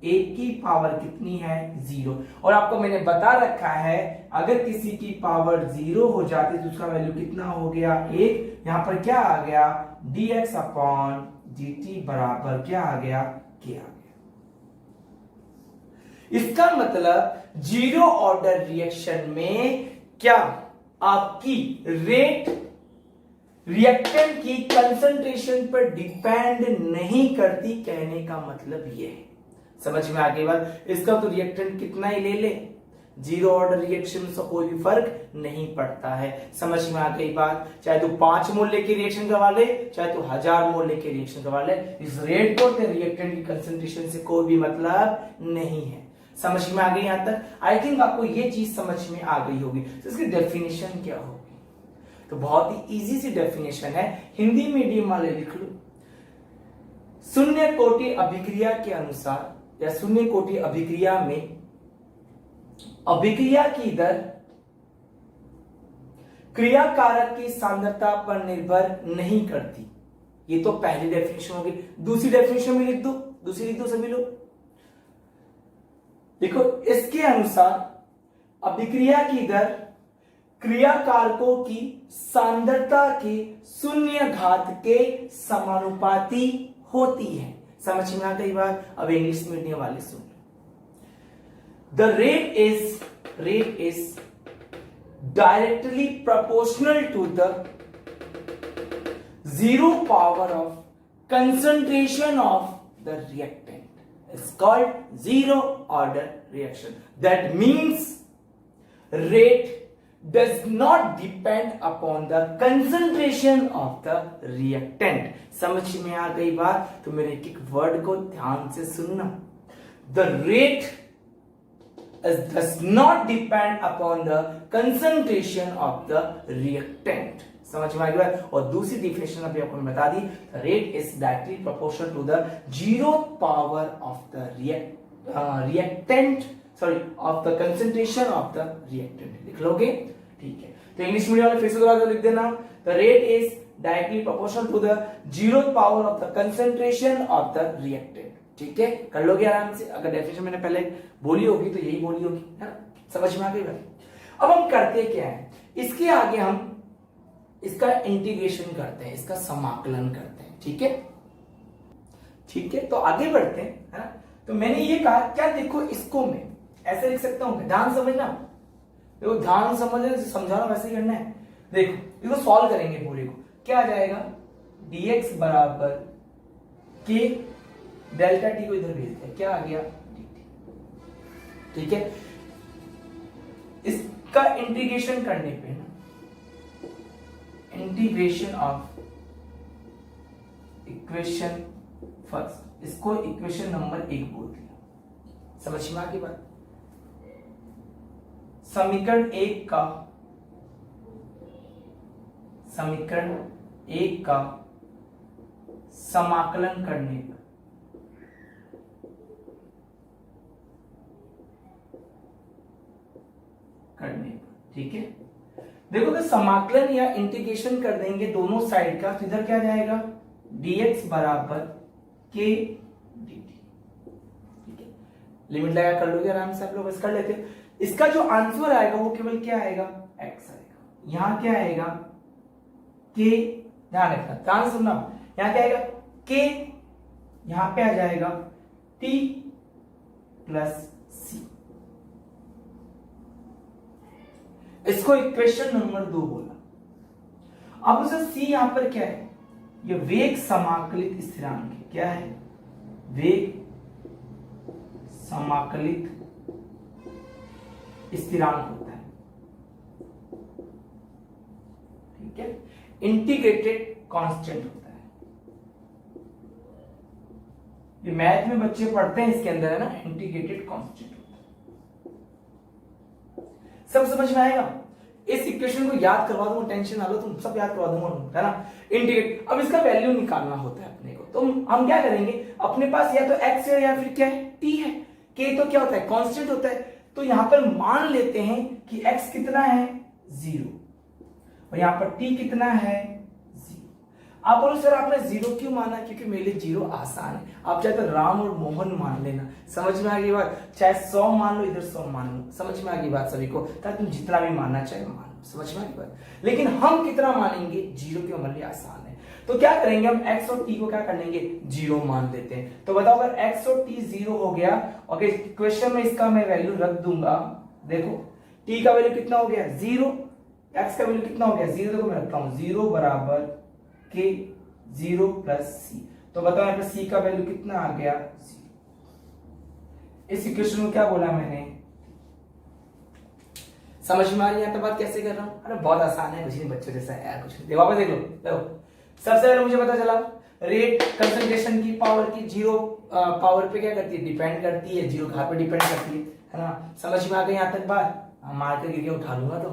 एक की पावर कितनी है? 0। और आपको मैंने बता रखा है, अगर किसी की पावर 0 हो जाती तो उसका वैल्यू कितना हो गया? 1। यहां पर क्या आ गया? dx अपॉन dt बराबर क्या आ गया? k आ गया। इसका मतलब जीरो ऑर्डर रिएक्शन में क्या आपकी रेट रिएक्टेंट की कंसंट्रेशन पर डिपेंड नहीं करती। कहने का मतलब यह है। समझ में आ गई बात? इसका तो रिएक्टेंट कितना ही ले ले, जीरो ऑर्डर रिएक्शन से कोई भी फर्क नहीं पड़ता है। समझ में आ गई बात? चाहे तू 5 मोल लेके रिएक्शन करवा ले, चाहे तू 1000 मोल लेके रिएक्शन करवा ले, इस रेट को रिएक्टेंट की कंसंट्रेशन से कोई भी मतलब नहीं है। समझ में आ गई यहां तक? आई थिंक आपको ये चीज समझ में आ गई होगी। तो इसकी डेफिनेशन क्या होगी? तो बहुत ही इजी सी डेफिनेशन है, हिंदी मीडियम वाले लिख लो। शून्य कोटि अभिक्रिया के अनुसार या शून्य कोटि अभिक्रिया में अभिक्रिया की दर क्रियाकारक की सांद्रता पर निर्भर नहीं करती। ये तो पहली डेफिनेशन होगी। दूसरी डेफिनेशन भी लिख दो, दूसरी लिख दो सभी लोग। देखो, इसके अनुसार अभिक्रिया की दर क्रियाकारकों की सांद्रता के शून्य घात के समानुपाती होती है। समझ में आ गई बात? अब इंग्लिश मीडियम वाले सुन लो। The rate is directly proportional to the zero power of concentration of the reactant. It's called zero order reaction. That means rate does not depend upon the concentration of the reactant. समझ में आ गई बात? तो मेरे एक word को ध्यान से सुनना। The rate does not depend upon the concentration of the reactant. समझ में आ गया? और दूसरी डिफिनेशन अभी आपको मैं बता दी, rate is directly proportional to the zero power of the reactant, sorry of the concentration of the reactant. लिख लोगे? ठीक है। तो इंग्लिश मीडियम वाले फिर से दोबारा लिख देना, the rate is directly proportional to the zero power of the concentration of the reactant. ठीक है, कर लोगे आराम से। अगर डेफिनेशन मैंने पहले बोली होगी तो यही बोली होगी, है ना? समझ में आ गई बात? अब हम करते क्या है, इसके आगे हम इसका इंटीग्रेशन करते हैं, इसका समाकलन करते हैं। ठीक है, ठीक है। तो आगे बढ़ते हैं, है ना? तो मैंने ये कहा क्या, देखो इसको मैं ऐसे लिख सकता हूं, ध्यान समझना। देखो ध्यान समझने से समझाना वैसे ही करना है। देखो इसको सॉल्व करेंगे पूरे को, क्या आ जाएगा, dx बराबर के डेल्टा टी को इधर भेजते हैं, क्या आ गया, ठीक है। इसका इंटीग्रेशन करने पे ना, इंटीग्रेशन ऑफ इक्वेशन फर्स्ट, इसको इक्वेशन नंबर 1 बोल दिया। समझ में आ गई बात? समीकरण 1 का समाकलन करने पर ठीक है। देखो तो समाकलन या इंटीग्रेशन कर देंगे दोनों साइड का, तो इधर क्या जाएगा, dx बराबर के dt। ठीक है, लिमिट लगा कर लोगे आराम से आप लोग, बस कर लेते हैं। इसका जो आंसर आएगा वो केवल क्या आएगा, x आएगा। यहां क्या आएगा, k, ध्यान रखना, ध्यान सुनना, यहां क्या आएगा k, यहां पे आ जाएगा t प्लस c। इसको इक्वेशन नंबर 2 बोला। अब उसे c यहां पर क्या है, ये वेग समाकलित स्थिरांक है। क्या है, वेग समाकलित स्थिरांक होता है। ठीक है, इंटीग्रेटेड कांस्टेंट होता है। ये मैथ में बच्चे पढ़ते हैं, इसके अंदर है ना, इंटीग्रेटेड कांस्टेंट होता है। सब समझ में आएगा? इस इक्वेशन को याद करवा दूंगा, टेंशन ना लो, तुम सब याद करवा दूंगा, है ना। इंटीग्रेट, अब इसका वैल्यू निकालना होता है अपने को, तो हम क्या करेंगे, अपने पास या तो x है या फिर क्या है, t है। k तो क्या होता है, कांस्टेंट होता है। तो यहां पर मान लेते हैं कि x कितना है, 0, और यहां पर t कितना है, 0। आप बोलो सर आपने 0 क्यों माना, क्योंकि मेरे लिए 0 आसान है। आप चाहे तो राम और मोहन मान लेना। समझ में आ गई बात? चाहे 100 मान लो, इधर 100 मान लो। समझ में आ गई बात सभी को? ताकि तुम जितना भी मानना चाहे मान लो। समझ में आ गई बात? लेकिन हम कितना मानेंगे, 0, क्यों हमारे लिए आसान है। तो क्या करेंगे, हम x और t को क्या कर लेंगे, 0 मान देते हैं। तो बताओ अगर x और t 0 हो गया, और क्वेश्चन में इसका मैं वैल्यू रख दूंगा। देखो t का वैल्यू कितना हो गया, 0, x का वैल्यू कितना हो गया, 0। देखो मैं रखता हूं 0 बराबर के 0 प्लस c। तो बताओ यहाँ पे c का वैल्यू कितना आ गया, 0। इस इक्वेशन को क्या बोला मैंने, समझ में आ रही है यहाँ तक बात कैसे कर रहा हूँ? अरे बहुत आसान है, कुछ नहीं बच्चों जैसा है यार, कुछ नहीं। वापस देख लो, देखो सबसे पहले मुझे पता चला रेट कंसंट्रेशन की पावर की जीरो पावर पे क्या करती है, डिपेंड करती है, जीरो घात पे डिपेंड करती है ना। समझ में आ गई यहाँ तक बात? मार कर गिर के उठा लूंगा तो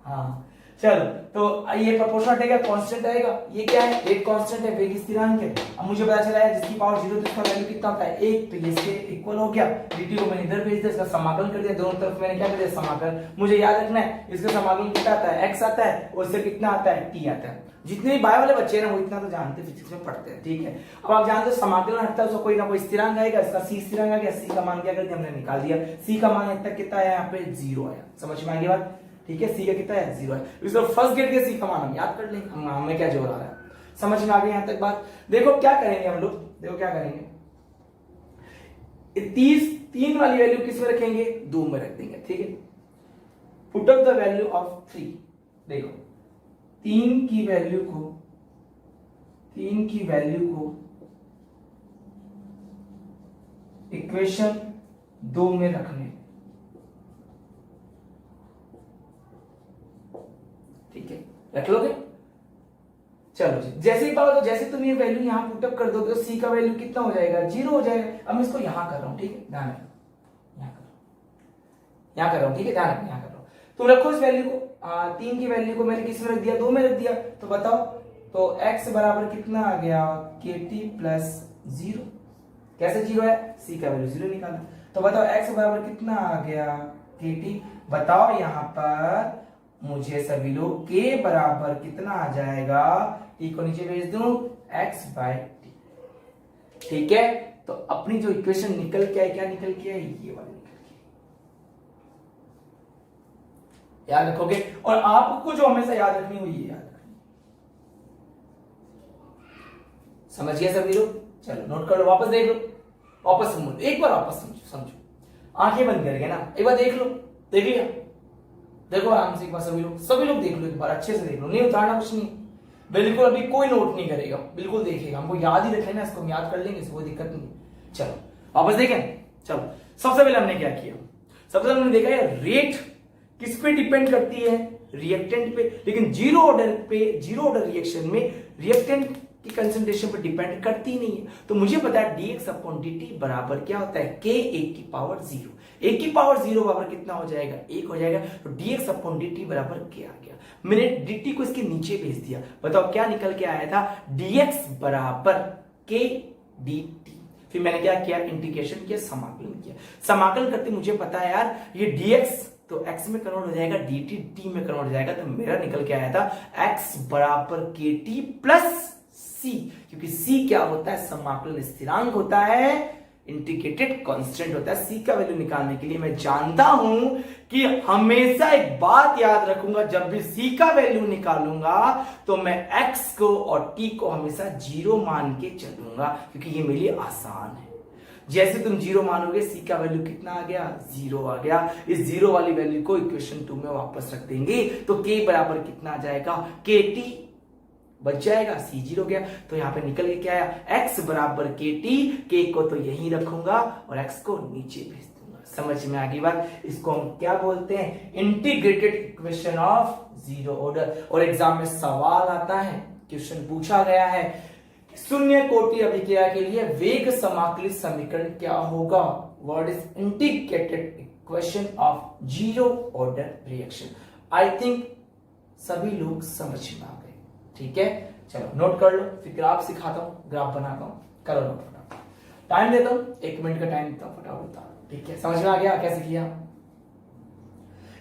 हाँ चलो। तो ये प्रोपोर्शनल रहेगा, कांस्टेंट रहेगा। ये क्या है, एक कांस्टेंट है, वेग स्थिरांक है। अब मुझे पता चला है जिसकी पावर 0 तो इसका वैल्यू कितना होता है 1, तो ये इसके इक्वल हो गया। dt को मैंने इधर भेज दिया, इसका समाकलन कर दिया, दोनों तरफ मैंने क्या कर दिया समाकलन। मुझे याद रखना है इसका समाकलन कितना आता है, x आता है, और इससे कितना आता है, t आता है। जितने भी बायो वाले बच्चे हैं ना वो इतना तो जानते हैं, फिजिक्स में पढ़ते हैं, ठीक है। अब आप जानते हो समाकलन हटता है उसका कोई ना कोई स्थिरांक आएगा, इसका c स्थिरांक आ गया, c का मान क्या कर दिया हमने निकाल दिया, c का मान इतना कितना है यहाँ पे 0 आया। समझ में आ गई बात? ठीक है, c का कितना है 0 है। इस फर्स्ट गेट के c का मान हम याद कर लेंगे, हमें क्या जोर आ रहा है। समझ में आ गई यहाँ तक बात? देखो क्या करेंगे हम लोग, देखो क्या करेंगे, 3 वाली वैल्यू किस में रखेंगे, 2 में रख देंगे, ठीक है। Put up the value of 3, देखो 3 की वैल्यू को इक्वेशन 2 में रखने, ठीक है, रख लोगे। चलो जी, जैसे ही पाओ तो जैसे तुम ये वैल्यू यहां पुटअप कर दोगे तो c का वैल्यू कितना हो जाएगा, 0 हो जाएगा। अब मैं इसको यहां कर रहा हूं, ठीक है, ध्यान रखो, यहां कर रहा हूं, ठीक है, ध्यान रखो, यहां कर रहा हूं। तुम रखो इस वैल्यू को, 3 की वैल्यू को मैंने किस में रख दिया, 2 में रख दिया। तो बताओ तो x बराबर कितना आ गया, kt प्लस 0। कैसे 0 है, c का वैल्यू 0 निकाला। तो बताओ x बराबर कितना आ गया, kt। बताओ यहां पर मुझे सभी लोग k बराबर कितना आ जाएगा, t को नीचे भेज दूं, x बाय टी, ठीक है। तो अपनी जो इक्वेशन निकल के आई, क्या निकल के आई, ये वाली निकल के, याद रखोगे। और आपको जो हमेशा याद रखनी हो ये याद रखनी, समझ गए सभी लोग? चलो नोट कर लो, वापस देख लो, वापस समझो, एक बार वापस समझो, आंखें बंद करके ना एक बार देख लो, देख लिया, देखो आराम से एक बार सभी लोग देख लो, एक बार अच्छे से देख लो, नहीं उतारना कुछ नहीं, बिल्कुल अभी कोई नोट नहीं करेगा, बिल्कुल देखेगा, हमको याद ही रख लेना, इसको हम याद कर लेंगे, कोई दिक्कत नहीं। चलो वापस देखें। चलो सबसे पहले हमने क्या किया, सबसे पहले हमने देखा है रेट किस पे डिपेंड करती है, रिएक्टेंट पे, लेकिन जीरो ऑर्डर रिएक्शन में रिएक्टेंट की कंसंट्रेशन पर डिपेंड करती नहीं है। तो मुझे पता है dx अपॉन dt बराबर क्या होता है, k 1 की पावर 0, 1 की पावर 0 बराबर कितना हो जाएगा, 1 हो जाएगा। तो dx अपॉन dt बराबर k आ गया। मैंने dt को इसके नीचे भेज दिया, बताओ क्या निकल के आया था, dx बराबर k dt। फिर मैंने क्या किया, इंटीग्रेशन किया, समाकलन किया। समाकलन करते मुझे पता है यार ये dx तो x में कन्वर्ट हो जाएगा, dt t में कन्वर्ट हो जाएगा। तो मेरा निकल के आया था x बराबर kt प्लस c, क्योंकि c क्या होता है, समाकलन स्थिरांक होता है, इंटीग्रेटेड कांस्टेंट होता है। c का वैल्यू निकालने के लिए मैं जानता हूं कि हमेशा एक बात याद रखूंगा, जब भी c का वैल्यू निकालूंगा तो मैं x को और t को हमेशा 0 मान के चलूंगा, क्योंकि ये मेरे लिए आसान है। जैसे तुम 0 मानोगे c का वैल्यू कितना आ गया, 0 आ गया। इस 0 वाली वैल्यू को इक्वेशन 2 में वापस रख देंगे तो k बराबर कितना आ जाएगा, kt बच जाएगा, c 0 गया। तो यहां पे निकल के क्या आया, x बराबर kt, k को तो यहीं रखूंगा और x को नीचे भेज दूंगा। समझ में आ गई बात? इसको हम क्या बोलते हैं, integrated equation of zero order. और एग्जाम में सवाल आता है, क्वेश्चन पूछा गया है, शून्य कोटि अभिक्रिया के लिए वेग समाकलित समीकरण क्या होगा, what is integrated equation of zero order reaction. I think सभी लोग समझ में आ गए, ठीक है। चलो नोट कर लो, फिर ग्राफ सिखाता हूं, ग्राफ बनाता हूं, करो नोट फटाफट, टाइम देता हूं, 1 मिनट का टाइम देता हूं, फटाफट, ठीक है। समझ में आ गया कैसे किया?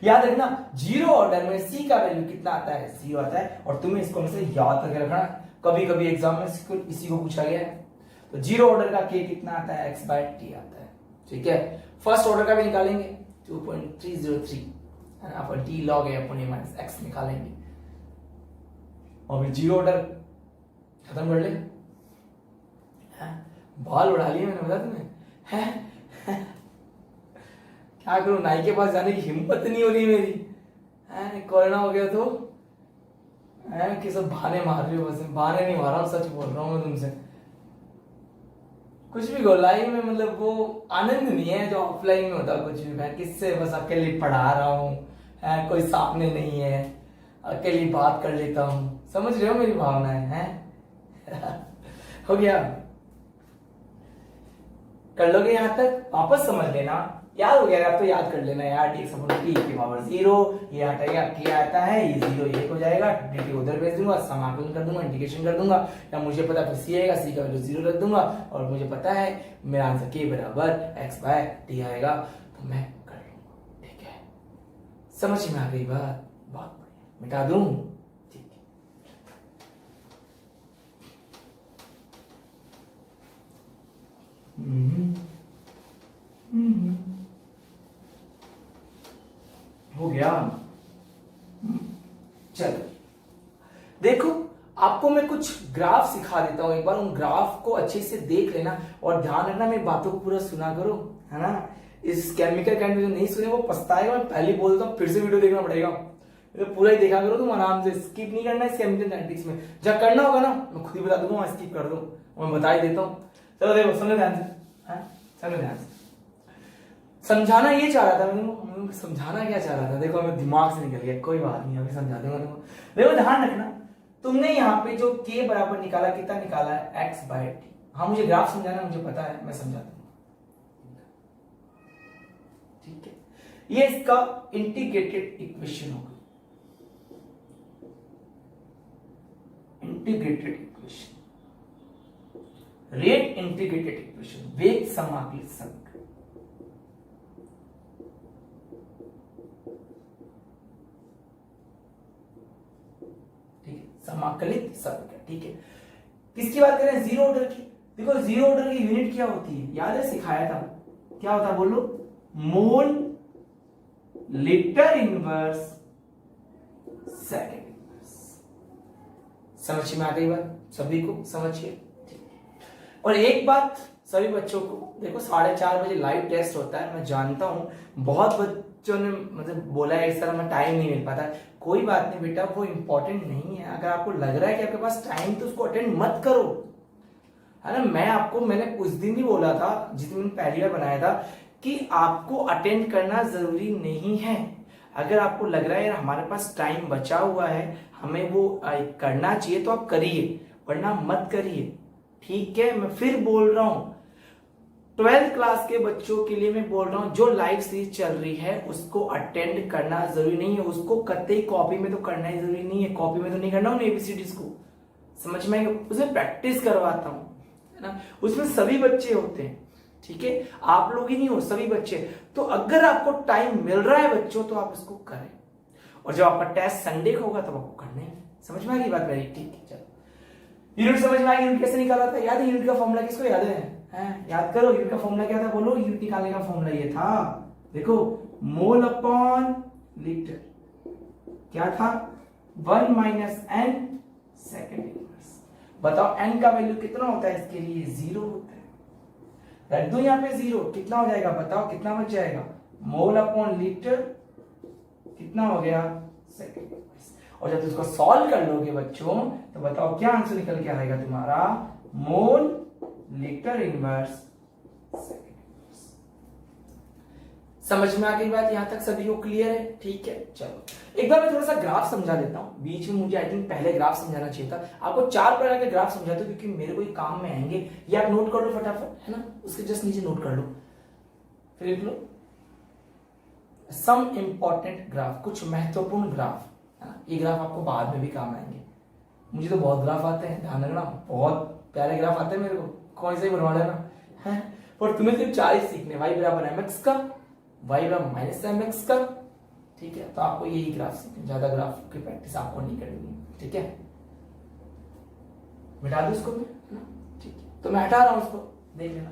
याद रखना जीरो ऑर्डर में c का वैल्यू कितना आता है, 0 आता है। और तुम्हें इसको हमेशा याद करके रखना, कभी कभी एग्जाम में इसी को पूछा गया है। तो जीरो ऑर्डर का k कितना आता है, x बाय t आता है, ठीक है। फर्स्ट ऑर्डर का भी निकालेंगे 2.303 अपन t log a upon a minus x निकालेंगे, और फिर जीरो ऑर्डर खत्म कर ले। बाल उड़ा लिए मैंने, बता तुम्हें क्या करूं, नाई के पास जाने की हिम्मत नहीं हो रही मेरी, कोरोना हो गया तो कि सब बहाने मार रही हो, बस बहाने नहीं मार रहा हूं, सच बोल रहा हूं मैं तुमसे। कुछ भी को लाइफ में मतलब वो आनंद नहीं है जो ऑफलाइन में होता, कुछ भी मैं किससे बस आपके लिए पढ़ा रहा हूँ, कोई सामने नहीं है, अकेली बात कर लेता हूं, समझ रहे हो मेरी भावनाएं हैं? हो गया? कर लोगे यहां तक? वापस समझ लेना, याद हो गया, आप तो याद कर लेना यार। डी टी की पावर 0, ये हटेगा, टी आता है, ये 0 1 हो जाएगा, dt उधर भेज दूंगा, समाकलन कर दूंगा, इंटीग्रेशन कर दूंगा, या मुझे पता फिर सी आएगा, सी का वैल्यू 0 रख दूंगा, और मुझे पता है मेरा आंसर के बराबर x/t आएगा, तो मैं कर लूंगा। ठीक है, समझ में आ गई बात? बहुत बढ़िया, मिटा दूं? ठीक है, हो गया। चलो देखो, आपको मैं कुछ ग्राफ सिखा देता हूं, एक बार उन ग्राफ को अच्छे से देख लेना, और ध्यान रखना मेरी बातों को पूरा सुना करो, है ना? इस केमिकल काइंड में जो नहीं सुने वो पछताएगा, मैं पहले बोल देता हूं, फिर से वीडियो देखना पड़ेगा, तो पूरा ही देखा करो तुम आराम से, स्किप नहीं करना है इस केमिकल काइनेटिक्स में। जब करना होगा ना मैं खुद ही बता दूंगा, मैं स्किप कर दूं, मैं बता ही देता हूं। चलो देखो, समझो ध्यान से, समझो ध्यान से। समझाना ये चाह रहा था मैं, समझाना क्या चाह रहा था, देखो मैं दिमाग से निकल गया, कोई बात नहीं, अभी समझा दूंगा तुमको। देखो ध्यान रखना, तुमने यहाँ पे जो k बराबर निकाला, कितना निकाला है? x/t। हाँ, मुझे ग्राफ समझाना मुझे पता है, मैं समझा दूंगा। ठीक है, ये इसका इंटीग्रेटेड इक्वेशन होगा, integrated equation, rate integrated equation, वेग समाकलित समीकरण। समाकलित समीकरण। ठीक है, किसकी बात करें? जीरो ऑर्डर की। देखो जीरो ऑर्डर की यूनिट क्या होती है, याद है? सिखाया था, क्या होता है बोलो? मोल लीटर इनवर्स सेकंड इनवर्स। समझ में आ गई बात? सभी को समझिए। और एक बात सभी बच्चों को, देखो 4:30 बजे लाइव टेस्ट होता है, मैं जानता हूं बहुत बच्चों ने मतलब बोला है इस तरह में टाइम नहीं मिल पाता, कोई बात नहीं बेटा, वो इंपॉर्टेंट नहीं है। अगर आपको लग रहा है कि आपके पास टाइम, तो उसको अटेंड मत करो, है ना? मैंने उस दिन भी बोला था, जिस दिन पहली बार बनाया था, कि आपको अटेंड करना जरूरी नहीं है। अगर आपको लग रहा है यार हमारे पास टाइम बचा हुआ है, हमें वो करना चाहिए, तो आप करिए, वरना मत करिए। ठीक है, मैं फिर बोल रहा हूं, 12th क्लास के बच्चों के लिए मैं बोल रहा हूं, जो लाइव सीरीज चल रही है उसको अटेंड करना जरूरी नहीं है, उसको कतई कॉपी में तो करना ही जरूरी नहीं है, कॉपी में तो नहीं करना उन्हें एबीसीडीज को, समझ में आएगा? उसमें प्रैक्टिस करवाता हूं, है ना? उसमें सभी बच्चे होते हैं, ठीक है, आप लोग ही नहीं हो, सभी बच्चे। तो अगर आपको टाइम मिल रहा है बच्चों, तो आप उसको करें, और जब आपका टेस्ट संडे को होगा तब आपको करना है। समझ में आ गई बात मेरी? ठीक है, चलो यूनिट समझ में आ गई। यूनिट कैसे निकाला था? याद है यूनिट का फॉर्मूला? किसको याद है? याद करो, यूनिट का फॉर्मूला क्या था? बोलो, यूनिट निकालने का फॉर्मूला ये था, देखो, मोल अपॉन लीटर, क्या था? 1 - n सेकंड इनवर्स। बताओ n का वैल्यू कितना होता है इसके लिए? 0 होता है। रख दो यहाँ पे 0, कितना हो जाएगा? बताओ कितना बच जाएगा? मोल अपॉन लीटर कितना हो गया? Second inverse. और जब इसको सॉल्व कर लोगे बच्चों, तो बताओ क्या आंसर निकल के आएगा तुम्हारा? मोल लीटर इनवर्स सेकंड इनवर्स। समझ में आ गई बात? यहां तक सभी को क्लियर है? ठीक है, चलो एक बार मैं थोड़ा सा ग्राफ समझा देता हूं बीच में। मुझे आई थिंक पहले ग्राफ समझाना चाहिए था आपको। 4 प्रकार के ग्राफ समझाता हूं क्योंकि मेरे को काम में आएंगे, ये आप नोट कर लो फटाफट, है ना? उसके जस्ट नीचे नोट कर लो, फिर लिख लो सम इंपॉर्टेंट ग्राफ, कुछ महत्वपूर्ण ग्राफ। ये ग्राफ आपको बाद में भी काम आएंगे। मुझे तो बहुत ग्राफ आते हैं, ध्यान रखना, बहुत प्यारे ग्राफ आते हैं मेरे को, कौन से बनवा लेना है। और तुम्हें सिर्फ 4 ही सीखने, y बराबर mx का, y बराबर माइनस mx का, ठीक है? तो आपको यही ग्राफ सीखने, ज्यादा ग्राफ की प्रैक्टिस आपको नहीं करनी, ठीक है? मिटा दो इसको, ठीक है? तो मैं हटा रहा हूं इसको, देख लेना।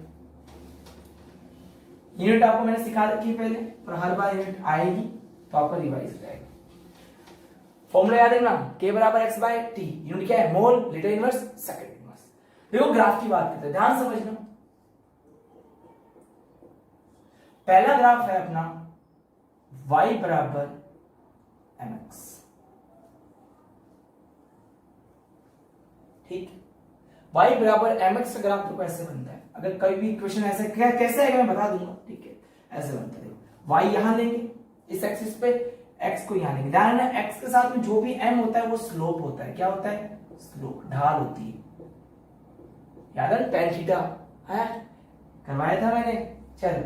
यूनिट आपको मैंने सिखा रखी है पहले, और हर बार यूनिट आएगी तो आपका रिवाइज हो जाएगा। फॉर्मूला याद है ना? k बराबर x/t। यूनिट क्या है? मोल लीटर इनवर्स सेकंड इनवर्स। देखो ग्राफ की बात करते हैं, ध्यान समझना। पहला ग्राफ है अपना y बराबर mx, ठीक? y बराबर mx का ग्राफ तो ऐसे बनता है, अगर कोई भी इक्वेशन ऐसे कैसे आएगा मैं बता दूंगा, ठीक है? ऐसे बनता है, y यहां लेंगे इस एक्सिस पे, x को यहाँ लेंगे। ध्यान रखना x के साथ में जो भी m होता है वो स्लोप होता है। क्या होता है? स्लोप, ढाल होती है। याद है tan थीटा है, करवाया था मैंने। चल,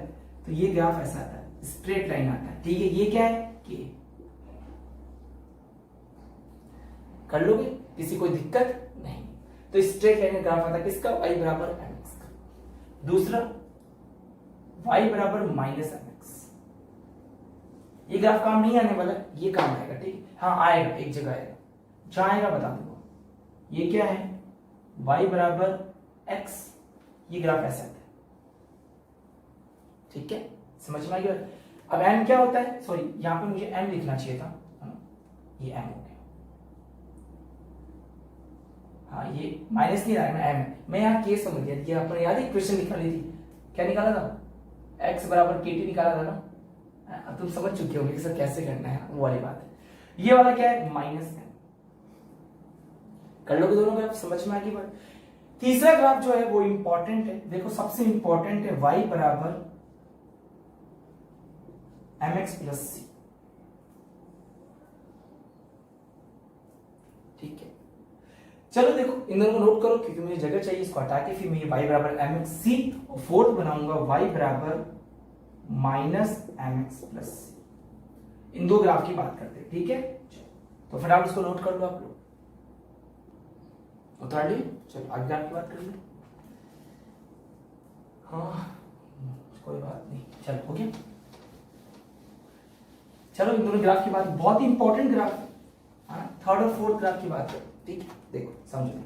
तो ये ग्राफ ऐसा आता है, स्ट्रेट लाइन आता है। ठीक है, ये क्या है? के। कर लोगे? किसी कोई दिक्कत नहीं। तो स्ट्रेट लाइन का ग्राफ आता है किसका? y बराबर mx का। दूसरा y बराबर माइनस mx। ये ग्राफ काम नहीं आने वाला, ये काम आएगा। ठीक, हाँ आएगा, एक जगह आएगा। जहां आएगा बता दूंगा। ये क्या है? y बराबर x। ये ग्राफ ऐसा आता है। ठीक है, समझ में आ गया? अब m क्या होता है? सॉरी, यहां पे मुझे m लिखना चाहिए था, ये m हो गया। हाँ, ये माइनस नहीं आएगा, m है। मैं यहाँ k समझ गया। ये आपने याद है इक्वेशन निकाली थी, क्या निकाला था? x बराबर kt निकाला था ना। अब तुम समझ चुके होंगे कि सर कैसे करना है, वो वाली बात है। ये वाला क्या है? Minus m। कर लोगे दोनों ग्राफ? समझ में आ गई बात? तीसरा ग्राफ जो है वो इंपॉर्टेंट है। देखो, सबसे इंपॉर्टेंट है y बराबर mx प्लस c। ठीक है, चलो देखो, इन दोनों को नोट करो क्योंकि मुझे जगह चाहिए। इसको हटा के फिर मैं ये y बराबर mx c और फोर्थ बनाऊंगा y बराबर माइनस mx प्लस c। इन दो ग्राफ की बात करते हैं। ठीक है, तो फटाफट इसको नोट कर लो आप लोग। उतार लिए? चलो आगे ग्राफ की बात कर लो। हाँ, कोई बात नहीं, चलो हो गया। चलो इन दोनों ग्राफ की बात, बहुत ही इंपॉर्टेंट ग्राफ है। थर्ड और फोर्थ ग्राफ की बात है। ठीक है, देखो समझो।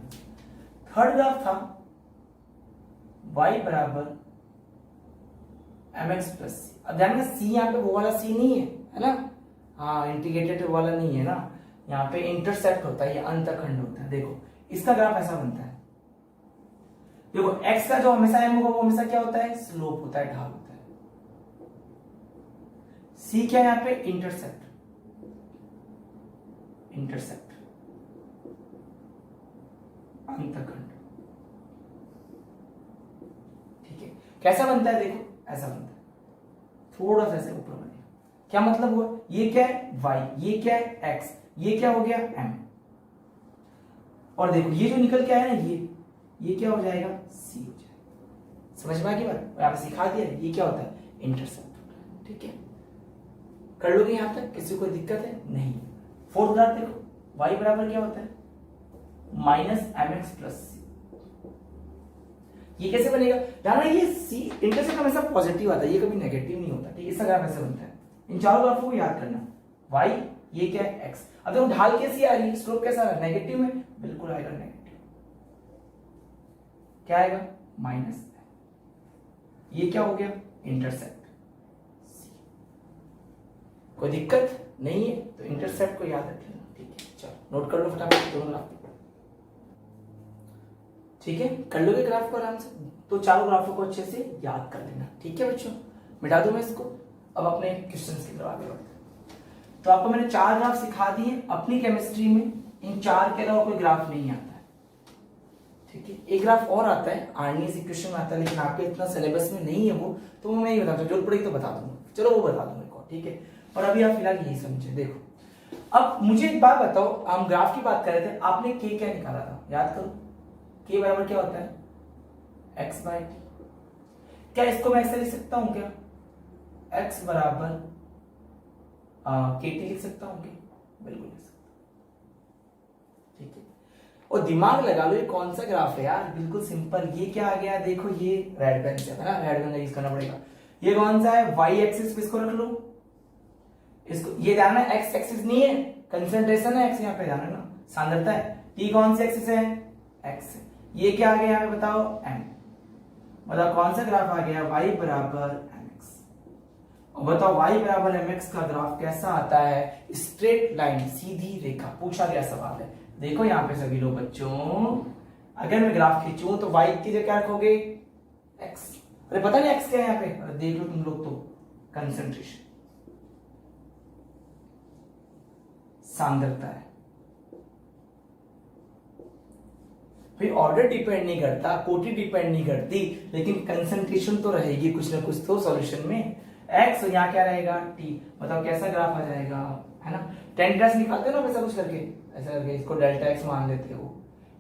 थर्ड ग्राफ था y बराबर mx प्लस c। अब ध्यान में c यहाँ पे वो वाला c नहीं है ना? हाँ, इंटीग्रेटेड वाला नहीं है ना। यहाँ पे इंटरसेप्ट होता है, ये अंतखंड होता है। देखो, इसका ग्राफ ऐसा बनता है। देखो, x का जो हमेशा m होगा वो हमेशा क्या होता है? स्लोप होता है, ढाल होता है। c क्या है यहाँ पे? इंटरसेप्ट। इंटरसेप्ट, अंतखंड। ठीक है, कैसा बनता है? देखो ऐसा बनता है, थोड़ा सा ऐसे ऊपर बनेगा। क्या मतलब हुआ? ये क्या है? y, ये क्या है? x, ये क्या हो गया? m। और देखो ये जो निकल के आया ना, ये क्या हो जाएगा? c हो जाएगा। समझ में आ गई बात? यहां पे सिखा दिया ये क्या होता है? इंटरसेप्ट। ठीक है, कर लोगे यहां तक? किसी को कोई दिक्कत है? नहीं। फोर्थ ग्राफ देखो, y बराबर क्या होता है? Minus mx plus c। ये कैसे बनेगा? ध्यान रखिए, ये c इंटरसेप्ट हमेशा पॉजिटिव आता है, ये कभी नेगेटिव नहीं होता। ठीक है, इसका ग्राफ ऐसे बनता है। इन चारों ग्राफों को याद करना। y, ये क्या है? x। अब देखो ढाल कैसी आ रही है? स्लोप कैसा आ रहा है? नेगेटिव में, बिल्कुल आएगा नेगेटिव। क्या आएगा? माइनस। ये क्या हो गया? Intercept c। कोई दिक्कत नहीं है? तो इंटरसेप्ट को याद रख लेना। ठीक है, चलो नोट कर लो फटाफट दोनों ग्राफ। ठीक है, कर लोगे ग्राफ को आराम से? तो चारों ग्राफों को अच्छे से याद कर लेना। ठीक है बच्चों, मिटा दूं मैं इसको। अब अपने क्वेश्चंस की तरफ आगे बढ़ते हैं। तो आपको मैंने 4 ग्राफ सिखा दिए। अपनी केमिस्ट्री में इन 4 के अलावा कोई ग्राफ नहीं आता है। ठीक है, एक ग्राफ और आता है, आर्नियस इक्वेशन आता है, लेकिन आपके इतना सिलेबस में नहीं है वो, तो मैं नहीं बताता। जरूरत पड़ेगी तो बता दूंगा। चलो वो बता दूंगा एक और। ठीक है, और अभी आप फिलहाल यही समझे। देखो, अब मुझे एक बात बताओ, हम ग्राफ की बात कर रहे थे, आपने के क्या निकाला था? याद करो, के बराबर क्या होता है? x by t. क्या इसको मैं ऐसे लिख सकता हूं क्या? x बराबर के टी लिख सकता हूं क्या? बिल्कुल लिख सकता हूं। ठीक है, और दिमाग लगा लो, ये कौन सा ग्राफ है यार? बिल्कुल सिंपल। ये क्या आ गया? देखो, ये रेड पेन से है ना, रेड पेन का यूज करना पड़ेगा। ये कौन सा है? y axis. किसको रख लो? इसको। ये ध्यान है, x एक्सिस नहीं है, कंसंट्रेशन है x यहाँ पे, ध्यान है ना, सांद्रता है। t कौन सी एक्सिस है? x। ये क्या आ गया यहाँ पे बताओ? m। बताओ कौन सा ग्राफ आ गया? y बराबर mx। और बताओ y बराबर mx का ग्राफ कैसा आता है? स्ट्रेट लाइन, सीधी रेखा। पूछा गया सवाल है। देखो यहाँ पे सभी लोग बच्चों, अगर मैं ग्राफ खींचूं तो y की जगह क्या रखोगे? x। अरे पता नहीं x क्या है यहाँ पे? अरे देख लो तुम लोग तो, कंसंट्रेशन, सांद्रता है। भाई ऑर्डर डिपेंड नहीं करता, कोटि डिपेंड नहीं करती, लेकिन कंसंट्रेशन तो रहेगी कुछ ना कुछ तो सॉल्यूशन में। x, यहाँ क्या रहेगा? t। बताओ कैसा ग्राफ आ जाएगा? है ना। tan थीटा से निकालते हो ना वैसा कुछ करके, ऐसा करके इसको डेल्टा एक्स मान लेते हो,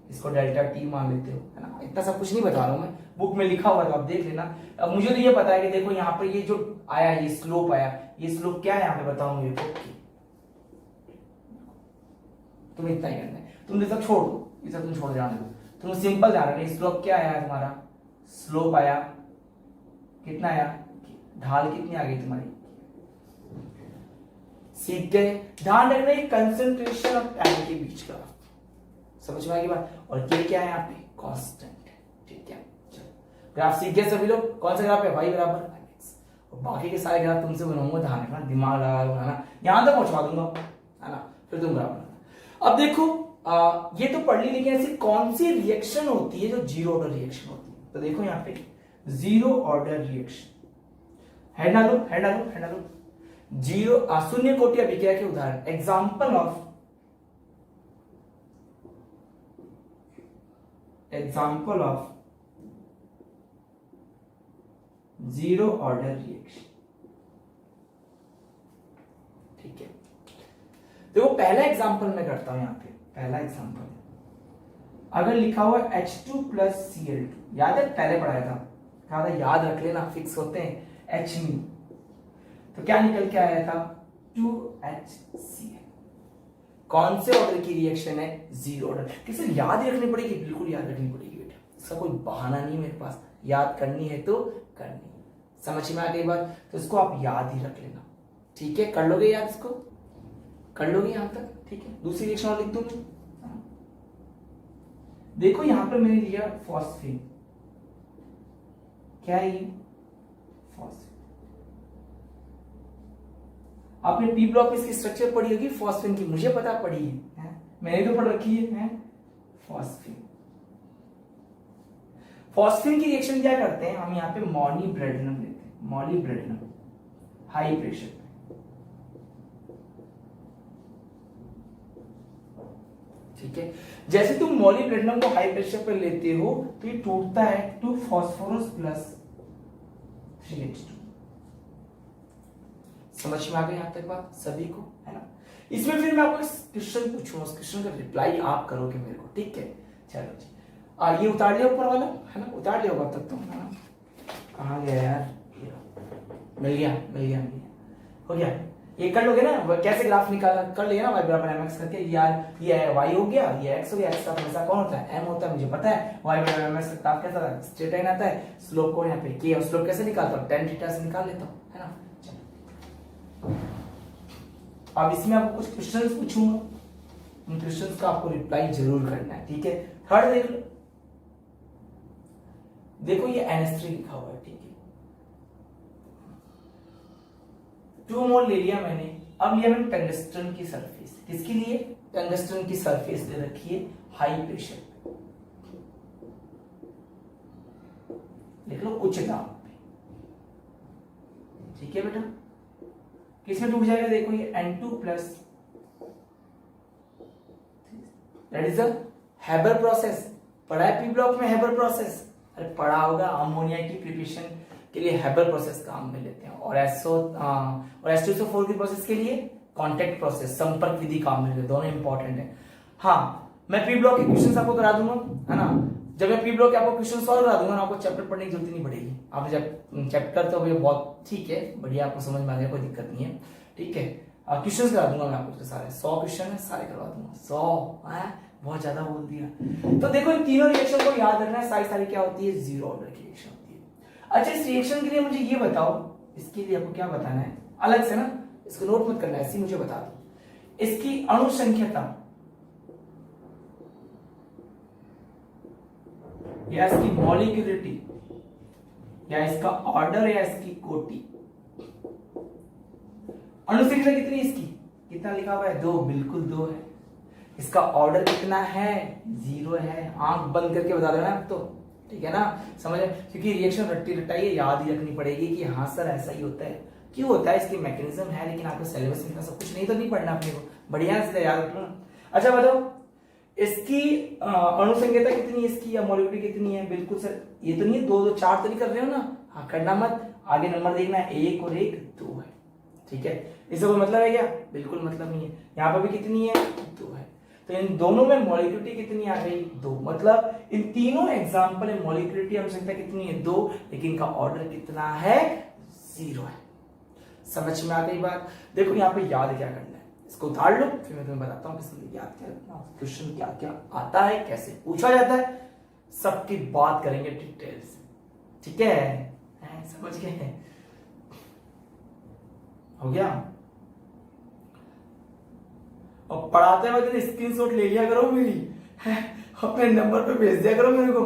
इसको डेल्टा टी मान लेते हो, है ना। इतना सब कुछ नहीं बता रहा हूं मैं, बुक में लिखा हुआ है आप देख लेना। अब मुझे तो ये पता है कि देखो यहाँ पर ये जो आया ये स्लोप आया, ये स्लोप क्या है यहाँ पे बताऊं ये तुम इतना ही करना है, तुम ये सब छोड़ दो, ये सब तुम छोड़ जाने दो, तुम सिंपल जान रहे स्लोप क्या आया तुम्हारा, स्लोप आया कितना आया, ढाल कितनी आ गई तुम्हारी, सीख गए। ध्यान रखना कंसंट्रेशन और टाइम के बीच का, समझ में आएगी बात। और ये क्या है यहाँ पे कांस्टेंट है, ठीक है। चलो ग्राफ सीख गए सभी लोग, कौन सा ग्राफ है y बराबर mx, और बाकी के सारे ग्राफ तुमसे बनाऊंगा, ध्यान रखना, दिमाग लगा बनाना, यहां तक पहुंचा दूंगा, है ना, फिर तुम ग्राफ बनाना। अब देखो ये तो पढ़ ली, लेकिन ऐसी कौन सी रिएक्शन होती है जो जीरो ऑर्डर रिएक्शन होती है, तो देखो यहाँ पे जीरो ऑर्डर रिएक्शन है ना लो, है ना लो, है ना लो, जीरो शून्य कोटि अभिक्रिया के उदाहरण, example of zero order reaction, ठीक है। देखो पहला एग्जाम्पल मैं करता हूं, यहां पे पहला एग्जाम्पल अगर लिखा हुआ H2 प्लस Cl2, याद है पहले पढ़ाया था, कहा था याद रख लेना, फिक्स होते हैं H में, तो क्या निकल के आया था 2HCl। कौन से ऑर्डर की रिएक्शन है, जीरो ऑर्डर। किसे याद ही रखनी पड़ेगी, बिल्कुल याद रखनी पड़ेगी बेटा, इसका कोई बहाना नहीं मेरे पास, याद करनी है तो करनी है, समझ में आ गई बात, तो इसको आप याद ही रख लेना, ठीक है। कर लोगे याद, इसको कर लोगे यहां तक, ठीक है। दूसरी रिएक्शन और लिख दूं, देखो यहां पर मैंने लिया फॉस्फेट, क्या है ये फॉस्फेट, आपने पी ब्लॉक में इसकी स्ट्रक्चर पढ़ी होगी फॉस्फेन की, मुझे पता पढ़ी है, मैंने तो पढ़ रखी है फॉस्फेन। फॉस्फेन की रिएक्शन क्या करते हैं हम, यहाँ पे मॉलिब्डेनम लेते हैं, मॉलिब्डेनम हाई प्रेशर पे, ठीक है। जैसे तुम मॉलिब्डेनम को हाई प्रेशर पर लेते हो तो ये टूटता है टू फास्फोरस प्लस 3H2, समझ में आ गई यहां तक बात सभी को, है ना। इसमें फिर मैं आपको क्वेश्चन पूछूंगा, उस क्वेश्चन का रिप्लाई आप करोगे मेरे को, ठीक है। चलो जी, ये उतार लिया ऊपर वाला, है ना, उतार लिया होगा तब तो, है ना, कहाँ गया यार, मिल गया मिल गया मिल गया, हो गया। ये कर लोगे ना, कैसे ग्राफ निकाला कर लिया ना, y बराबर mx करके, यार ये y हो गया, ये x हो गया, x का हमेशा कौन होता है m होता है, मुझे पता है। y बराबर mx का ग्राफ कैसा था, स्ट्रेट लाइन आता है, स्लोप को यहाँ पे k, और स्लोप कैसे निकालता हूँ, tan थीटा से निकाल लेता हूँ, है ना। अब इसमें आपको कुछ क्वेश्चंस पूछूंगा, उन क्वेश्चंस का आपको रिप्लाई जरूर करना है, ठीक है। थर्ड देख लो, देखो ये NH3 लिखा हुआ है, ठीक है, 2 मोल ले लिया मैंने। अब लिया मैंने टंगस्टन की सरफेस, किसके लिए, टंगस्टन की सरफेस ले रखी है हाई प्रेशर पे, लिख लो उच्च दाब पे, ठीक है बेटा। किसमें टूट जाएगा, देखो ये N2 plus, that is a Haber process, पढ़ा है पी ब्लॉक में हैबर प्रोसेस, अरे पढ़ा होगा, अमोनिया की प्रिपरेशन के लिए हैबर प्रोसेस काम में लेते हैं, और H2SO4 की प्रोसेस के लिए कांटेक्ट प्रोसेस, संपर्क विधि काम में लेते हैं, दोनों इंपॉर्टेंट है। हाँ मैं पी ब्लॉक के क्वेश्चंस आपको करा दूंगा, है ना, जब मैं पी ब्लॉक के आपको क्वेश्चन सॉल्व करा दूंगा ना, आपको चैप्टर पढ़ने की जरूरत नहीं पड़ेगी, आपने जब चैप्टर तो बहुत ठीक है, बढ़िया, आपको समझ में आ गया, कोई दिक्कत नहीं है, ठीक है। क्वेश्चन करा दूंगा मैं आपको सारे, 100 क्वेश्चन है, सारे करवा दूंगा, 100 बहुत ज्यादा बोल दिया। तो देखो इन तीनों रिएक्शन को याद रखना है, सारी क्या होती है, जीरो ऑर्डर की रिएक्शन होती है। अच्छा इस रिएक्शन के लिए मुझे ये बताओ, इसके लिए आपको क्या बताना है अलग से ना, इसको नोट मत करना है, ऐसे मुझे बता दो, इसकी अणु संख्या या इसकी मॉलिक्यूलरिटी या इसका ऑर्डर या इसकी कोटि, अणु संख्या कितनी इसकी, कितना लिखा हुआ है, 2, बिल्कुल 2 है। इसका ऑर्डर कितना है, 0 है, आंख बंद करके बता देना आप तो, ठीक है ना, समझ, क्योंकि रिएक्शन रट्टी रटाई याद ही रखनी पड़ेगी कि हाँ सर ऐसा ही होता है, क्यों होता है, इसकी मैकेनिज्म है, लेकिन आपको सिलेबस में सब कुछ नहीं तो नहीं पढ़ना अपने को, बढ़िया से याद रखना। अच्छा बताओ इसकी अणु संख्या कितनी है इसकी, या मॉलिक्यूलरिटी कितनी है, बिल्कुल सर ये तो नहीं है 2 2 4 तो नहीं कर रहे हो ना, हाँ करना मत, आगे नंबर देखना है, 1 और 1 2 है, ठीक है, इससे कोई मतलब है क्या? बिल्कुल मतलब नहीं है। यहाँ पर भी कितनी है? 2 है। तो इन दोनों में मॉलिक्यूलिटी कितनी आ गई? 2। मतलब इन तीनों एग्जाम्पल में मॉलिक्यूलिटी अनुसंख्या कितनी है? 2, लेकिन इनका ऑर्डर कितना है? 0 है। समझ में आ गई बात? देखो यहाँ पे याद क्या करना है, इसको उतार लो, फिर मैं तुम्हें बताता हूँ इसमें याद क्या रखना, क्वेश्चन क्या क्या आता है, कैसे पूछा जाता है, सबकी बात करेंगे डिटेल से। ठीक है, समझ गए? हो गया? और पढ़ाते वक्त स्क्रीनशॉट ले लिया करो मेरी, अपने नंबर पे भेज दिया करो मेरे को।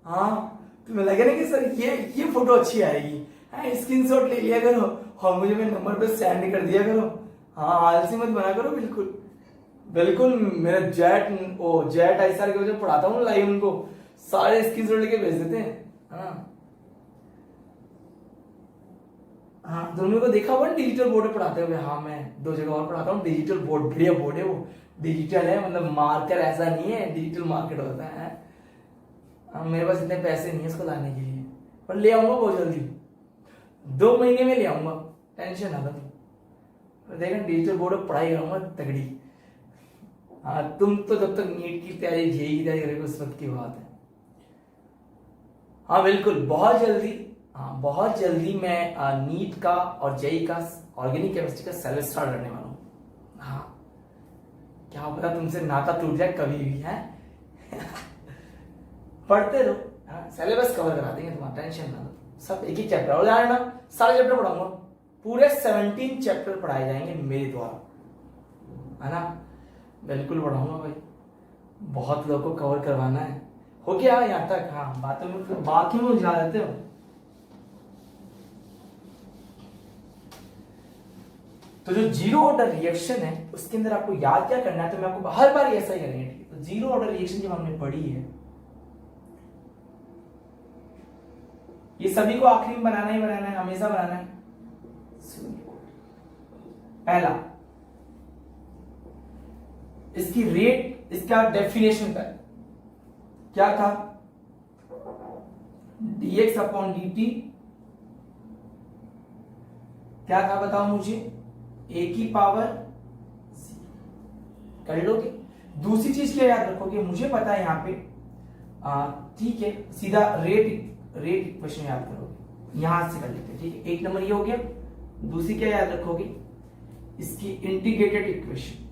हाँ, तुम्हें लगे ना कि सर ये फोटो अच्छी आएगी, स्क्रीनशॉट ले लिया करो और मुझे मेरे नंबर पे सेंड कर दिया करो। हाँ, आलसी मत बना करो बिल्कुल। बिल्कुल मेरा जेट आईसार के वजह पढ़ाता हूँ लाइव, उनको सारे स्क्रीनशॉट लेके भेज देते हैं। हाँ, दोनों को देखा हुआ डिजिटल बोर्ड पे पढ़ाते हुए। हाँ, मैं 2 जगह और पढ़ाता हूँ, डिजिटल बोर्ड, बढ़िया बोर्ड है वो, डिजिटल है, मतलब मार्कर ऐसा नहीं है, डिजिटल मार्केट होता है। मेरे पास इतने पैसे नहीं है इसको लाने के लिए, पर ले आऊंगा बहुत जल्दी, 2 महीने में ले आऊंगा, टेंशन ना लो तुम। देखना डिजिटल बोर्ड पर पढ़ाई करूंगा तगड़ी। हाँ, तुम तो जब तक नीट की तैयारी, जेईई की तैयारी करोगे उस वक्त की बात है। हाँ बिल्कुल, बहुत जल्दी मैं नीट का और जेईई का ऑर्गेनिक केमिस्ट्री का सिलेबस स्टार्ट करने वाला हूँ। हाँ, क्या पता तुमसे नाता टूट जाए कभी भी है। पढ़ते रहो, सिलेबस कवर करा देंगे तुम्हारा, टेंशन ना लो। सब एक ही चैप्टर और जाना, सारे चैप्टर पढ़ाऊंगा, पूरे 17 चैप्टर पढ़ाए जाएंगे मेरे द्वारा, है ना? बिल्कुल पढ़ाऊंगा भाई, बहुत लोगों को कवर करवाना है। हो गया यहाँ तक? हाँ, बातों में बाकी में उलझा देते हो। तो जो जीरो ऑर्डर रिएक्शन है उसके अंदर आपको याद क्या करना है, तो मैं आपको हर बार ऐसा ही करेंगे। ठीक है, तो जीरो ऑर्डर रिएक्शन जब हमने पढ़ी है, ये सभी को आखिरी में बनाना ही बनाना है, हमेशा बनाना है। पहला, इसकी रेट, इसका डेफिनेशन क्या था? dx अपॉन dt क्या था बताओ मुझे? a की पावर c। कर लोगे? दूसरी चीज क्या याद रखोगे? मुझे पता है यहाँ पे, ठीक है, सीधा रेट इक्वेशन याद करोगे, यहां से कर लेते हैं। ठीक है, 1 नंबर ये हो गया। दूसरी क्या याद रखोगे? इसकी इंटीग्रेटेड इक्वेशन,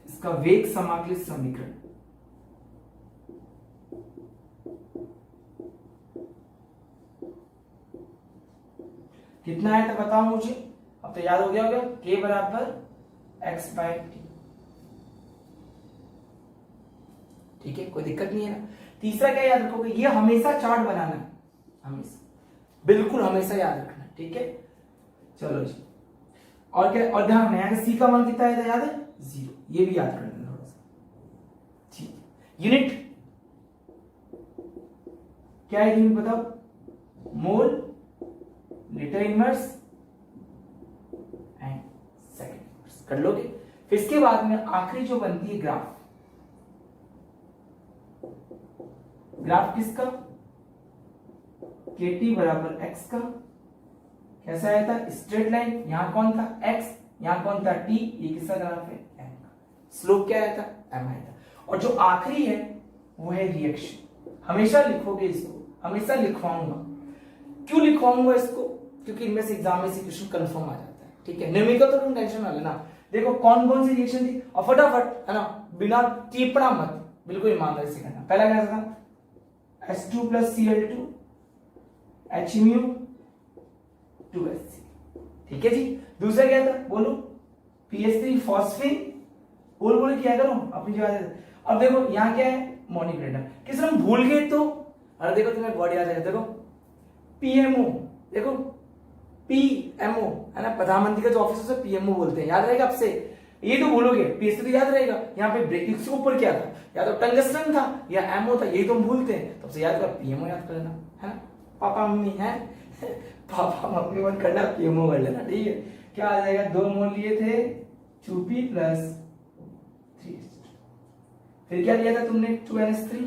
इसका वेग समाकलित समीकरण। कितना है तो बताओ मुझे, अब तो याद हो गया होगा, k बराबर x/t। ठीक है, कोई दिक्कत नहीं है ना? तीसरा क्या याद रखोगे? ये हमेशा चार्ट बनाना है, हमेशा, बिल्कुल हमेशा याद रखना। ठीक है, चलो जी। और क्या? और ध्यान रखना, यहाँ का c का मान कितना है याद है? 0। ये भी याद करना थोड़ा सा। ठीक, यूनिट क्या है? यूनिट बताओ। Mole, litre inverse and second inverse. कर लोगे? फिर इसके बाद में आखिरी जो बनती है ग्राफ किसका? kt बराबर x का। कैसा आया था? स्ट्रेट लाइन, यहां कौन था? x, यहां कौन था? t। ये किसका ग्राफ है? m का। स्लोप क्या आया था? m आया था। और जो आखिरी है वो है रिएक्शन। हमेशा लिखोगे इसको, हमेशा लिखवाऊंगा। क्यों लिखवाऊंगा इसको? क्योंकि इनमें से एग्जाम में से क्वेश्चन कंफर्म आ जाता है। ठीक है, न्यूमेरिकल तो तुम टेंशन ना लेना। देखो कौन कौन सी रिएक्शन थी, और फटाफट, है ना, बिना टिपना मत, बिल्कुल ईमानदारी से करना। पहला क्या था? H2 plus Cl2 HMu 2Hc। ठीक है जी। दूसरा क्या था? बोलो। PH3 phosphine. बोल क्या करो अपनी जगह। अब देखो यहाँ क्या है? मॉनिक्रेटर। किस हम भूल गए तो, अरे देखो तुम्हें वर्ड याद है, देखो PMO, देखो PMO, है ना, प्रधानमंत्री का जो ऑफिस है PMO बोलते हैं, याद रहेगा आपसे। ये तो भूलोगे, PH3 याद रहेगा। यहाँ पे ब्रेक इसके ऊपर क्या था? या तो टंगस्टन था या एमओ था, यही तो हम भूलते हैं। तब से याद कर, PMO याद कर लेना, है ना। पापा मम्मी है, पापा मम्मी मत करना, PMO कर लेना। ठीक है, क्या आ जाएगा? 2 मोल लिए थे 2p प्लस 3। फिर क्या लिया था तुमने? 2NH3।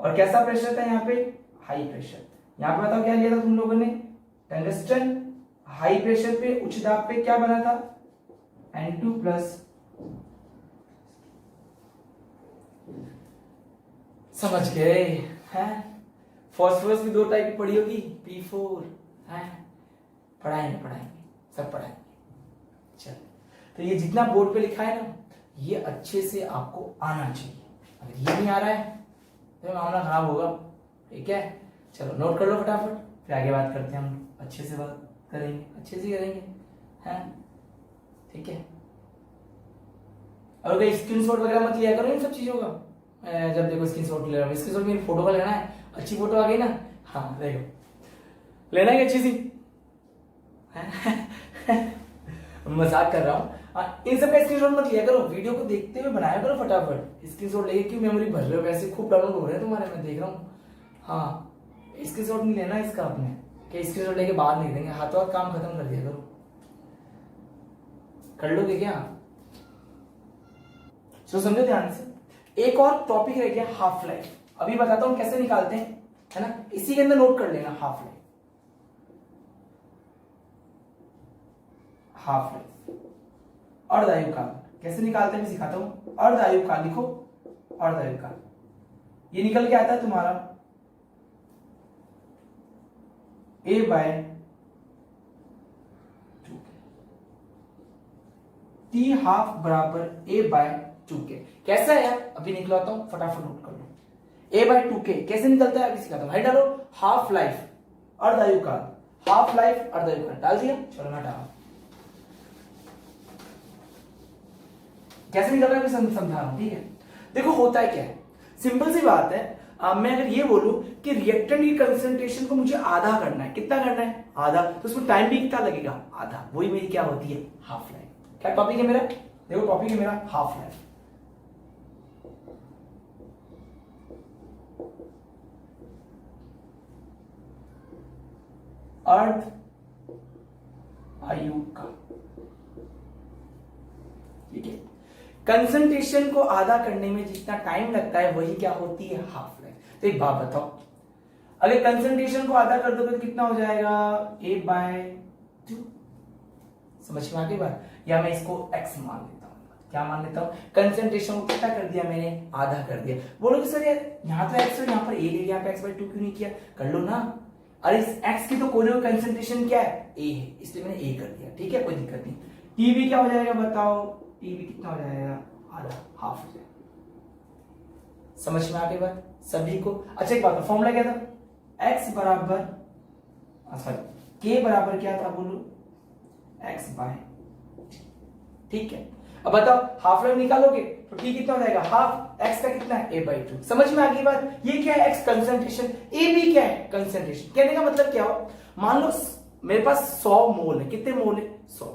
और कैसा प्रेशर था यहाँ पे, हाई प्रेशर। यहाँ पे बताओ क्या लिया था तुम लोगों ने, टंगस्टन। हाई प्रेशर पे उच्च दाब पे क्या बना था, N2 प्लस। समझ गए हैं। फास्फोरस भी 2 टाइप की पड़ी होगी, P4 है। पढ़ाएंगे सब पढ़ाएंगे। चल, तो ये जितना बोर्ड पे लिखा है ना, ये अच्छे से आपको आना चाहिए। अगर ये नहीं आ रहा है तो मामला खराब होगा। ठीक है, चलो नोट कर लो फटाफट, फिर आगे बात करते हैं। हम अच्छे से बात करेंगे, अच्छे से करेंगे हैं। ठीक है, और कोई स्क्रीनशॉट वगैरह मत लिया करो इन सब चीजों का। जब देखो स्क्रीनशॉट ले रहा हूँ, स्क्रीनशॉट मेरी फोटो का लेना है, अच्छी फोटो आ गई ना, हाँ देखो लेना है अच्छी सी। मजाक कर रहा हूँ। इन सब का स्क्रीनशॉट मत लिया करो, वीडियो को देखते हुए बनाया करो फटाफट। स्क्रीनशॉट लेके क्यों मेमोरी भर रहे हो, वैसे खूब डाउनलोड हो रहे हैं तुम्हारे, मैं देख रहा हूँ। हाँ, स्क्रीनशॉट नहीं लेना इसका आपने, कि स्क्रीनशॉट लेके बाहर नहीं देंगे, हाथों हाथ काम खत्म कर दिया करो। कर लोगे क्या? तो समझो ध्यान से। एक और टॉपिक रह गया हाफ लाइफ, अभी बताता हूं कैसे निकालते हैं, है ना। इसी के अंदर नोट कर लेना हाफ लाइफ। हाफ लाइफ अर्धायुकाल कैसे निकालते हैं मैं सिखाता हूं। अर्धायुकाल लिखो, अर्धायुकाल ये निकल के आता है तुम्हारा A/2 T हाफ बराबर A/2 के। कैसा है यार, अभी निकलवाता हूं, फटाफट नोट कर लो। A/2 के कैसे निकलता है अभी सिखाता हूं। हाई डालो, हाफ लाइफ अर्धायुकाल, हाफ लाइफ अर्धायुकाल डाल दिया। चलो मैं डाला, कैसे निकल रहा है मैं समझा रहा हूं। ठीक है, देखो होता है क्या है, सिंपल सी बात है। मैं अगर ये बोलूं कि रिएक्टेंट की कंसंट्रेशन को मुझे आधा करना है, कितना करना है, आधा, तो उसमें टाइम भी कितना लगेगा, आधा। वही मेरी क्या होती है, हाफ लाइफ। क्या टॉपिक है मेरा, देखो टॉपिक है मेरा हाफ लाइफ। अर्ध आयु का, ठीक है। कंसंट्रेशन को आधा करने में जितना टाइम लगता है वही क्या होती है, हाफ लाइफ। तो एक बात बताओ, अगर कंसंट्रेशन को आधा कर दोगे तो कितना हो जाएगा, A/2। समझ में आ गई बात। या मैं इसको x मान लेता हूं, क्या मान लेता हूं, कंसंट्रेशन को कितना कर दिया मैंने, आधा कर दिया। बोलोगे सर यार यहां तो x है, यहां पर A ले लिया, यहाँ पे x/2 क्यों नहीं किया, कर लो ना। अरे इस x की तो कोई कंसंट्रेशन क्या है, A है, इसलिए मैंने A कर दिया। ठीक है, कोई दिक्कत नहीं। T भी क्या हो जाएगा बताओ, T भी कितना हो जाएगा, आधा, हाफ हो जाएगा। समझ में आ गई बात सभी को। अच्छा एक बात, फॉर्मूला क्या था, x बराबर, सॉरी k बराबर क्या था बोलो, x/। ठीक है, अब बताओ हाफ लाइफ निकालोगे तो t कितना हो जाएगा, हाफ, x का कितना है, A/2। समझ में आ गई बात। ये क्या है, x कंसंट्रेशन, A भी क्या है, कंसंट्रेशन। कहने का मतलब क्या हो, मान लो मेरे पास 100 मोल है, कितने मोल है, 100,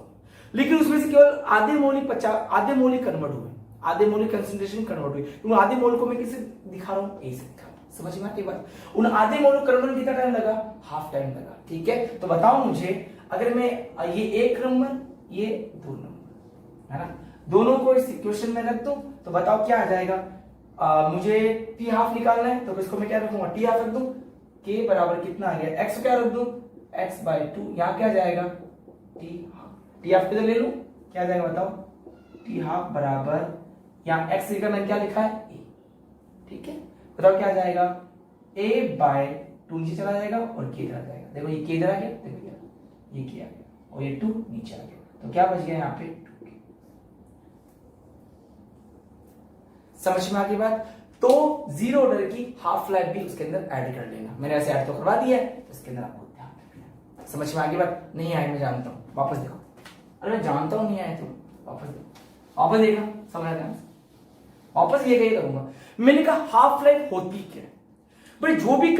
लेकिन उसमें से केवल आधे मोल ही 50, आधे मोल ही कन्वर्ट हुए, आधे मोल कंसंट्रेशन कन्वर्ट हुई। तो आधे मोल को मैं किसे दिखा रहा हूं, ए से दिखा रहा हूं। समझ में आती बात। उन आधे मोल को कन्वर्ट कितना टाइम लगा, हाफ टाइम लगा। ठीक है, तो बताओ मुझे, अगर मैं ये 1 नंबर, ये 2 नंबर, है ना, दोनों को इस इक्वेशन में रख दूं तो बताओ क्या आ जाएगा। मुझे टी हाफ निकालना है तो इसको मैं क्या रखूंगा, टी हाफ रख दूं। के बराबर कितना आ गया, एक्स क्या रख दूं, x/2। यहां क्या जाएगा, टी हाफ। टी हाफ किधर ले लूं, क्या जाएगा बताओ, टी हाफ बराबर, यहां x लिखा मैंने क्या लिखा है, a। ठीक है, बताओ क्या जाएगा, A/2 नीचे चला जाएगा और k इधर आ जाएगा। देखो ये k इधर आ गया, देखो ये k आ गया और ये 2 नीचे आ गया, तो क्या बच गया यहाँ पे 2k। समझ में आ गई बात। तो जीरो ऑर्डर की हाफ लाइफ भी उसके अंदर ऐड कर लेना। मैंने ऐसे ऐड तो करवा दिया है, तो इसके अंदर आपको ध्यान रखना। समझ में आ गई बात, नहीं आए मैं जानता हूं, वापस देखो। अरे मैं जानता हूं नहीं आए तो वापस देखो, वापस देखा, समझ ध्यान से, वापस ये करूंगा। मैंने कहा हाफ लाइफ होती क्या है भाई, जो भी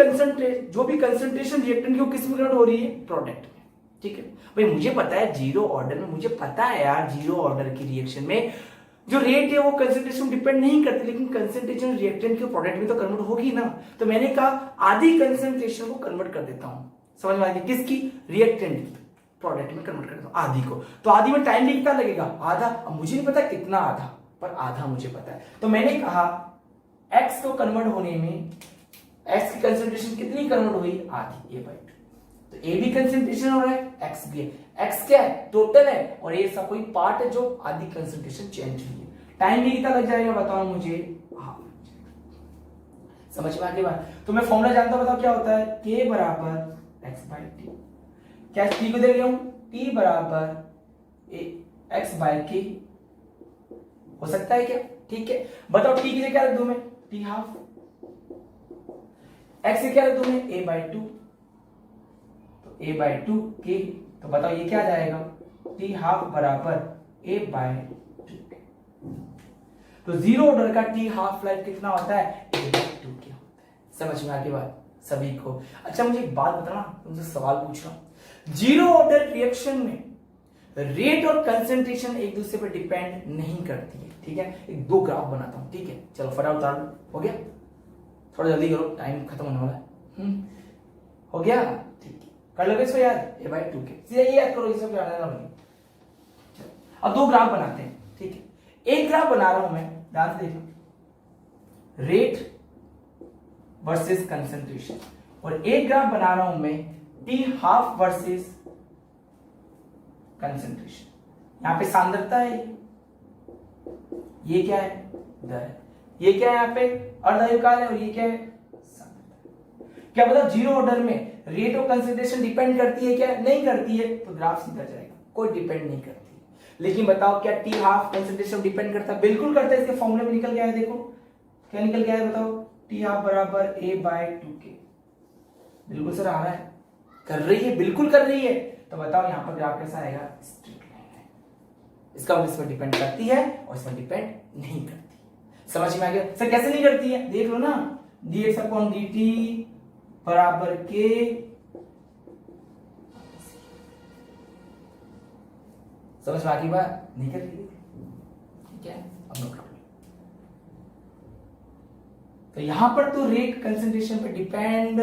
कंसंट्रेशन रिएक्टेंट की किस में कन्वर्ट हो रही है, प्रोडक्ट में। ठीक है भाई, मुझे पता है जीरो ऑर्डर में, मुझे पता है यार जीरो ऑर्डर की रिएक्शन में जो रेट है वो कंसंट्रेशन डिपेंड नहीं करती, लेकिन कंसंट्रेशन रिएक्टेंट के प्रोडक्ट में तो कन्वर्ट होगी ना। तो मैंने कहा आधी कंसंट्रेशन को कन्वर्ट कर देता हूं। समझ में आ गई, किसकी, रिएक्टेंट प्रोडक्ट में कन्वर्ट कर देता हूं आधी को। तो आधी में टाइम भी कितना लगेगा, आधा। अब मुझे नहीं पता कितना आधा, पर आधा मुझे पता है। तो मैंने कहा एक्स को कन्वर्ट होने में एक्स की कंसेंट्रेशन कितनी कन्वर्ट हुई, आधी, A/2। तो ए भी कंसेंट्रेशन हो रहा है, एक्स भी है। एक्स क्या है, टोटल है, और ये सब कोई पार्ट है जो आधी कंसेंट्रेशन चेंज हुई है। टाइम भी कितना लग जाएगा बताओ मुझे, हाफ। समझ में आ गई बात। तो मैं फॉर्मूला जानता हूं, बताओ क्या होता है, k बराबर x/t। क्या t को दे रहा हूं, t बराबर x/k हो सकता है क्या, ठीक है। बताओ t की जगह क्या रख दूं मैं, t हाफ। x की क्या रख दूं मैं, a/2। तो a/2 k, तो बताओ ये क्या जाएगा, t हाफ बराबर a/2। तो जीरो ऑर्डर का टी हाफ लाइफ कितना होता है, A/2 क्या होता है। समझ में आती बात सभी को। अच्छा मुझे एक बात बताना, तुमसे सवाल पूछ रहा हूं, जीरो ऑर्डर रिएक्शन में रेट और कंसंट्रेशन एक दूसरे पर डिपेंड नहीं करती है, ठीक है। एक दो ग्राफ बनाता हूं, ठीक है, चलो फटाफट उतार लो। हो गया, थोड़ा जल्दी करो, टाइम खत्म होने वाला है। हो गया, ठीक है, कर लोगे इसको याद, A/2 के सीधा ये याद करो, ये सब याद रहना। अब दो ग्राफ बनाते हैं, ठीक है। एक ग्राफ बना रहा हूं मैं, ध्यान से देखो, रेट वर्सेस कंसंट्रेशन, और एक ग्राफ बना रहा हूं मैं टी हाफ वर्सेस कंसंट्रेशन। यहां पे सांद्रता है, ये क्या है, दर, ये क्या है यहाँ पे अर्धायुकाल है, और ये क्या है सांद्रता। क्या बताओ जीरो ऑर्डर में रेट और कंसंट्रेशन डिपेंड करती है क्या, नहीं करती है, तो ग्राफ सीधा जाएगा, कोई डिपेंड नहीं करती। लेकिन बताओ क्या टी हाफ कंसंट्रेशन डिपेंड करता है, बिल्कुल करता है। इसके फॉर्मूले में निकल गया है, देखो क्या निकल गया है, बताओ टी हाफ बराबर A/2 बिल्कुल सर आ रहा है, कर रही है, बिल्कुल कर रही है। तो बताओ यहां पर ग्राफ कैसा आएगा, स्ट्रेट लाइन है। इसका मतलब इस पर डिपेंड करती है और इस पर डिपेंड नहीं करती। समझ में आ गया सर, कैसे नहीं करती है, देख लो ना, dx/dt बराबर k, समझ में आ गई बात, नहीं कर रही है, ठीक है। अब नोट कर लो, तो यहां पर तो रेट कंसंट्रेशन पे डिपेंड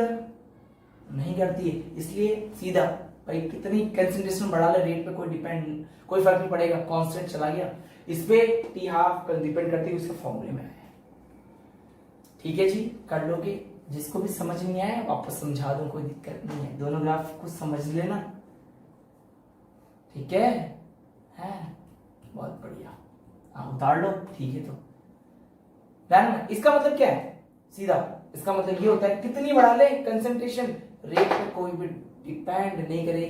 नहीं करती है, इसलिए सीधा भाई कितनी कंसंट्रेशन बढ़ा ले, रेट पे कोई डिपेंड, कोई फर्क नहीं पड़ेगा, कांस्टेंट चला गया। इस पे टी हाफ डिपेंड करती है, उसके फॉर्मूले में आया, ठीक है जी, कर लोगे। जिसको भी समझ नहीं आया वापस समझा दूं, कोई दिक्कत नहीं है, दोनों ग्राफ को समझ लेना, ठीक है। बहुत बढ़िया, उतार लो, ठीक है। तो ध्यान में, इसका मतलब क्या है, सीधा इसका मतलब ये होता है कितनी बढ़ा ले कंसंट्रेशन, रेट पे कोई भी डिपेंड नहीं करेगी।